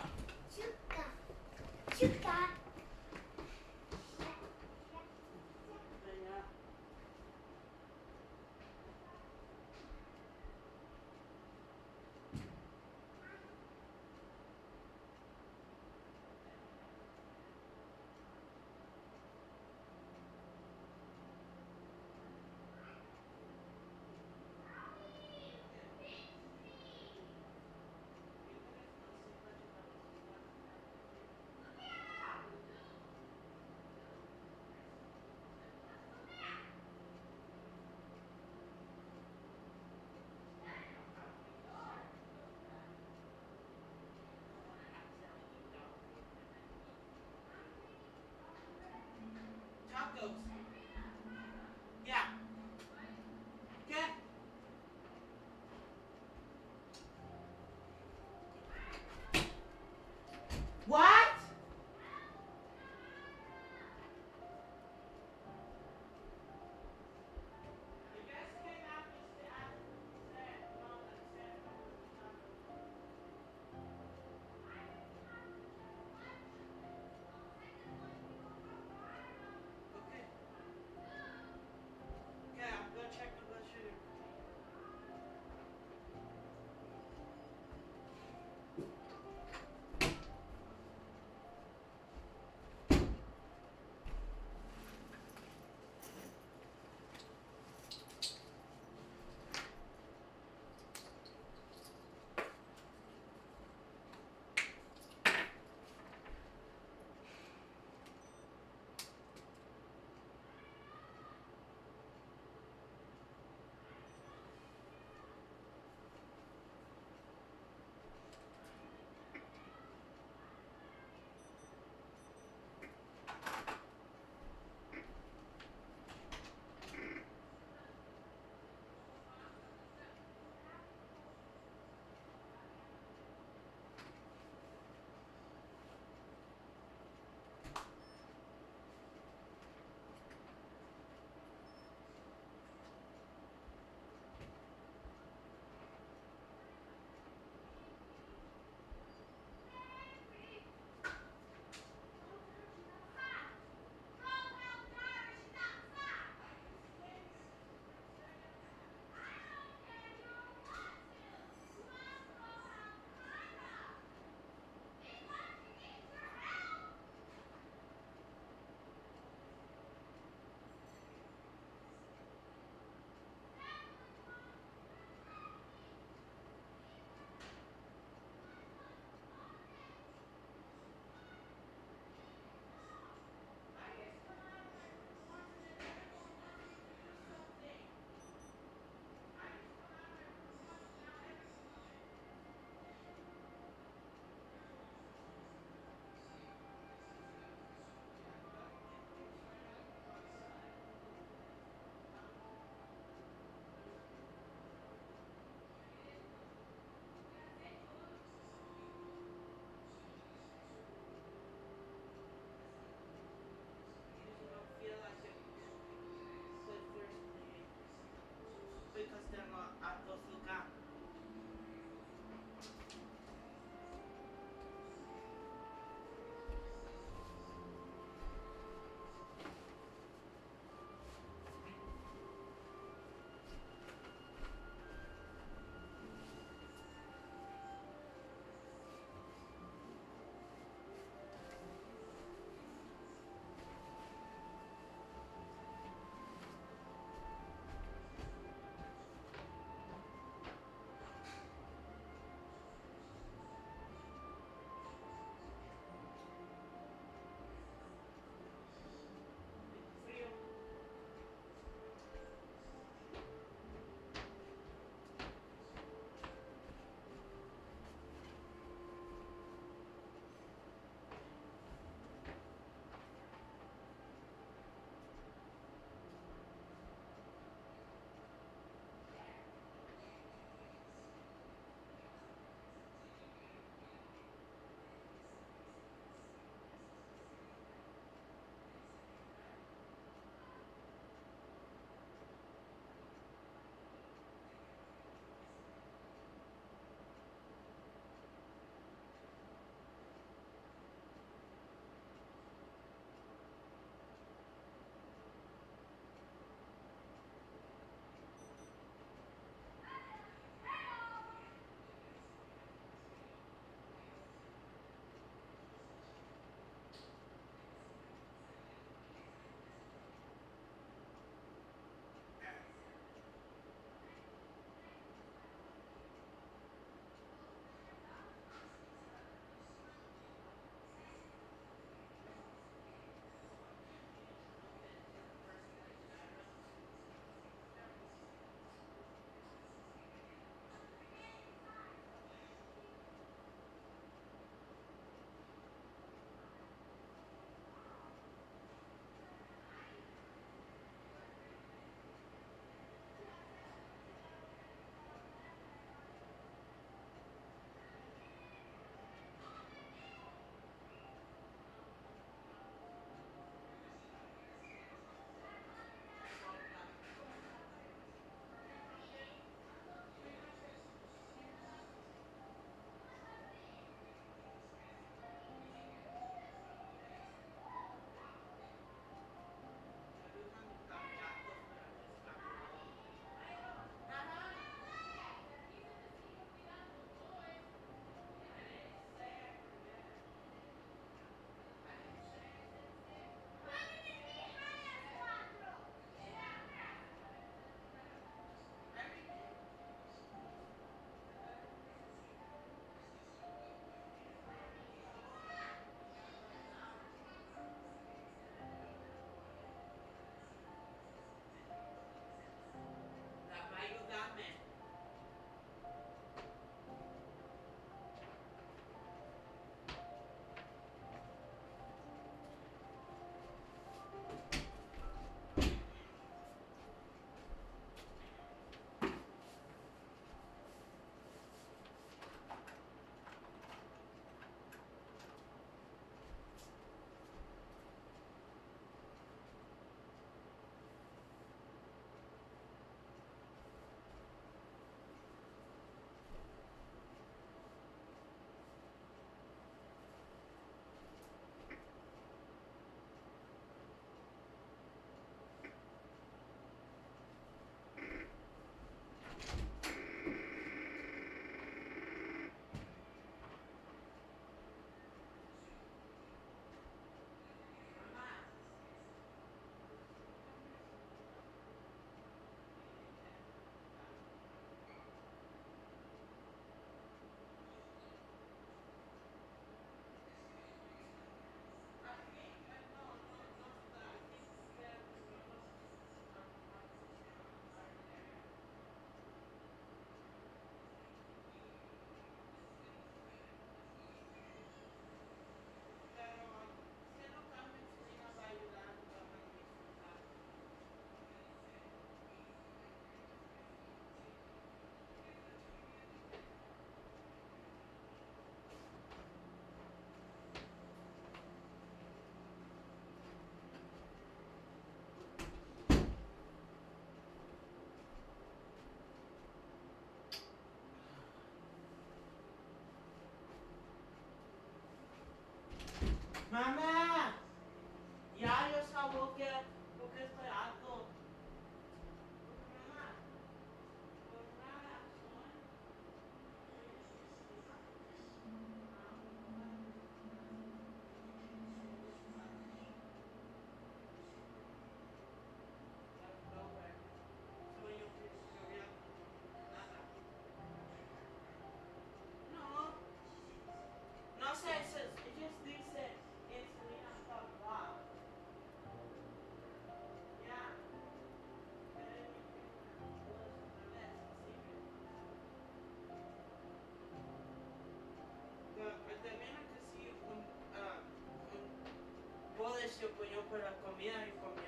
se oponió por la comida y comió.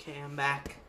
Okay, I'm back.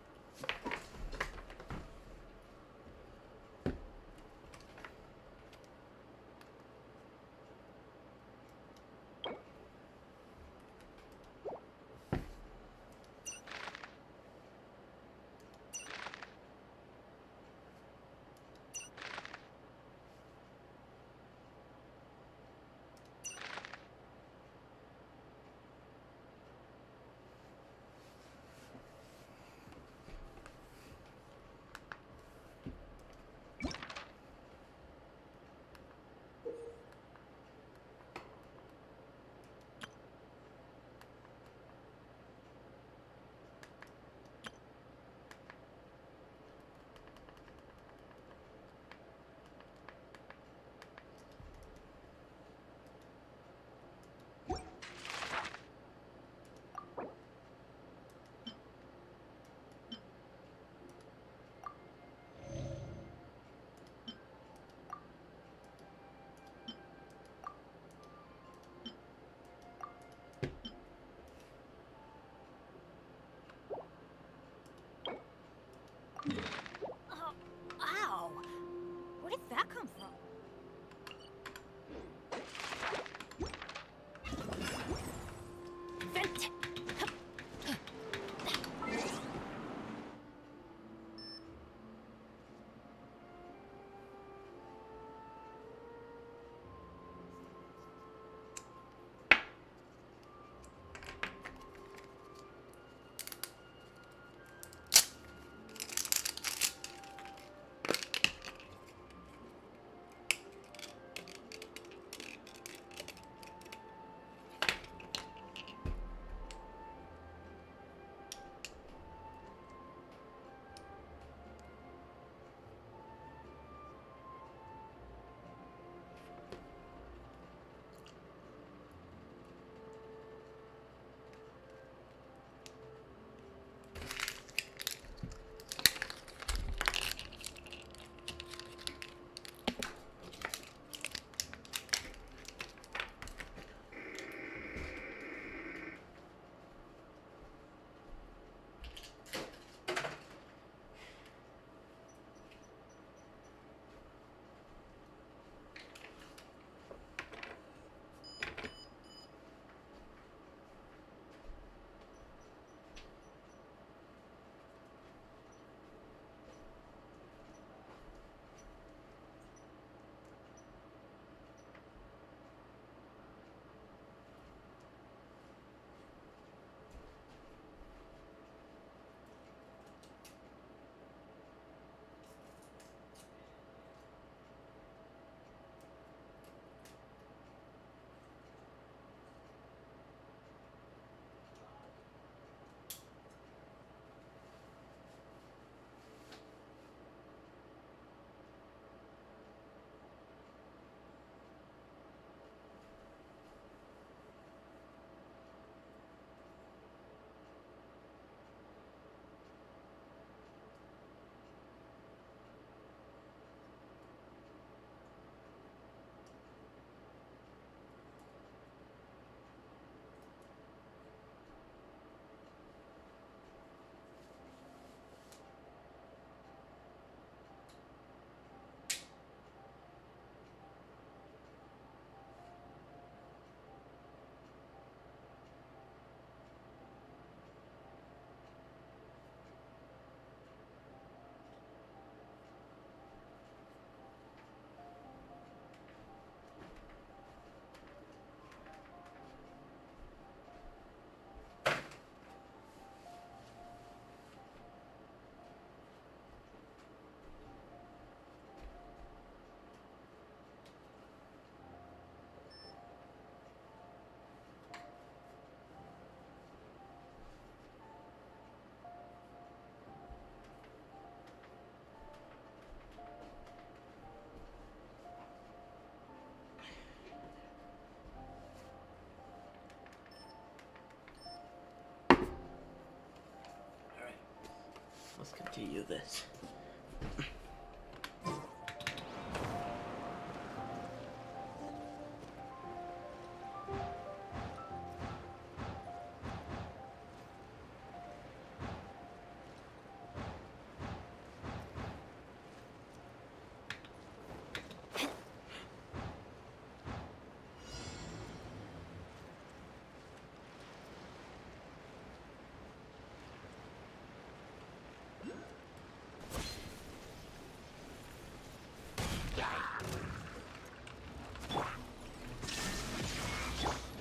Let's continue this.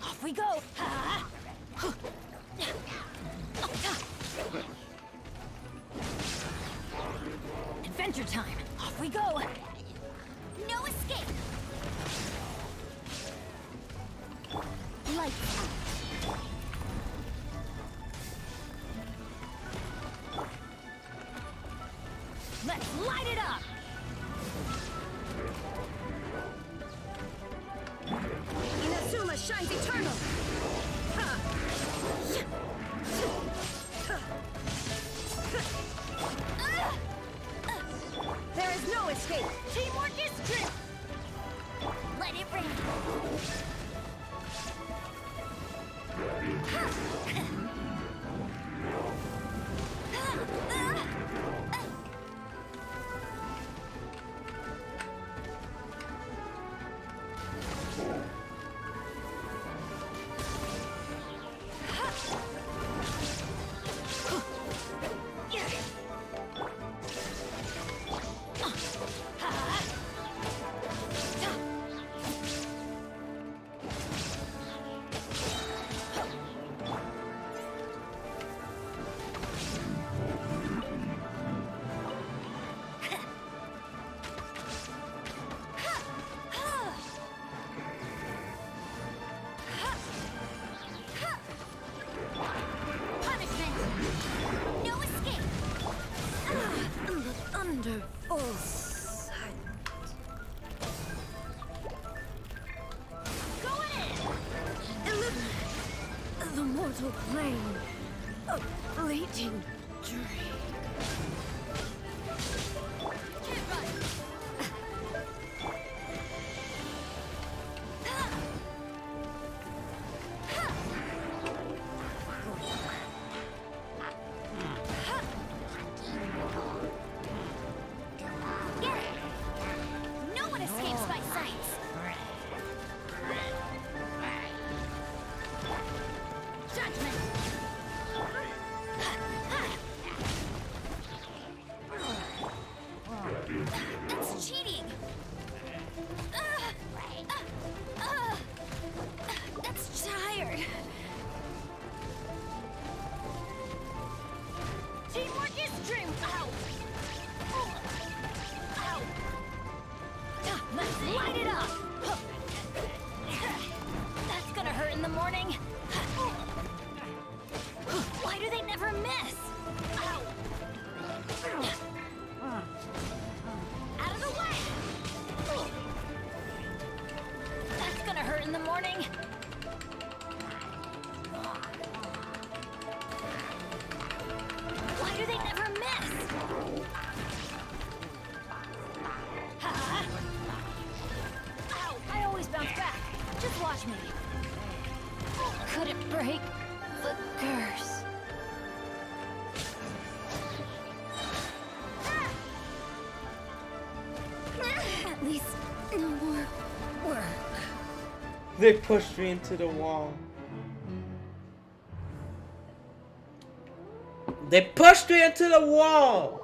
Off we go! Adventure time! Off we go! No escape! Lights out. Let's light it up! Inazuma shines eternal! There is no escape! Teamwork is strength! Let it rain. Under full sight. Go in! Eliminate the mortal plane of fleeting dream. Can't run. Get it! No one escapes my sights! Judgment! That's cheating! That's tired! Teamwork is dream! Ow! Ow! Let's light it up! That's gonna hurt in the morning! Why do they never miss? Ow! Out of the way! That's gonna hurt in the morning! Why do they never miss? Ow! I always bounce back. Just watch me. Couldn't break the curse. At least no more work. They pushed me into the wall. They pushed me into the wall!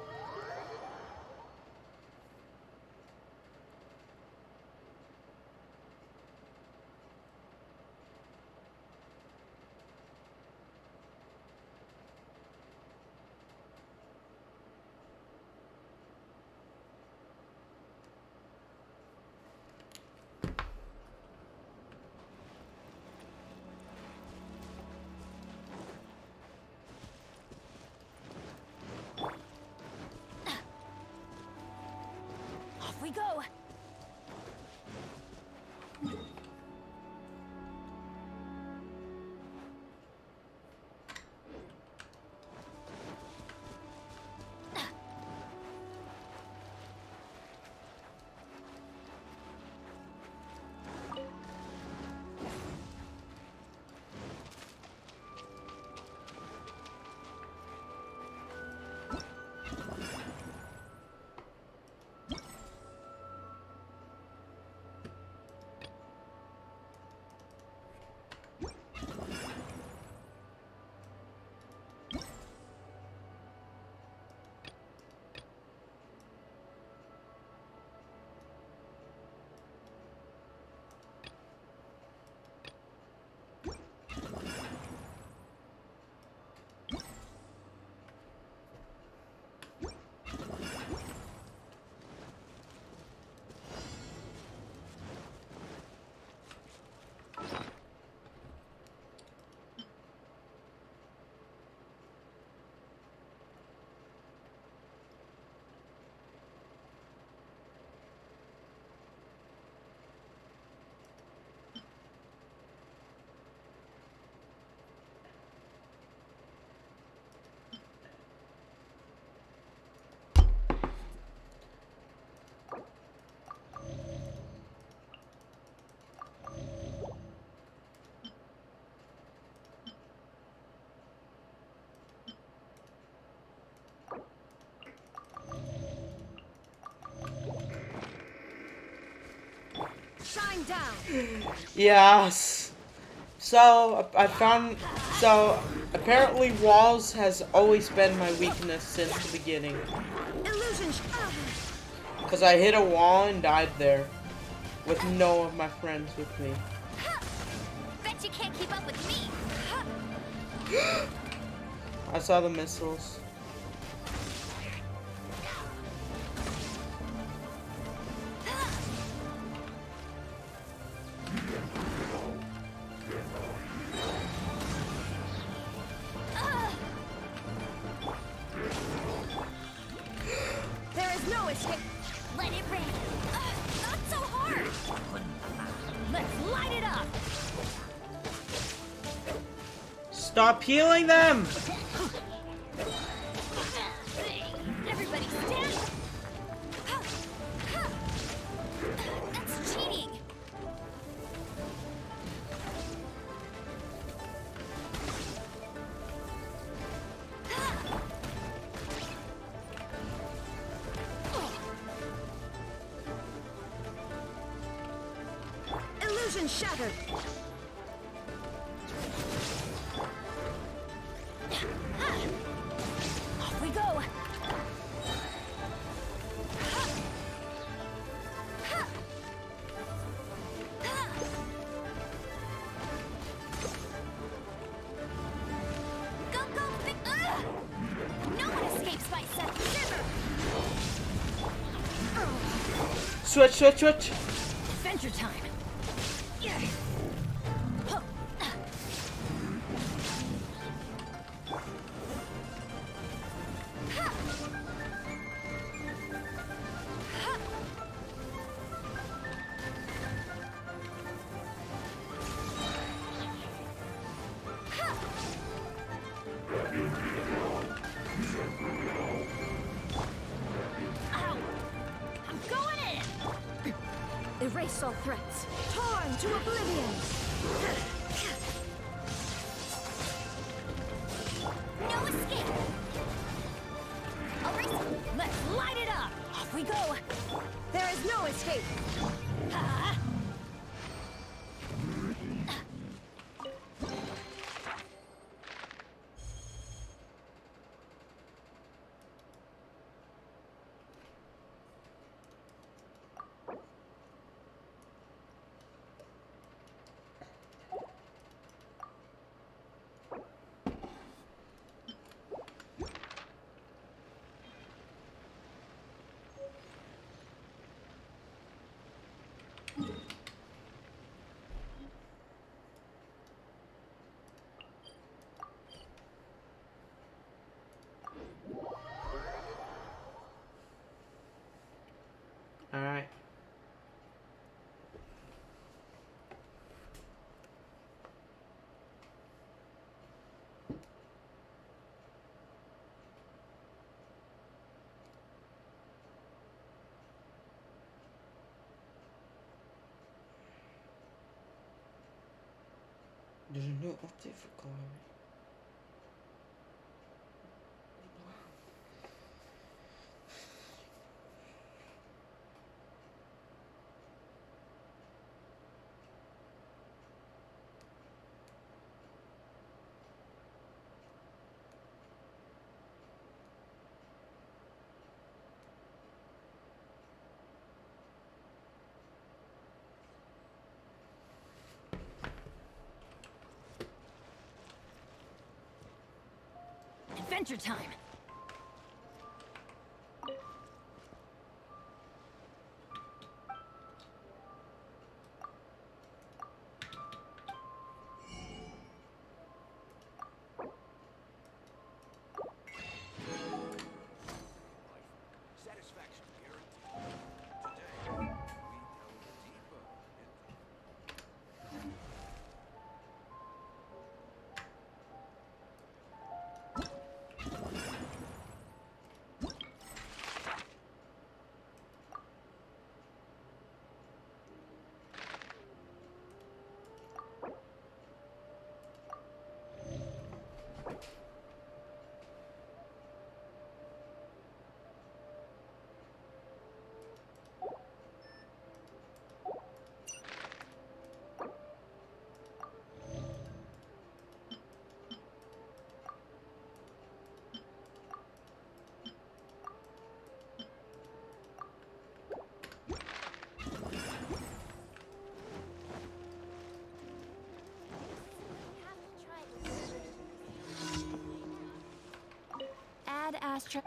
One down. Yes. So apparently walls has always been my weakness since the beginning. Illusion. Cause I hit a wall and died there, with no of my friends with me. Bet you can't keep up with me. I saw the missiles. There is no escape. Let it rain. Not so hard. Let's light it up. Stop healing them! Everybody stand. That's cheating. Illusion shattered. Off we go. Go, go, big. No one escapes by second. Switch, switch, switch! Adventure time. I'm going in. Erase all threats. Torn to oblivion. No escape. Erase. Let's light it up. Off we go. There is no escape. Alright. There's a new update for Chloe. Adventure time. last trip.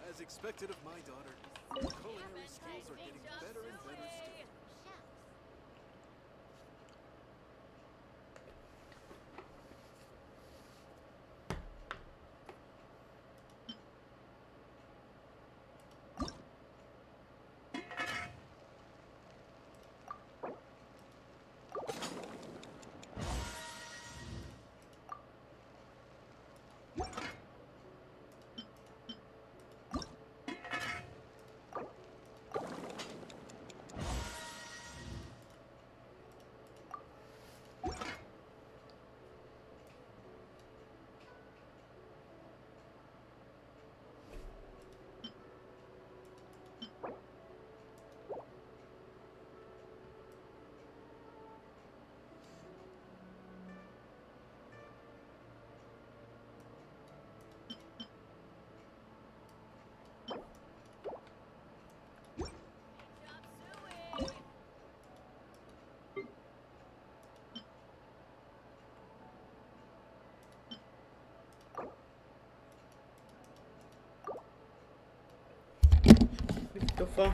As expected of my daughter, culinary skills are getting better and better still. Beautiful.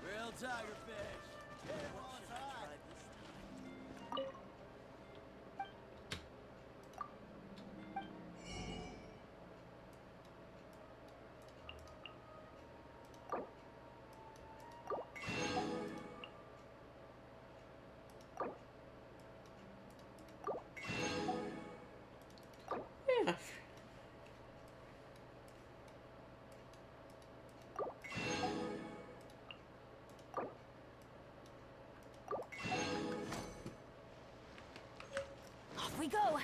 Real tiger fish. Everyone's hot. Yeah. Off we go!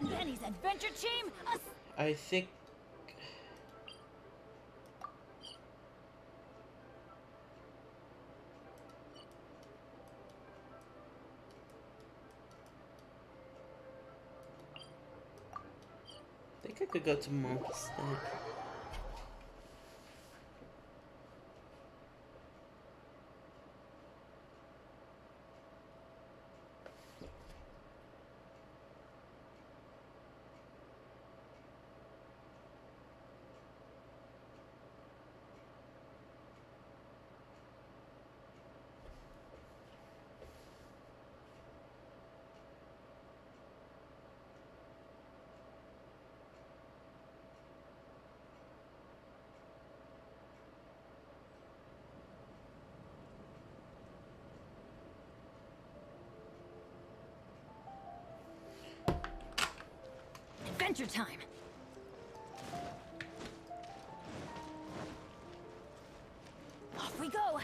Benny's adventure team! I think I could go to Monk instead. Adventure time! Off we go!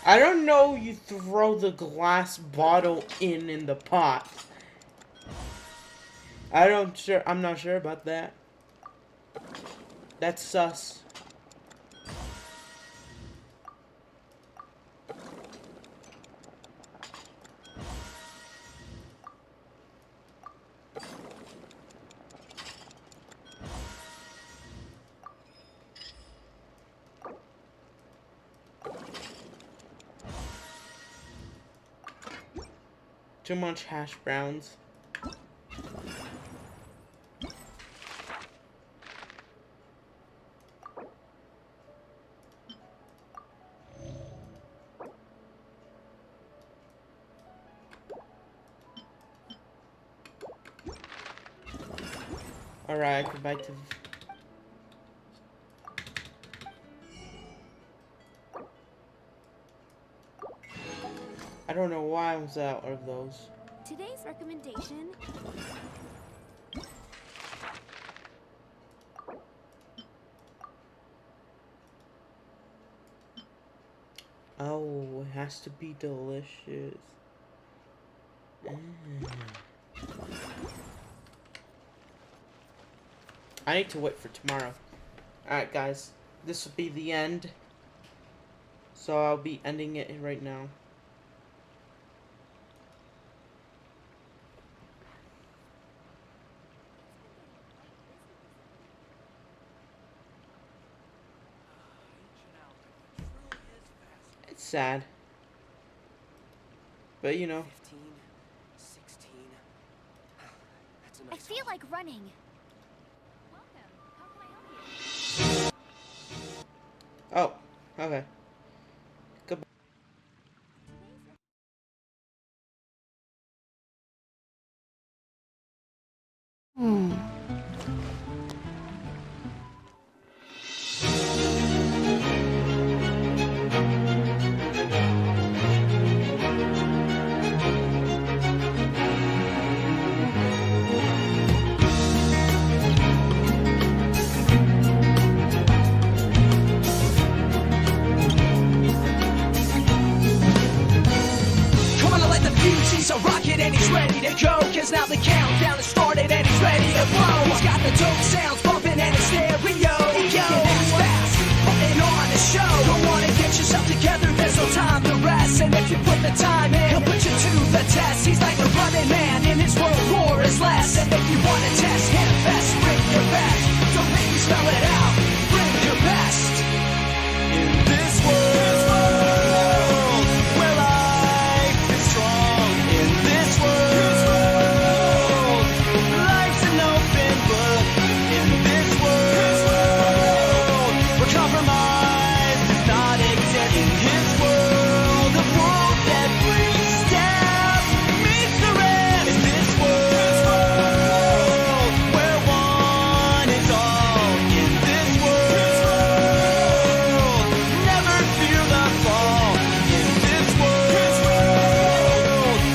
I don't know you throw the glass bottle in the pot. I'm not sure about that. That's sus. Too much hash browns. Alright, go back to... I don't know why I was out of those. Today's recommendation. Oh, it has to be delicious. I need to wait for tomorrow. Alright guys, this will be the end. So I'll be ending it right now. It's sad. But you know. 15, 16. That's a I nice feel like running. Oh, okay. Goodbye. Come on, let the fuse, he's a rocket and he's ready to go. Cause now the countdown has started and he's ready to blow. He's got the dope sounds bumping and his stereo. It's fast, putting on a show. Don't wanna get yourself together, there's no time to rest. And if you put the time in, he'll put you to the test. He's like a running man in his world, war is less. And if you wanna test him, best bring your best. Don't make me spell it out, bring your best. In this world, where life is strong. In this world, life's an open book. In this world, where compromise does not exist. In his world, a world every step meets the rest. In this world, where one is all. In this world, never fear the fall. In this world,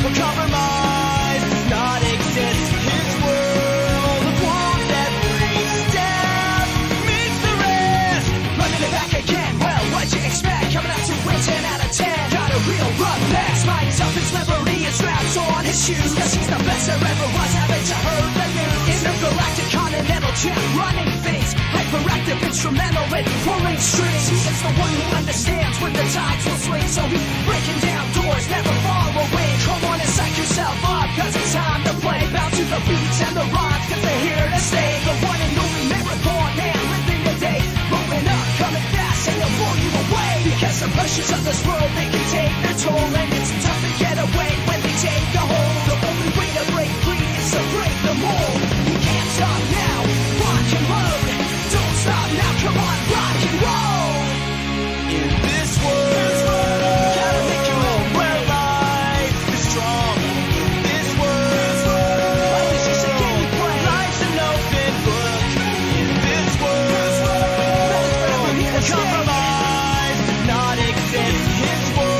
where compromise does not exist. His world, a world every step meets the rest. Running it back again, well, what'd you expect? Coming up to win 10 out of 10. Got a real rough pass. Minds up his liberty and straps on his shoes. Cause he's the best there ever was, haven't you heard the news? Intergalactic continental champ, running things. Hyperactive, instrumental, and pulling strings. He is the one who understands when the tides will swing. So he's breaking down doors, never far away. Come on and psych yourself up, cause it's time to play. Bounce to the beats and the rhymes, cause they're here to stay. The one and only marathon man, living the day. Moving up, coming fast, and they'll blow you away. Because the pressures of this world, they can take their toll. And it's tough to get away when they take a hold. The only way to break free is to break the mold. You can't stop now, rock and roll. Don't stop now, come on, rock and roll. In this world, gotta make your own where life is strong. In this world, life is just a game you play. Life's an open book. In this world, where compromise does not exist. His world.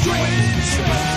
straight.